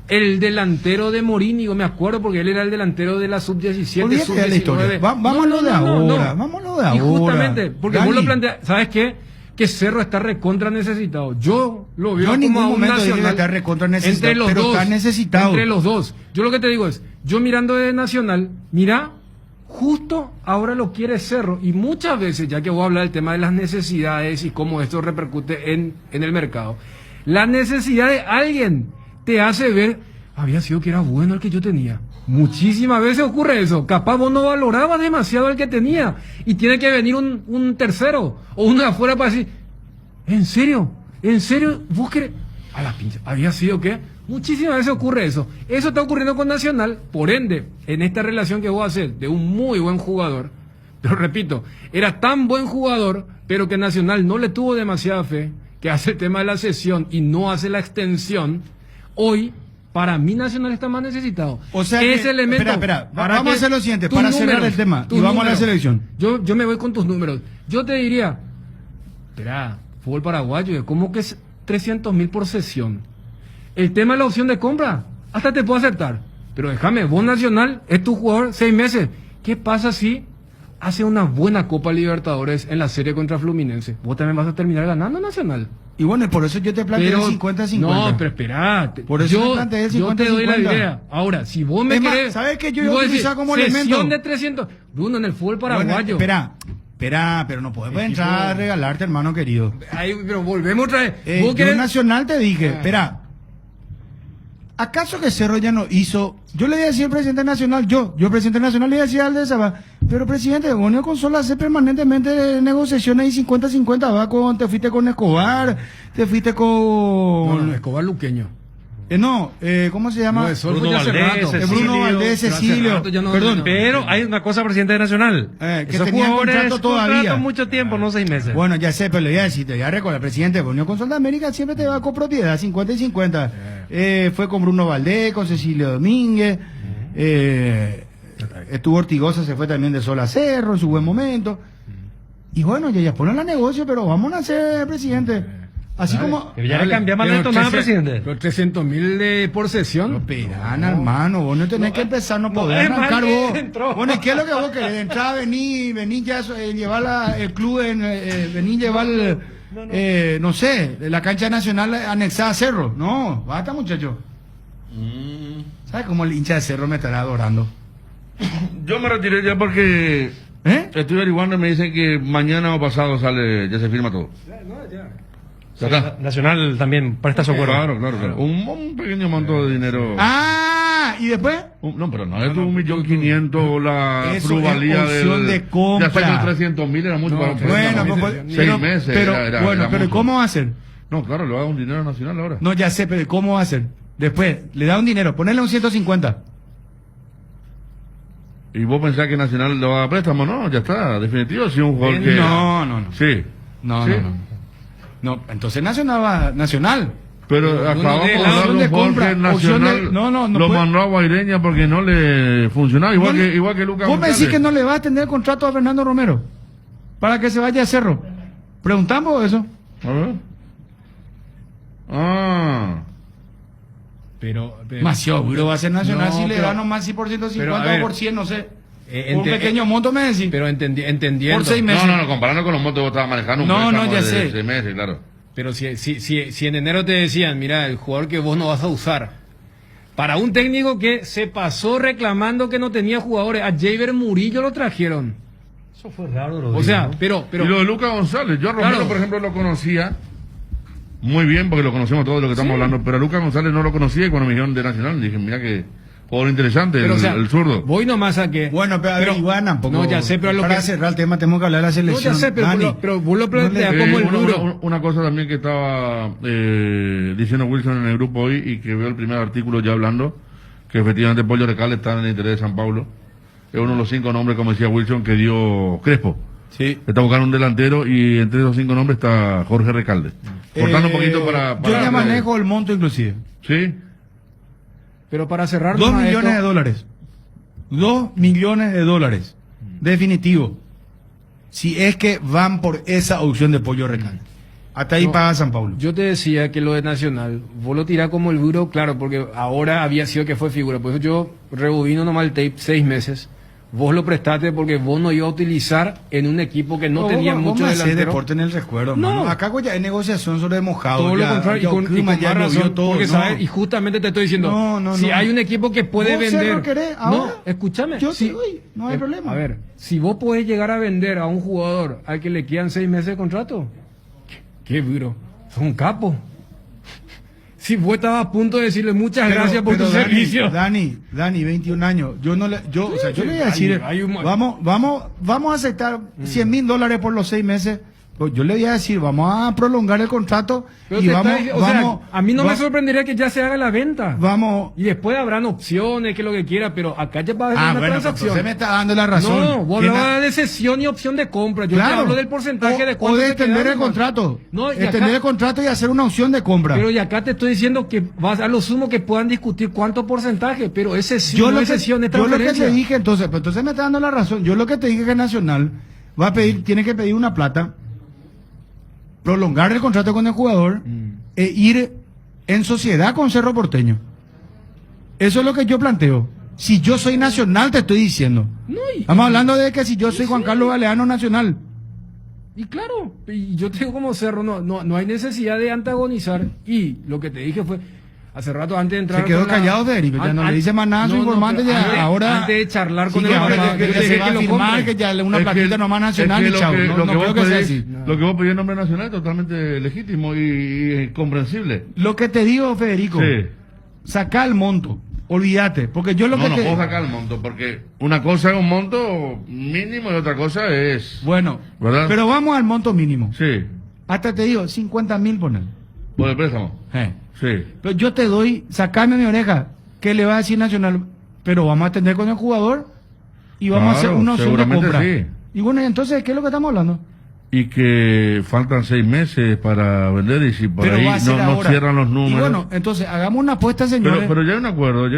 el delantero de Morínigo, me acuerdo, porque él era el delantero de la sub-17, sub-19. Vámonos de ahora. Y justamente, porque vos lo planteas, ¿sabes qué? Que Cerro está recontra necesitado. Yo lo veo como a un Nacional. Está recontra necesitado, entre los dos. Yo lo que te digo es, yo mirando de Nacional, mira Justo ahora lo quiere Cerro, y muchas veces, ya que voy a hablar del tema de las necesidades y cómo esto repercute en el mercado, la necesidad de alguien te hace ver, había sido que era bueno el que yo tenía. Muchísimas veces ocurre eso. Capaz vos no valorabas demasiado el que tenía y tiene que venir un tercero o uno de afuera para decir, ¿en serio? ¿Vos querés? A la pincha, ¿había sido qué? Muchísimas veces ocurre eso. Eso está ocurriendo con Nacional. Por ende, en esta relación que vos haces de un muy buen jugador, pero repito, era tan buen jugador, pero que Nacional no le tuvo demasiada fe, que hace el tema de la cesión y no hace la extensión. Hoy, para mí, Nacional está más necesitado. O sea, ese elemento. Espera, vamos a hacer lo siguiente, para cerrar el tema, y vamos a la selección. Yo me voy con tus números. Yo te diría, espera, fútbol paraguayo, ¿cómo que es 300.000 por sesión? El tema de la opción de compra, hasta te puedo aceptar. Pero déjame, vos Nacional, es tu jugador 6 meses. ¿Qué pasa si hace una buena Copa Libertadores en la serie contra Fluminense? Vos también vas a terminar ganando Nacional. Y bueno, por eso yo te planteé el 50-50. No, pero espera. Por eso yo te doy la idea. Ahora, si vos me querés... ¿Sabes qué yo iba a utilizar como elemento? Sesión de 300... Bruno, en el fútbol paraguayo. Bueno, espera, pero no podemos entrar a regalarte, hermano querido. Ahí, pero volvemos otra vez. ¿Vos querés? Nacional te dije, espera. ¿Acaso que Cerro ya no hizo? Yo le decía al presidente nacional, yo presidente nacional le decía al de Sabá, pero presidente, Bonio Consola hace permanentemente negociaciones y 50-50, te fuiste con Escobar, te fuiste con... No, Escobar luqueño. ¿Cómo se llama? Bruno Valdés, Cecilio. Perdón, pero hay una cosa, presidente nacional. Que tenía contrato todavía. Mucho tiempo, no 6 meses. Bueno, ya sé, pero le voy a decir, te voy a recordar, presidente, Unión Consol de América siempre te va con propiedad, 50-50. Fue con Bruno Valdés, con Cecilio Domínguez. Estuvo Ortigosa, se fue también de Sol a Cerro en su buen momento. Y bueno, ya ponen la negocio, pero vamos a hacer, presidente. Así como... Pero ya le cambiamos la nada, presidente. Los 300.000 por sesión. No, perana, hermano, vos no tenés que empezar, no podés arrancar vos. Bueno, ¿qué es lo que vos querés? Entrar, venir ya, llevar el club, venir llevar, no sé, la cancha nacional anexada a Cerro. No, basta, muchacho. ¿Sabes cómo el hincha de Cerro me estará adorando? Yo me retiré ya porque estoy averiguando y me dicen que mañana o pasado sale, ya se firma todo. Nacional también presta su acuerdo. Claro. Un pequeño monto de dinero. ¿Y después? No, pero no es 1.500.000 la plusvalía de compra. Ya sé que 300.000 era mucho para un bueno, 6 meses. Pero ¿cómo va a hacer? No, claro, le va a dar un dinero nacional ahora. No, ya sé, pero ¿cómo va a hacer? Después, le da un dinero, ponerle un 150. ¿Y vos pensás que Nacional le va a dar préstamo? No, ya está, definitivo. Si un jugador que... No. Sí. No, entonces Nacional. Pero acabamos de hablar de un jugador Nacional lo mandó a Guaireña porque no le funcionaba, igual que Lucas ¿Vos me decís que no le va a extender el contrato a Fernando Romero para que se vaya a Cerro? Preguntamos eso. A ver. Pero más seguro va a ser Nacional si le da nomás si por 150 o por 100, no sé. Un pequeño monto me decís. Pero entendiendo. Por 6 meses. No, comparando con los montos que vos estabas manejando. Ya sé. 6 meses, claro. Pero si en enero te decían, mira, el jugador que vos no vas a usar, para un técnico que se pasó reclamando que no tenía jugadores, a Javier Murillo lo trajeron. Eso fue raro, Rodrigo. O sea, pero... Y lo de Lucas González, yo a Romero, por ejemplo, lo conocía muy bien, porque lo conocemos todos de lo que estamos hablando, pero a Lucas González no lo conocía y cuando me dijeron de Nacional, dije, mira que... Jugador interesante, pero, el zurdo. Voy nomás a que... Bueno, pero a ver, igual tampoco... No, ya sé, pero... Para cerrar el tema tenemos que hablar de la selección. No, ya sé, pero vos lo planteas como el duro. Una cosa también que estaba diciendo Wilson en el grupo hoy y que veo el primer artículo ya hablando, que efectivamente Pollo Recalde está en el interés de San Paulo. Es uno de los 5 nombres, como decía Wilson, que dio Crespo. Sí. Está buscando un delantero y entre esos 5 nombres está Jorge Recalde. Cortando un poquito para yo ya manejo el monto inclusive. ¿Sí? Pero para cerrar... $2 millones. $2 millones. Definitivo. Si es que van por esa opción de Pollo Recalde. Hasta ahí paga San Paulo. Yo te decía que lo de Nacional, vos lo tirás como el duro, claro, porque ahora había sido que fue figura. Por eso yo rebobino nomás el tape 6 meses. vos lo prestaste porque vos no ibas a utilizar en un equipo que no tenía mucho delantero. Deporte en el recuerdo, no. Mano. Acá ya hay negociación sobre mojado. Todo ya, lo contrario, y con más razón, todo, porque no. ¿sabes? Y justamente te estoy diciendo, si hay un equipo que puede vender... No, escúchame. No hay problema. A ver, si vos podés llegar a vender a un jugador al que le quedan 6 meses de contrato, qué duro, sos un capo. Si vos estabas a punto de decirle muchas gracias por tu servicio. Dani, 21 años. Yo le voy a decir, vamos a aceptar $100,000 por los 6 meses. Pues yo le voy a decir, vamos a prolongar el contrato y a mí no me sorprendería que ya se haga la venta. Vamos. Y después habrán opciones, que lo que quiera, pero acá ya va a haber una transacción. Usted me está dando la razón. No, vos hablabas de cesión y opción de compra. Yo te hablo del porcentaje de cuánto. O de extender el contrato. Extender el contrato y hacer una opción de compra. Pero y acá te estoy diciendo que vas a lo sumo que puedan discutir cuánto porcentaje, pero es sesión, no es sesión, es transferencia. Yo lo que te dije, entonces me está dando la razón. Yo lo que te dije que Nacional va a pedir, tiene que pedir una plata, prolongar el contrato con el jugador e ir en sociedad con Cerro Porteño. Eso es lo que yo planteo. Si yo soy Nacional, te estoy diciendo. Estamos hablando de que si yo soy Juan Carlos Galeano Nacional. Y claro, y yo te digo como Cerro, no hay necesidad de antagonizar. Y lo que te dije fue, hace rato antes de entrar... Se quedó callado, Federico, ya no le dice más nada a su informante, ahora... Antes de charlar con él, que se va a firmar que ya una platita nomás Nacional y chao. Lo que vos pedís en nombre nacional es totalmente legítimo y comprensible. Lo que te digo, Federico, saca el monto, olvídate, porque yo lo que te... No puedo sacar el monto, porque una cosa es un monto mínimo y otra cosa es... Bueno, ¿verdad? Pero vamos al monto mínimo. Sí. Hasta te digo, 50,000 poner. ¿Por el préstamo? Sí. Pero yo te doy, sacame mi oreja, ¿qué le va a decir Nacional? Pero vamos a atender con el jugador y vamos a hacer una opción de compra. Sí. Y bueno, entonces, ¿qué es lo que estamos hablando? Y que faltan 6 meses para vender y si por ahí no cierran los números. Y bueno, entonces, hagamos una apuesta, señores. Pero ya hay un acuerdo,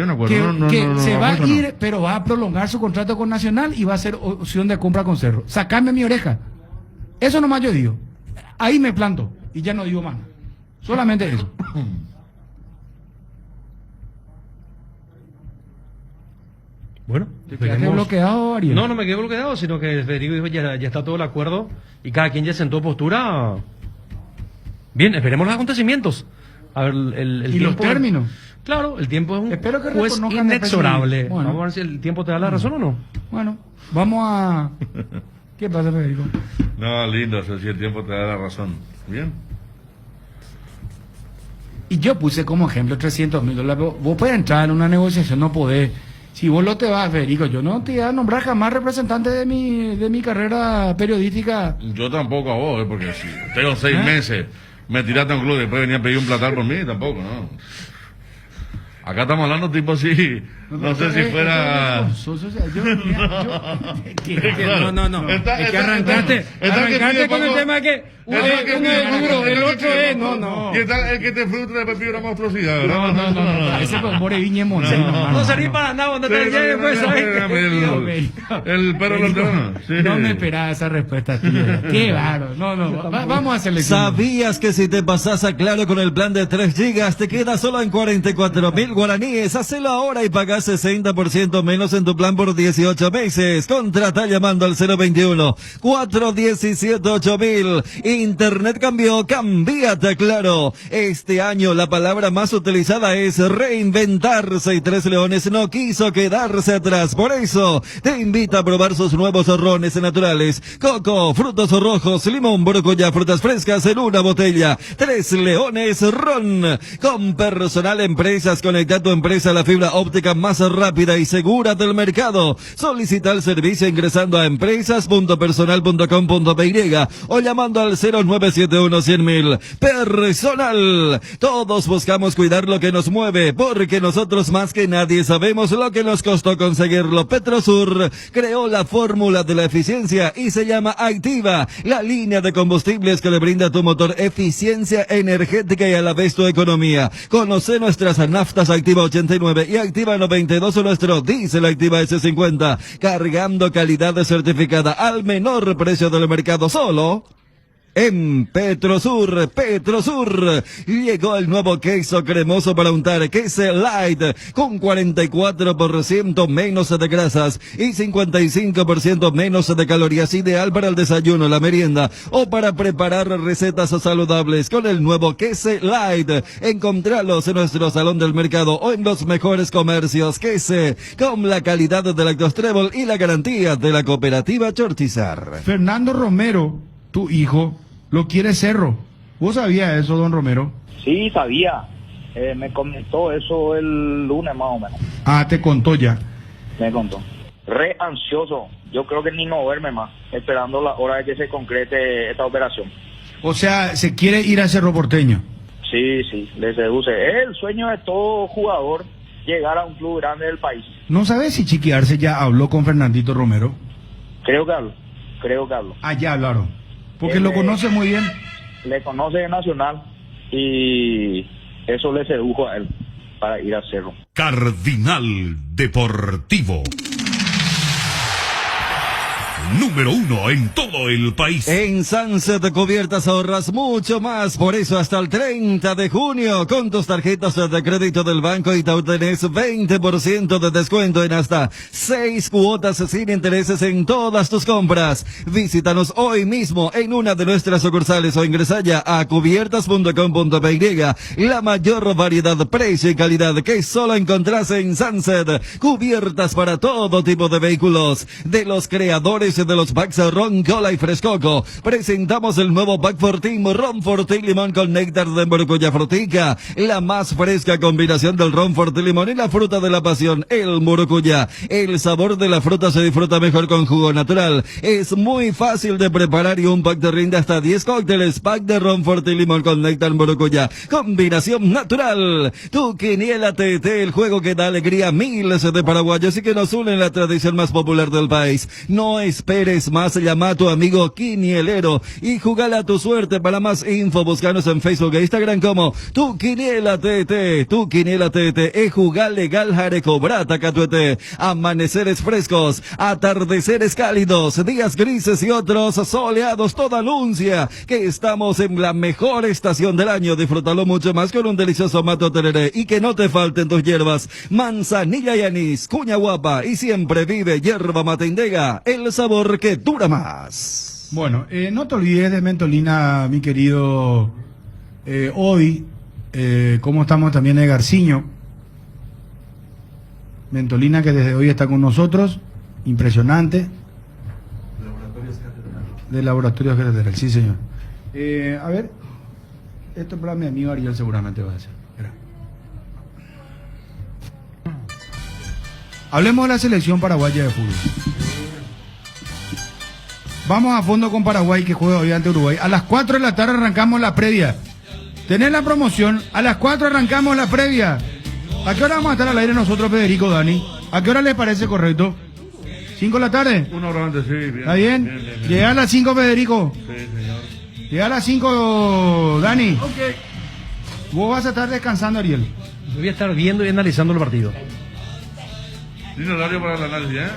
Que se va a ir, pero va a prolongar su contrato con Nacional y va a hacer opción de compra con Cerro. Sacame mi oreja. Eso nomás yo digo. Ahí me planto y ya no digo más. Solamente eso. Bueno, ¿te quedaste bloqueado, Ariel? No me quedé bloqueado, sino que Federico dijo ya está todo el acuerdo y cada quien ya sentó postura. Bien, esperemos los acontecimientos. A ver, el y tiempo, los términos. Claro, el tiempo es un Espero que juez inexorable. Bueno. Vamos a ver si el tiempo te da la razón o no. Bueno, vamos a... ¿Qué pasa, Federico? No, lindo, si el tiempo te da la razón. Bien. Y yo puse como ejemplo $300,000. Vos podés entrar en una negociación, no podés. Si vos lo te vas, Federico, yo no te voy a nombrar jamás representante de mi carrera periodística. Yo tampoco a vos, porque si tengo 6 meses, me tiraste a un club y después venía a pedir un platal por mí, tampoco, ¿no? Acá estamos hablando tipo así, no sé si fuera... No. Es que arrancaste con el tema que uno es duro, el otro es... No. Y está el que te frustra después pide una monstruosidad, ¿verdad? No. Ese con More Viñe Monse. No salí para nada, cuando te llegue después, el perro lo no me esperaba esa respuesta, tío. Qué raro. No. Vamos a hacerle. ¿Sabías que si te pasas a Claro con el plan de 3 gigas te queda solo en 44,000 guaraníes? Hacelo ahora y paga 60% menos en tu plan por 18 meses. Contrata llamando al 021-417-8000. Internet cambió, cambiate a Claro. Este año la palabra más utilizada es reinventarse y Tres Leones no quiso quedarse atrás. Por eso te invita a probar sus nuevos rones naturales. Coco, frutos rojos, limón, borocoya, frutas frescas en una botella. Tres Leones Ron. Con Personal Empresas, conecta tu empresa a la fibra óptica más rápida y segura del mercado. Solicita el servicio ingresando a empresas.personal.com.py o llamando al 0971-100,000. Personal. Todos buscamos cuidar lo que nos mueve, porque nosotros más que nadie sabemos lo que nos costó conseguirlo. Petrosur creó la fórmula de la eficiencia y se llama Activa, la línea de combustibles que le brinda a tu motor eficiencia energética y a la vez tu economía. Conoce nuestras naftas Activa 89 y Activa 92 o nuestro diésel Activa S50, cargando calidad certificada al menor precio del mercado, solo En Petrosur, llegó el nuevo queso cremoso para untar, Queso Light, con 44% menos de grasas y 55% menos de calorías, ideal para el desayuno, la merienda o para preparar recetas saludables. Con el nuevo Queso Light, encontralos en nuestro salón del mercado o en los mejores comercios. Queso, con la calidad de Lactos Trébol y la garantía de la cooperativa Chortizar. Fernando Romero, tu hijo, lo quiere Cerro. ¿Vos sabías eso, don Romero? Sí, sabía. Me comentó eso el lunes más o menos. Ah, te contó ya. Me contó. Re ansioso. Yo creo que ni no duerme más, esperando la hora de que se concrete esta operación. O sea, se quiere ir a Cerro Porteño. Sí, le seduce. Es el sueño de todo jugador, llegar a un club grande del país. ¿No sabes si Chiqui Arce ya habló con Fernandito Romero? Creo que hablo. Ah, ya hablaron. Porque lo conoce muy bien. Le conoce de Nacional y eso le sedujo a él para ir a Cerro. Cardinal Deportivo. Número 1 en todo el país. En Sunset Cubiertas ahorras mucho más, por eso hasta el 30 de junio con tus tarjetas de crédito del Banco Itaú tenés 20% de descuento en hasta 6 cuotas sin intereses en todas tus compras. Visítanos hoy mismo en una de nuestras sucursales o ingresa ya a cubiertas.com.py. La mayor variedad, precio y calidad que solo encontrás en Sunset. Cubiertas para todo tipo de vehículos. De los creadores de los packs Ron, Cola y Frescoco, presentamos el nuevo pack Fortín, Ron Fortín Limón con néctar de maracuyá frutica, la más fresca combinación del Ron Fortín Limón y la fruta de la pasión, el maracuyá. El sabor de la fruta se disfruta mejor con jugo natural. Es muy fácil de preparar y un pack te rinde hasta 10 cócteles. Pack de Ron Fortín Limón con néctar maracuyá, combinación natural. Tu quiniela TT, el juego que da alegría a miles de paraguayos y que nos une en la tradición más popular del país. No esperes más, llama a tu amigo quinielero y jugala a tu suerte. Para más info, búscanos en Facebook e Instagram como Tu Quiniela TT. Tu Quiniela TT es jugar legal, jareco, brata, catuete. Amaneceres frescos, atardeceres cálidos, días grises y otros soleados. Todo anuncia que estamos en la mejor estación del año. Disfrútalo mucho más con un delicioso mato tereré y que no te falten tus hierbas. Manzanilla y anís, cuña guapa y siempre vive hierba mate Indega, el sabor que dura más. Bueno, no te olvides de Mentolina, mi querido. Hoy, como estamos también de Garciño. Mentolina que desde hoy está con nosotros. Impresionante. De Laboratorios Catedral, sí señor. A ver, esto para mi amigo Ariel seguramente va a hacer. Hablemos de la selección paraguaya de fútbol. Vamos a fondo con Paraguay, que juega hoy ante Uruguay. A las 4 de la tarde arrancamos la previa. Tenés la promoción, a las 4 arrancamos la previa. ¿A qué hora vamos a estar al aire nosotros, Federico, Dani? ¿A qué hora les parece correcto? ¿5 de la tarde? Una hora antes, sí, bien. ¿Está bien? Bien. Llega a las 5, Federico. Sí, señor. Llega a las 5, Dani. Ok. Vos vas a estar descansando, Ariel. Yo voy a estar viendo y analizando el partido. Lindo horario para el análisis, ¿eh?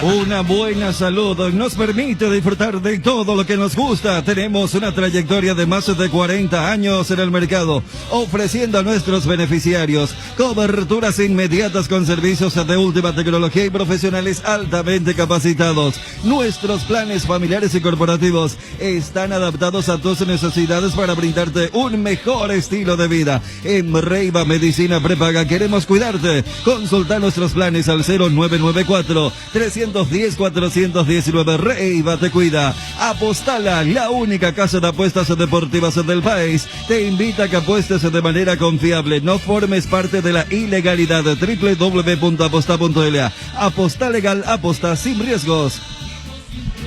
Una buena salud nos permite disfrutar de todo lo que nos gusta. Tenemos una trayectoria de más de 40 años en el mercado, ofreciendo a nuestros beneficiarios coberturas inmediatas con servicios de última tecnología y profesionales altamente capacitados. Nuestros planes familiares y corporativos están adaptados a tus necesidades para brindarte un mejor estilo de vida. En Reiva Medicina Prepaga queremos cuidarte. Consulta nuestros planes al 0994-310-419. Reiva te cuida. Apostala, la única casa de apuestas deportivas del país, te invita a que apuestes de manera confiable. No formes parte de la ilegalidad. www.aposta.la. Aposta legal, aposta sin riesgos.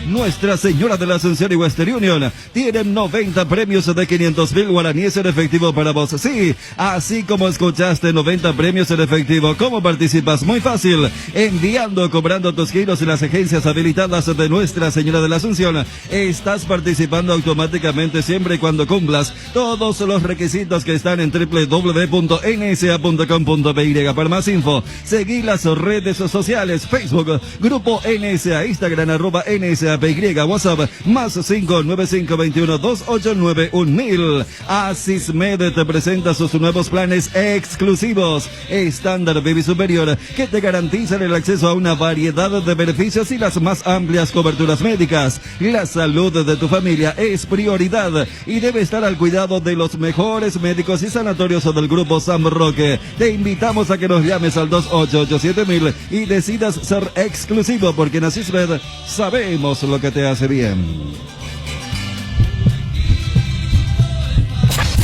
Nuestra Señora de la Asunción y Western Union tienen 90 premios de 500,000 guaraníes en efectivo para vos. Sí, así como escuchaste, 90 premios en efectivo. ¿Cómo participas? Muy fácil. Enviando o cobrando tus giros en las agencias habilitadas de Nuestra Señora de la Asunción. Estás participando automáticamente siempre y cuando cumplas todos los requisitos que están en www.nsa.com.py. Para más info, seguí las redes sociales: Facebook, Grupo NSA, Instagram, @NSA PY, WhatsApp más 595212891.000. Asismed te presenta sus nuevos planes exclusivos. Estándar Baby Superior, que te garantizan el acceso a una variedad de beneficios y las más amplias coberturas médicas. La salud de tu familia es prioridad y debe estar al cuidado de los mejores médicos y sanatorios del Grupo San Roque. Te invitamos a que nos llames al 2887000 y decidas ser exclusivo, porque en Asismed sabemos lo que te hace bien.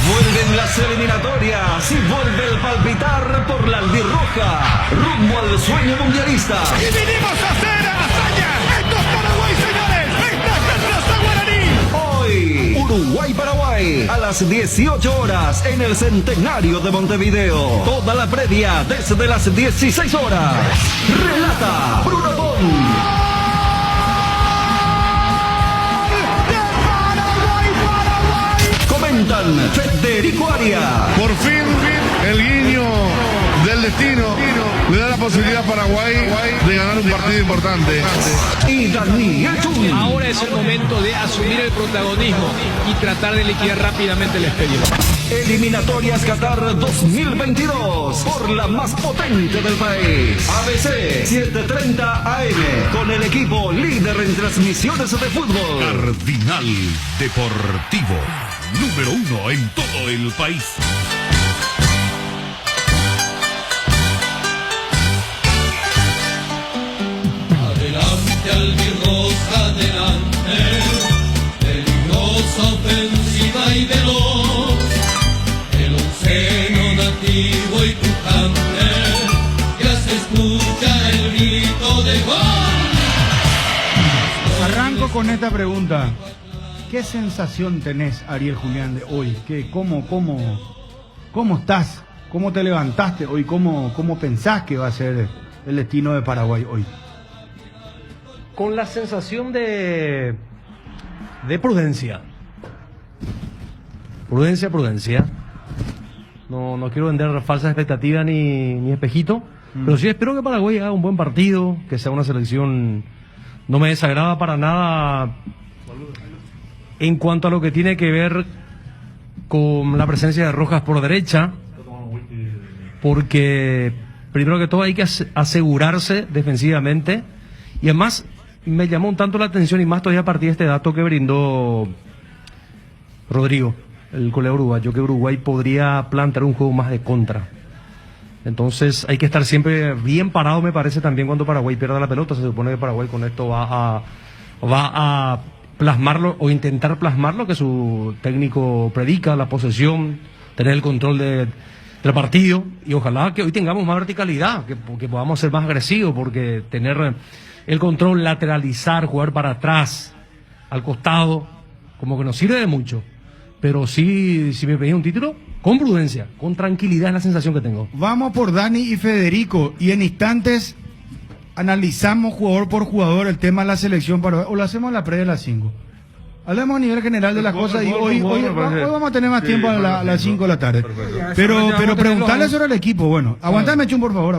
Vuelven las eliminatorias y vuelve el palpitar por la albirroja rumbo al sueño mundialista. Y vinimos a hacer hazaña. Esto es Paraguay, señores. Esta es Hoy, Raza Guaraní. Uruguay-Paraguay a las 18 horas en el Centenario de Montevideo. Toda la previa desde las 16 horas. Relata Bruno Bon. Comentan Federico Aria. Por fin, el guiño del destino le da la posibilidad a Paraguay de ganar un partido importante. Y Daniel Chun. Ahora es el momento de asumir el protagonismo y tratar de liquidar rápidamente el expediente. Eliminatorias Qatar 2022 por la más potente del país. ABC 7:30 AM con el equipo líder en transmisiones de fútbol. Cardinal Deportivo, número 1 en todo el país. Adelante, albirroja, adelante. Peligrosa, ofensiva y veloz. El onceno nativo y pujante. Ya se escucha el grito de gol. Arranco con esta pregunta. ¿Qué sensación tenés, Ariel Julián, de hoy? ¿Cómo estás? ¿Cómo te levantaste hoy? ¿Cómo pensás que va a ser el destino de Paraguay hoy? Con la sensación de prudencia. Prudencia. No quiero vender falsas expectativas ni espejito, pero sí espero que Paraguay haga un buen partido, que sea una selección. No me desagrada para nada en cuanto a lo que tiene que ver con la presencia de Rojas por derecha, porque primero que todo hay que asegurarse defensivamente, y además me llamó un tanto la atención, y más todavía a partir de este dato que brindó Rodrigo, el colega uruguayo, que Uruguay podría plantear un juego más de contra. Entonces hay que estar siempre bien parado, me parece, también cuando Paraguay pierda la pelota. Se supone que Paraguay con esto va a plasmarlo o intentar plasmar lo que su técnico predica, la posesión, tener el control del partido, y ojalá que hoy tengamos más verticalidad, que podamos ser más agresivos, porque tener el control, lateralizar, jugar para atrás, al costado, como que nos sirve de mucho. Pero sí, si me pedís un título, con prudencia, con tranquilidad, es la sensación que tengo. Vamos por Dani y Federico, y en instantes analizamos jugador por jugador el tema de la selección paraguaya, o lo hacemos en la previa de las 5. Hablemos a nivel general de las cosas, y hoy vamos a tener más tiempo a las 5 de la tarde. Pero preguntarle sobre el equipo. Bueno, aguantame, Chun, por favor,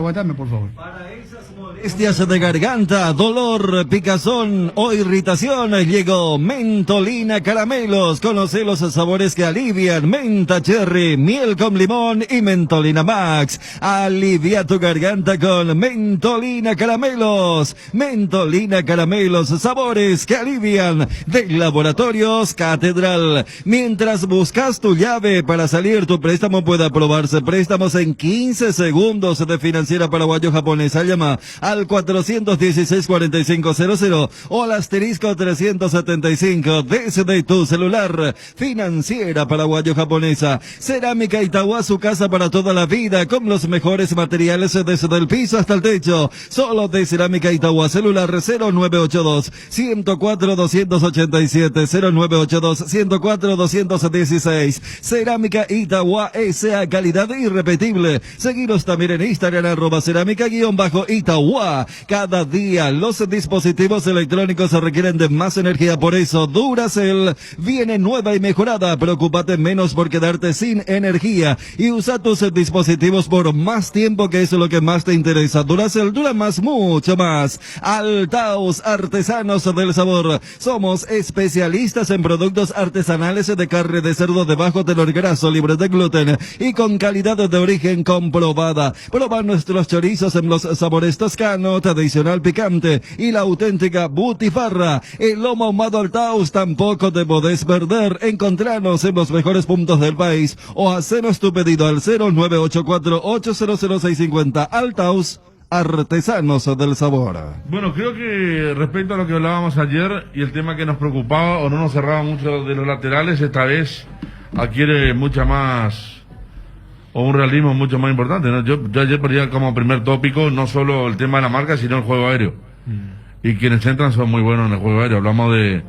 Molestias de garganta, dolor, picazón o irritación, llegó Mentolina Caramelos. Conoce los sabores que alivian: menta cherry, miel con limón y Mentolina Max. Alivia tu garganta con Mentolina Caramelos. Mentolina Caramelos, sabores que alivian. De Laboratorios Catedral. Mientras buscas tu llave para salir, tu préstamo puede aprobarse. Préstamos en 15 segundos de Financiera Paraguayo Japonesa. Llama al 416-4500 o al asterisco 375 desde tu celular. Financiera Paraguayo Japonesa. Cerámica Itagua, su casa para toda la vida, con los mejores materiales desde el piso hasta el techo. Solo de Cerámica Itagua. Celular 0982-104-287, 0982-104-216. Cerámica Itagua, esa calidad irrepetible. Seguiros también en Instagram, @cerámica_Itagua. Antoine. Cada día los dispositivos electrónicos requieren de más energía, por eso Duracell viene nueva y mejorada. Preocúpate menos por quedarte sin energía y usa tus dispositivos por más tiempo, que eso es lo que más te interesa. Duracell dura más, mucho más. Altaus, artesanos del sabor. Somos especialistas en productos artesanales de carne de cerdo de bajo tenor graso, libre de gluten y con calidad de origen comprobada. Proba nuestros chorizos en los sabores toscano, tradicional picante y la auténtica butifarra. El lomo ahumado Altaus tampoco te podés perder. Encontranos en los mejores puntos del país o hacenos tu pedido al 0984-800-650. Altaus, artesanos del sabor. Bueno, creo que respecto a lo que hablábamos ayer y el tema que nos preocupaba o no nos cerraba mucho de los laterales, esta vez adquiere mucha más, o un realismo mucho más importante, ¿no? Yo ayer ponía como primer tópico no solo el tema de la marca, sino el juego aéreo. Y quienes entran son muy buenos en el juego aéreo. Hablamos de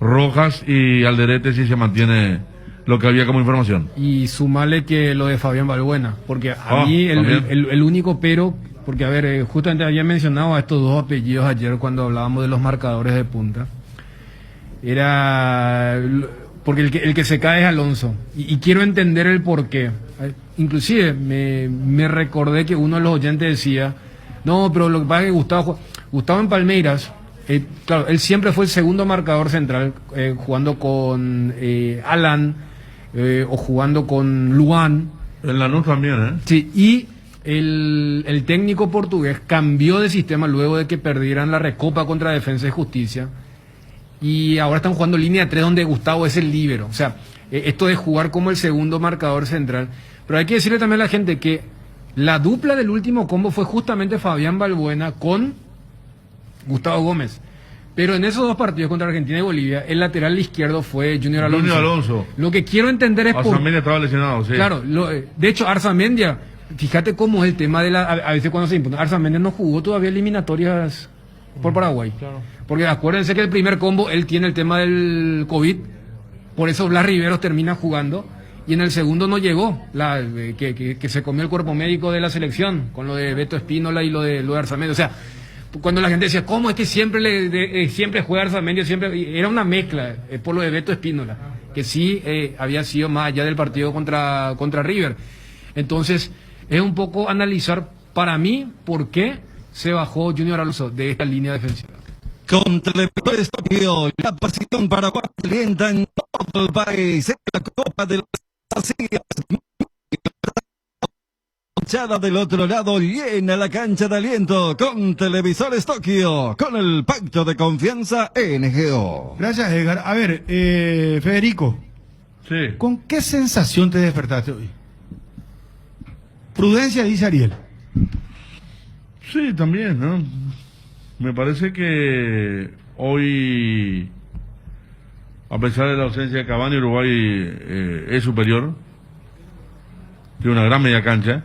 Rojas y Alderete, si se mantiene lo que había como información. Y sumale que lo de Fabián Balbuena, porque a mí el único pero, porque a ver, justamente había mencionado a estos dos apellidos ayer cuando hablábamos de los marcadores de punta, era porque el que se cae es Alonso, y quiero entender el porqué. Inclusive me recordé que uno de los oyentes decía, no, pero lo que pasa es que Gustavo en Palmeiras, claro, él siempre fue el segundo marcador central, jugando con Alan, o jugando con Luan. En Lanús también, Sí, y el técnico portugués cambió de sistema luego de que perdieran la Recopa contra Defensa y Justicia, y ahora están jugando línea 3 donde Gustavo es el líbero. O sea, esto de jugar como el segundo marcador central. Pero hay que decirle también a la gente que la dupla del último combo fue justamente Fabián Balbuena con Gustavo Gómez. Pero en esos dos partidos contra Argentina y Bolivia, el lateral izquierdo fue Junior Alonso. Lo que quiero entender es Arzamendia estaba lesionado, sí. Claro, de hecho, Arzamendia, fíjate cómo es el tema de a veces cuando se impone. Arzamendia no jugó todavía eliminatorias por Paraguay. Claro. Porque acuérdense que el primer combo, él tiene el tema del COVID, por eso Blas Riveros termina jugando, y en el segundo no llegó, que se comió el cuerpo médico de la selección, con lo de Beto Espínola y lo de Arzamendia. O sea, cuando la gente decía, ¿cómo es que siempre juega Arzamendia? Era una mezcla, por lo de Beto Espínola, que sí había sido más allá del partido contra River. Entonces, es un poco analizar, para mí, por qué se bajó Junior Alonso de esta línea defensiva. Con Televisores Tokio, la pasión paraguaya alienta en todo el país. En la Copa de las Ásias, hinchada del otro lado llena la cancha de aliento con Televisores Tokio, con el pacto de confianza NGO. Gracias, Edgar. A ver, Federico. Sí. ¿Con qué sensación te despertaste hoy? Prudencia, dice Ariel. Sí, también, ¿no? Me parece que hoy, a pesar de la ausencia de Cavani, Uruguay es superior. Tiene una gran media cancha,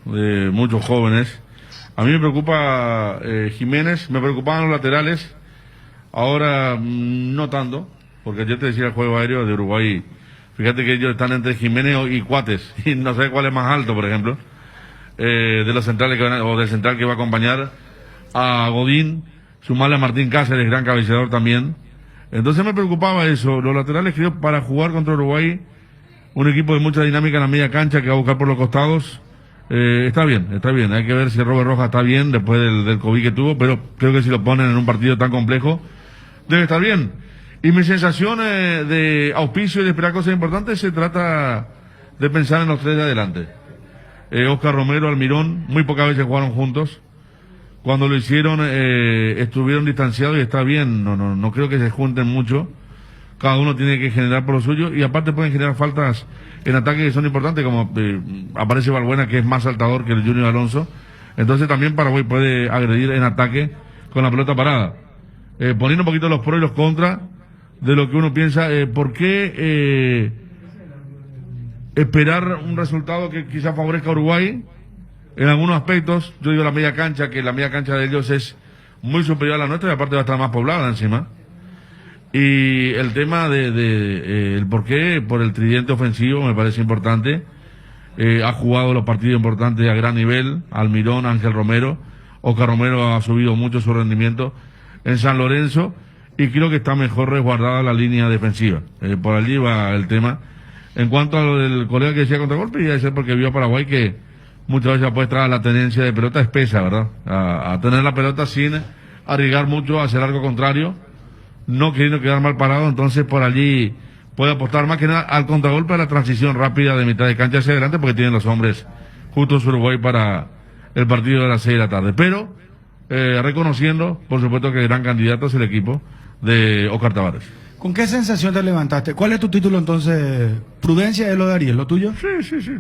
de muchos jóvenes. A mí me preocupa Jiménez, me preocupaban los laterales, ahora no tanto, porque ayer te decía el juego aéreo de Uruguay. Fíjate que ellos están entre Jiménez y Cuates, y no sé cuál es más alto, por ejemplo, de los centrales o del central que va a acompañar a Godín, sumarle a Martín Cáceres, gran cabeceador también. Entonces me preocupaba eso. Los laterales, creo, para jugar contra Uruguay, un equipo de mucha dinámica en la media cancha que va a buscar por los costados, está bien. Hay que ver si Robert Rojas está bien después del COVID que tuvo, pero creo que si lo ponen en un partido tan complejo, debe estar bien. Y mi sensación de auspicio y de esperar cosas importantes se trata de pensar en los tres de adelante. Oscar Romero, Almirón, muy pocas veces jugaron juntos. Cuando lo hicieron, estuvieron distanciados y está bien, no creo que se junten mucho. Cada uno tiene que generar por lo suyo y aparte pueden generar faltas en ataque que son importantes, como aparece Balbuena, que es más saltador que el Junior Alonso. Entonces también Paraguay puede agredir en ataque con la pelota parada. Poniendo un poquito los pros y los contras de lo que uno piensa, ¿por qué esperar un resultado que quizás favorezca a Uruguay? En algunos aspectos, yo digo la media cancha, que la media cancha de ellos es muy superior a la nuestra y aparte va a estar más poblada encima. Y el tema el por qué, por el tridente ofensivo, me parece importante. Ha jugado los partidos importantes a gran nivel, Almirón, Ángel Romero. Oscar Romero ha subido mucho su rendimiento en San Lorenzo y creo que está mejor resguardada la línea defensiva. Por allí va el tema. En cuanto a lo del colega que decía contragolpe, iba a ser porque vio a Paraguay que muchas veces apuesta a la tenencia de pelota espesa, ¿verdad? A tener la pelota sin arriesgar mucho hacia el arco contrario, no queriendo quedar mal parado, entonces por allí puede apostar más que nada al contragolpe, a la transición rápida de mitad de cancha hacia adelante, porque tienen los hombres justos Uruguay para el partido de las 6 de la tarde. Pero reconociendo, por supuesto, que gran candidato es el equipo de Oscar Tavares. ¿Con qué sensación te levantaste? ¿Cuál es tu título entonces? ¿Prudencia es lo de Ariel, lo tuyo? Sí.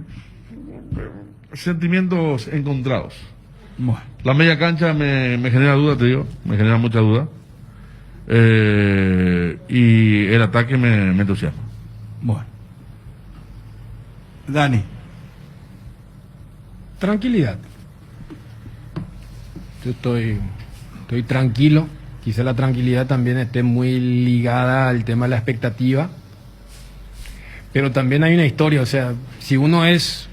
Sentimientos encontrados. Bueno. La media cancha me genera duda, te digo, me genera mucha duda. Y el ataque me entusiasma. Bueno. Dani. Tranquilidad. Yo estoy tranquilo. Quizá la tranquilidad también esté muy ligada al tema de la expectativa. Pero también hay una historia, o sea, si uno es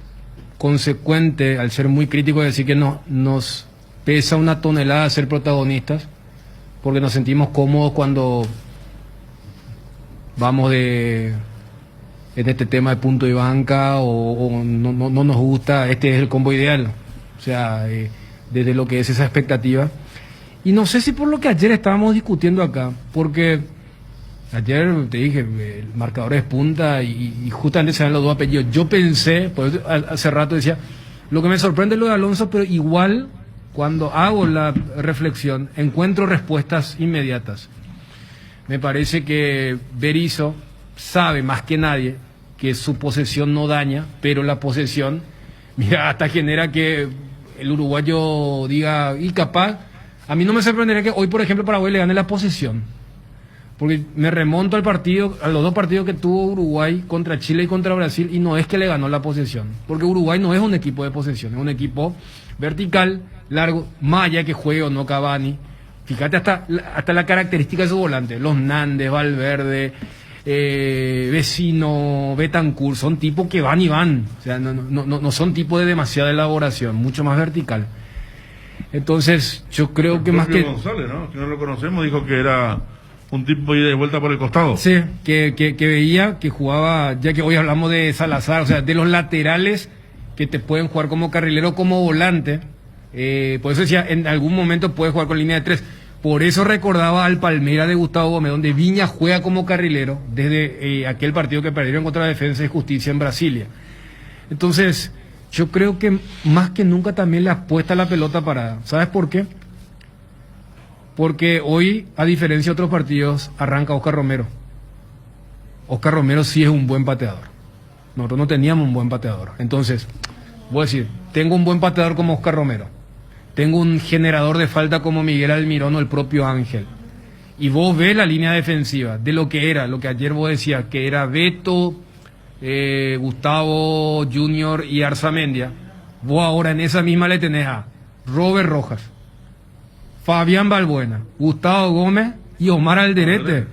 consecuente al ser muy crítico, decir que nos pesa una tonelada ser protagonistas, porque nos sentimos cómodos cuando vamos en este tema de punto de banca o no nos gusta, este es el combo ideal, o sea, desde lo que es esa expectativa. Y no sé si por lo que ayer estábamos discutiendo acá, porque ayer te dije, el marcador es punta y justamente se dan los dos apellidos. Yo pensé, por eso hace rato decía, lo que me sorprende es lo de Alonso, pero igual cuando hago la reflexión encuentro respuestas inmediatas. Me parece que Berizzo sabe más que nadie que su posesión no daña, pero la posesión, mira, hasta genera que el uruguayo diga, y capaz, a mí no me sorprendería que hoy, por ejemplo, Paraguay le gane la posesión. Porque me remonto a los dos partidos que tuvo Uruguay contra Chile y contra Brasil, y no es que le ganó la posesión. Porque Uruguay no es un equipo de posesión, es un equipo vertical, largo, más allá que juegue o no Cavani. Fíjate hasta la característica de su volante. Los Nández, Valverde, Vecino, Betancur, son tipos que van y van. O sea, no son tipos de demasiada elaboración, mucho más vertical. Entonces, yo creo que más que... González, ¿no? Que no lo conocemos, dijo que era un tipo de vuelta por el costado. Sí, que veía que jugaba, ya que hoy hablamos de Salazar, o sea, de los laterales que te pueden jugar como carrilero, como volante. Por eso decía, en algún momento puede jugar con línea de 3. Por eso recordaba al Palmeiras de Gustavo Gómez, donde Viña juega como carrilero desde aquel partido que perdieron contra la Defensa y Justicia en Brasilia. Entonces, yo creo que más que nunca también le apuesta la pelota parada. ¿Sabes por qué? Porque hoy, a diferencia de otros partidos, arranca Oscar Romero. Oscar Romero sí es un buen pateador. Nosotros no teníamos un buen pateador. Entonces, voy a decir, tengo un buen pateador como Oscar Romero. Tengo un generador de falta como Miguel Almirón o el propio Ángel. Y vos ves la línea defensiva de lo que era, lo que ayer vos decías, que era Beto, Gustavo Junior y Arzamendia. Vos ahora en esa misma le tenés a Robert Rojas, Fabián Balbuena, Gustavo Gómez y Omar Alderete.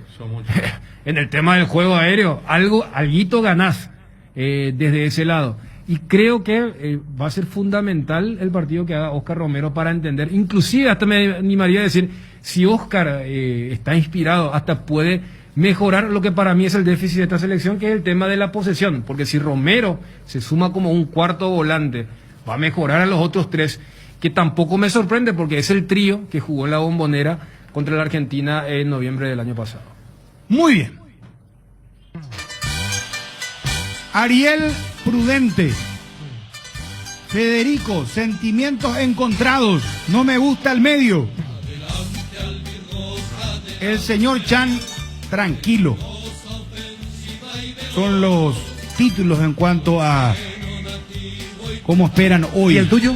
En el tema del juego aéreo, alguito ganás desde ese lado. Y creo que va a ser fundamental el partido que haga Oscar Romero para entender, inclusive hasta me animaría a decir, si Oscar está inspirado, hasta puede mejorar lo que para mí es el déficit de esta selección, que es el tema de la posesión, porque si Romero se suma como un cuarto volante, va a mejorar a los otros tres, que tampoco me sorprende, porque es el trío que jugó en la Bombonera contra la Argentina en noviembre del año pasado. Muy bien. Ariel, prudente. Federico, sentimientos encontrados. No me gusta el medio. El señor Chan, tranquilo. Son los títulos en cuanto a cómo esperan hoy. ¿Y el tuyo?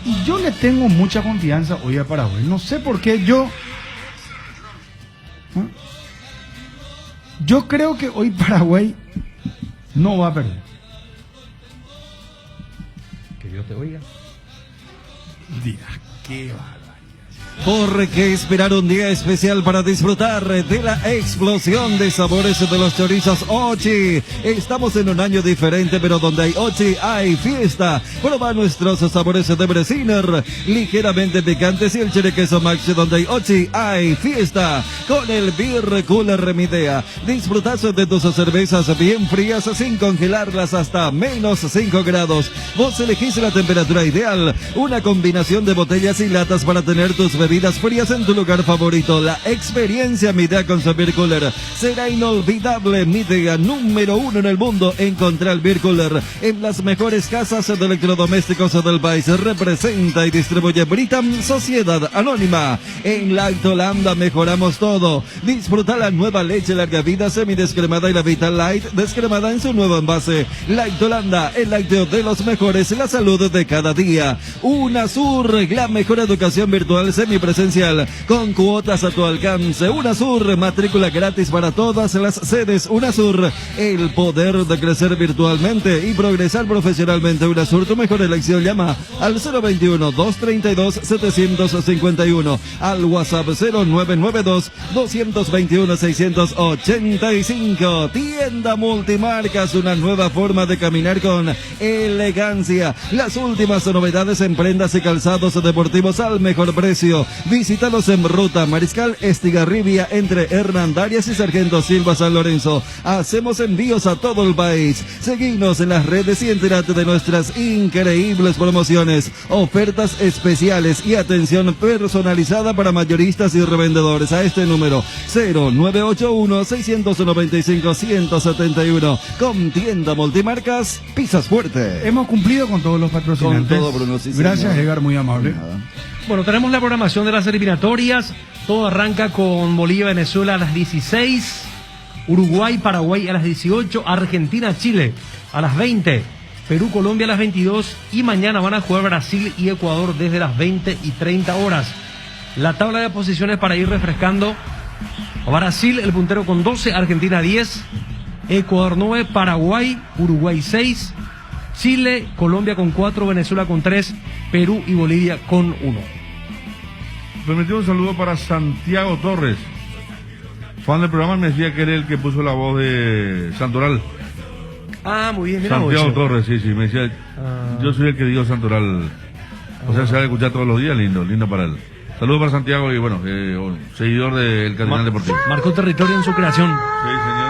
Y yo le tengo mucha confianza hoy a Paraguay. No sé por qué yo creo que hoy Paraguay no va a perder. Que Dios te oiga. Dirá, qué barbaridad. ¿Por qué esperar un día especial para disfrutar de la explosión de sabores de los chorizos Ochi? Estamos en un año diferente, pero donde hay Ochi hay fiesta. Prueba nuestros sabores de Bresiner, ligeramente picantes, y el chile queso Maxi. Donde hay Ochi hay fiesta. Con el Beer Cooler Midea, disfrutas de tus cervezas bien frías sin congelarlas hasta -5 grados. Vos elegís la temperatura ideal, una combinación de botellas y latas para tener tus bebidas frías en tu lugar favorito. La experiencia Midea con su Beer Cooler será inolvidable. Midea, número 1 en el mundo. Encontrá el Beer Cooler en las mejores casas de electrodomésticos del país. Representa y distribuye Britam Sociedad Anónima. En Lactolanda mejoramos todo. Disfruta la nueva leche larga vida semidescremada y la Vital Light descremada en su nuevo envase. Lactolanda, el lácteo de los mejores, la salud de cada día. UNASUR, la mejor educación virtual semipresencial con cuotas a tu alcance. UNASUR, matrícula gratis para todas las sedes. UNASUR, el poder de crecer virtualmente y progresar profesionalmente. UNASUR, tu mejor elección. Llama al 021-232-751, al WhatsApp 0992-221-685. Tienda Multimarcas, una nueva forma de caminar con elegancia. Las últimas novedades en prendas y calzados deportivos al mejor precio. Visítalos en Ruta Mariscal Estigarribia, entre Hernandarias y Sargento Silva, San Lorenzo. Hacemos envíos a todo el país. Seguinos en las redes y entérate de nuestras increíbles promociones, ofertas especiales y atención personalizada para mayoristas y revendedores a este número 0981-695-171. Con Tienda Multimarcas, pisas fuerte. Hemos cumplido con todos los patrocinantes. Con todo, Bruno. Sí, gracias, señor. Edgar, muy amable. Bueno, tenemos la programación de las eliminatorias. Todo arranca con Bolivia-Venezuela a las 16, Uruguay-Paraguay a las 18, Argentina-Chile a las 20, Perú-Colombia a las 22 y mañana van a jugar Brasil y Ecuador desde las 20:30 horas. La tabla de posiciones para ir refrescando: Brasil el puntero con 12, Argentina 10, Ecuador 9, Paraguay, Uruguay 6, Chile, Colombia con 4, Venezuela con 3, Perú y Bolivia con 1. Permitió un saludo para Santiago Torres, fan del programa. Me decía que era el que puso la voz de Santoral. Ah, muy bien, mira. Santiago Torres, sí, me decía, yo soy el que digo Santoral. O sea, se va a escuchar todos los días, lindo para él. Saludos para Santiago y bueno, seguidor del Cardenal Deportivo. Marcó territorio en su creación. Sí, señor.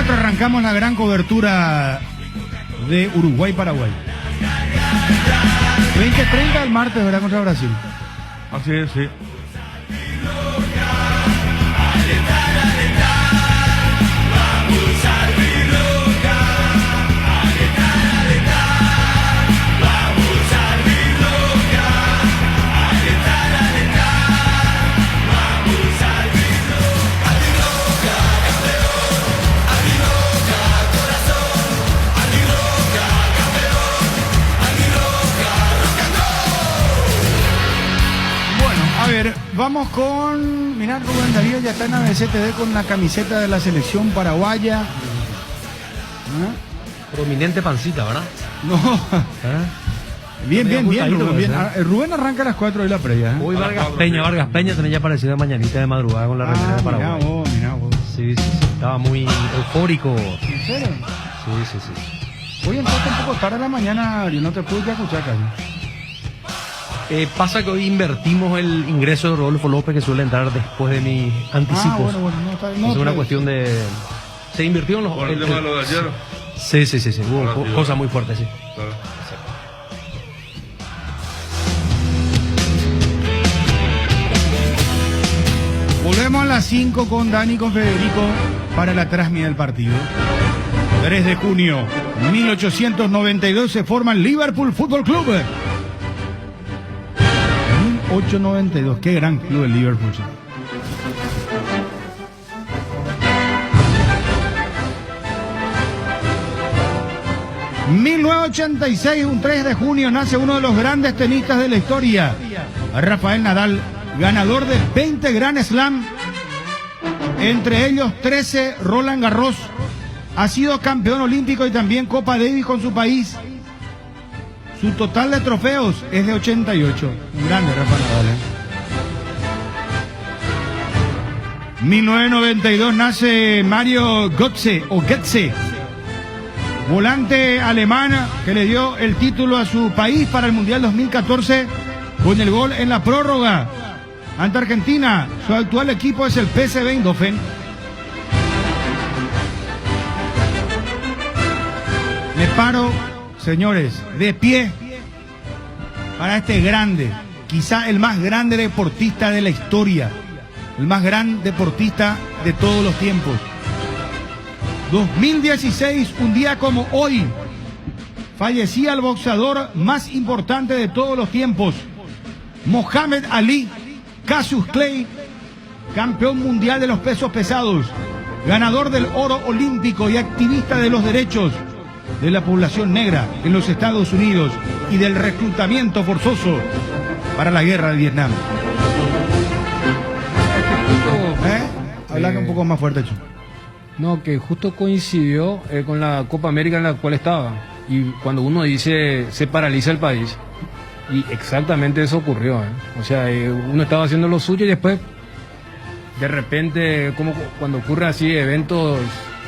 Arrancamos la gran cobertura de Uruguay-Paraguay. 20:30 el martes, ¿verdad? Contra Brasil. Así es, sí. Vamos con... Mirá, Rubén Darío ya está en ABCTV con la camiseta de la selección paraguaya. Prominente pancita, ¿verdad? No. Bien, Rubén, bien. Rubén arranca a las 4 de la previa. Hoy Vargas Peña tenía ya aparecido de mañanita de madrugada con la remera de Paraguay. Mirá vos. Sí, estaba muy eufórico. ¿En serio? Sí. Hoy entraste un poco tarde a la mañana, Ari, no te pude escuchar, casi. Pasa que hoy invertimos el ingreso de Rodolfo López, que suele entrar después de mis anticipos. Es una cuestión de... Se invirtió en los... ¿Por el tema de lo de ayer? Sí. Hubo cosas muy fuertes, sí. Claro. Volvemos a las 5 con Dani y con Federico para la transmisión del partido. 3 de junio 1892 se forma el Liverpool Football Club. 1892, qué gran club el Liverpool. 1986, un 3 de junio, nace uno de los grandes tenistas de la historia, Rafael Nadal, ganador de 20 Grand Slam, entre ellos 13 Roland Garros. Ha sido campeón olímpico y también Copa Davis con su país. Su total de trofeos es de 88. Un grande Rafael Nadal. 1992 nace Mario Götze, volante alemán que le dio el título a su país para el Mundial 2014 con el gol en la prórroga ante Argentina. Su actual equipo es el PSV Eindhoven. Me paro, señores, de pie para este grande, quizá el más grande deportista de la historia, el más gran deportista de todos los tiempos. 2016, un día como hoy, fallecía el boxeador más importante de todos los tiempos, Muhammad Ali, Cassius Clay, campeón mundial de los pesos pesados, ganador del oro olímpico y activista de los derechos de la población negra en los Estados Unidos y del reclutamiento forzoso para la guerra de Vietnam. Habla un poco más fuerte, Chu. No, que justo coincidió con la Copa América en la cual estaba. Y cuando uno dice se paraliza el país, y exactamente eso ocurrió. O sea, uno estaba haciendo lo suyo y después, de repente, como cuando ocurre así, eventos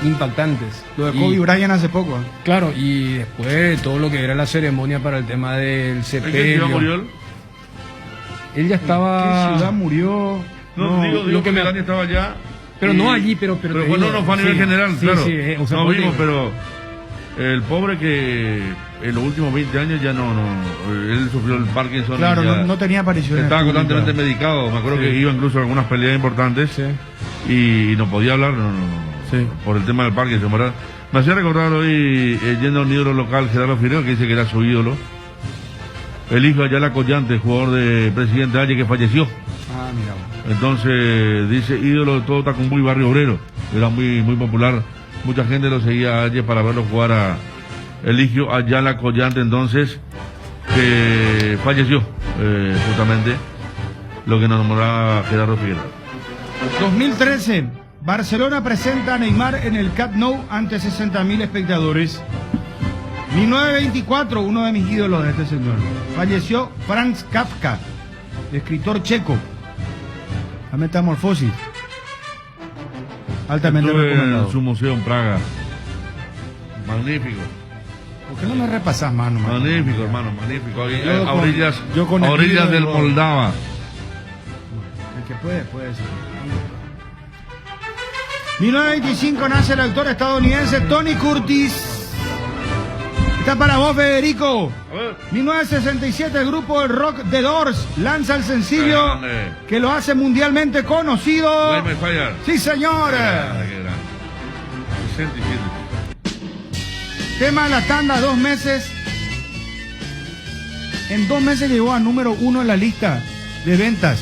impactantes. Lo de Kobe Bryant hace poco. Claro, y después todo lo que era la ceremonia para el tema del sepelio. ¿En qué ciudad murió él? Él ya estaba... ¿En qué ciudad murió? No, digo que Dani estaba allá. Pero no allí, pero bueno, no fue a nivel general, sí, claro. Sí, o sea, no vimos, pero el pobre que en los últimos 20 años ya no él sufrió el Parkinson. Claro, no tenía apariciones. Estaba constantemente medicado. Me acuerdo que iba incluso a algunas peleas importantes y no podía hablar, por el tema del Parkinson, ¿verdad? Me hacía recordar hoy, yendo a un ídolo local, Gerardo Figueroa, que dice que era su ídolo. El hijo de Ayala Collante, jugador de Presidente Valle, que falleció. Ah, mira. Entonces, dice, ídolo de todo Tacumbú y Barrio Obrero. Era muy popular. Mucha gente lo seguía ayer para verlo jugar a Eligio Ayala Collante, entonces, que falleció, justamente, lo que nos nombraba Gerardo Figueroa. 2013, Barcelona presenta a Neymar en el Camp Nou ante 60.000 espectadores. 1924, uno de mis ídolos de este señor. Falleció Franz Kafka, escritor checo. La Metamorfosis. Altamente recomendado. En su museo en Praga. Magnífico. ¿Por qué no me repasás, mano? Magnífico, hermano, magnífico. A orillas del Moldava. El que puede ser. 1925 nace el actor estadounidense Tony Curtis. Está para vos, Federico. 1967, el grupo de rock The Doors lanza el sencillo que lo hace mundialmente conocido. Let Me Fire. Sí, señor. Qué gran. 67. Tema de la tanda, 2 meses. En 2 meses llegó a número 1 en la lista de ventas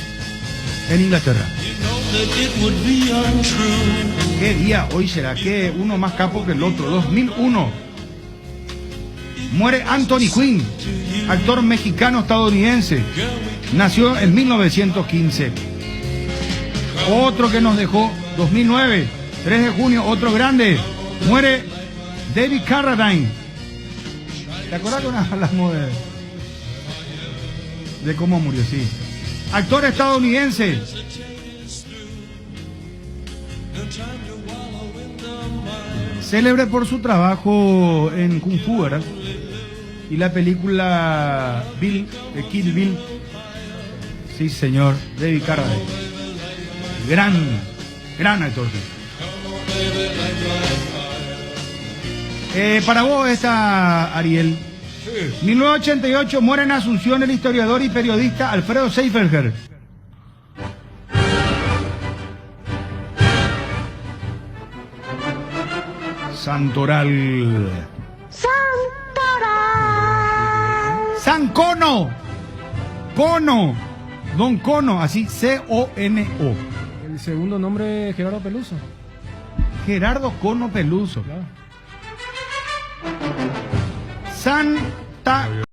en Inglaterra. ¿Qué día hoy será? ¿Qué uno más capo que el otro? 2001. Muere Anthony Quinn, actor mexicano-estadounidense. Nació en 1915. Otro que nos dejó, 2009, 3 de junio, otro grande. Muere David Carradine. ¿Te acuerdas que hablamos de cómo murió? Sí. Actor estadounidense. Célebre por su trabajo en Kung Fu, ¿verdad? Y la película Kill Bill Sí, señor. David Carradine. Gran actor. Para vos esta, Ariel. 1988 muere en Asunción el historiador y periodista Alfredo Seifelger. Santoral. San Cono. Cono. Don Cono, así C-O-N-O. El segundo nombre es Gerardo Peluso. Gerardo Cono Peluso. Claro. Santa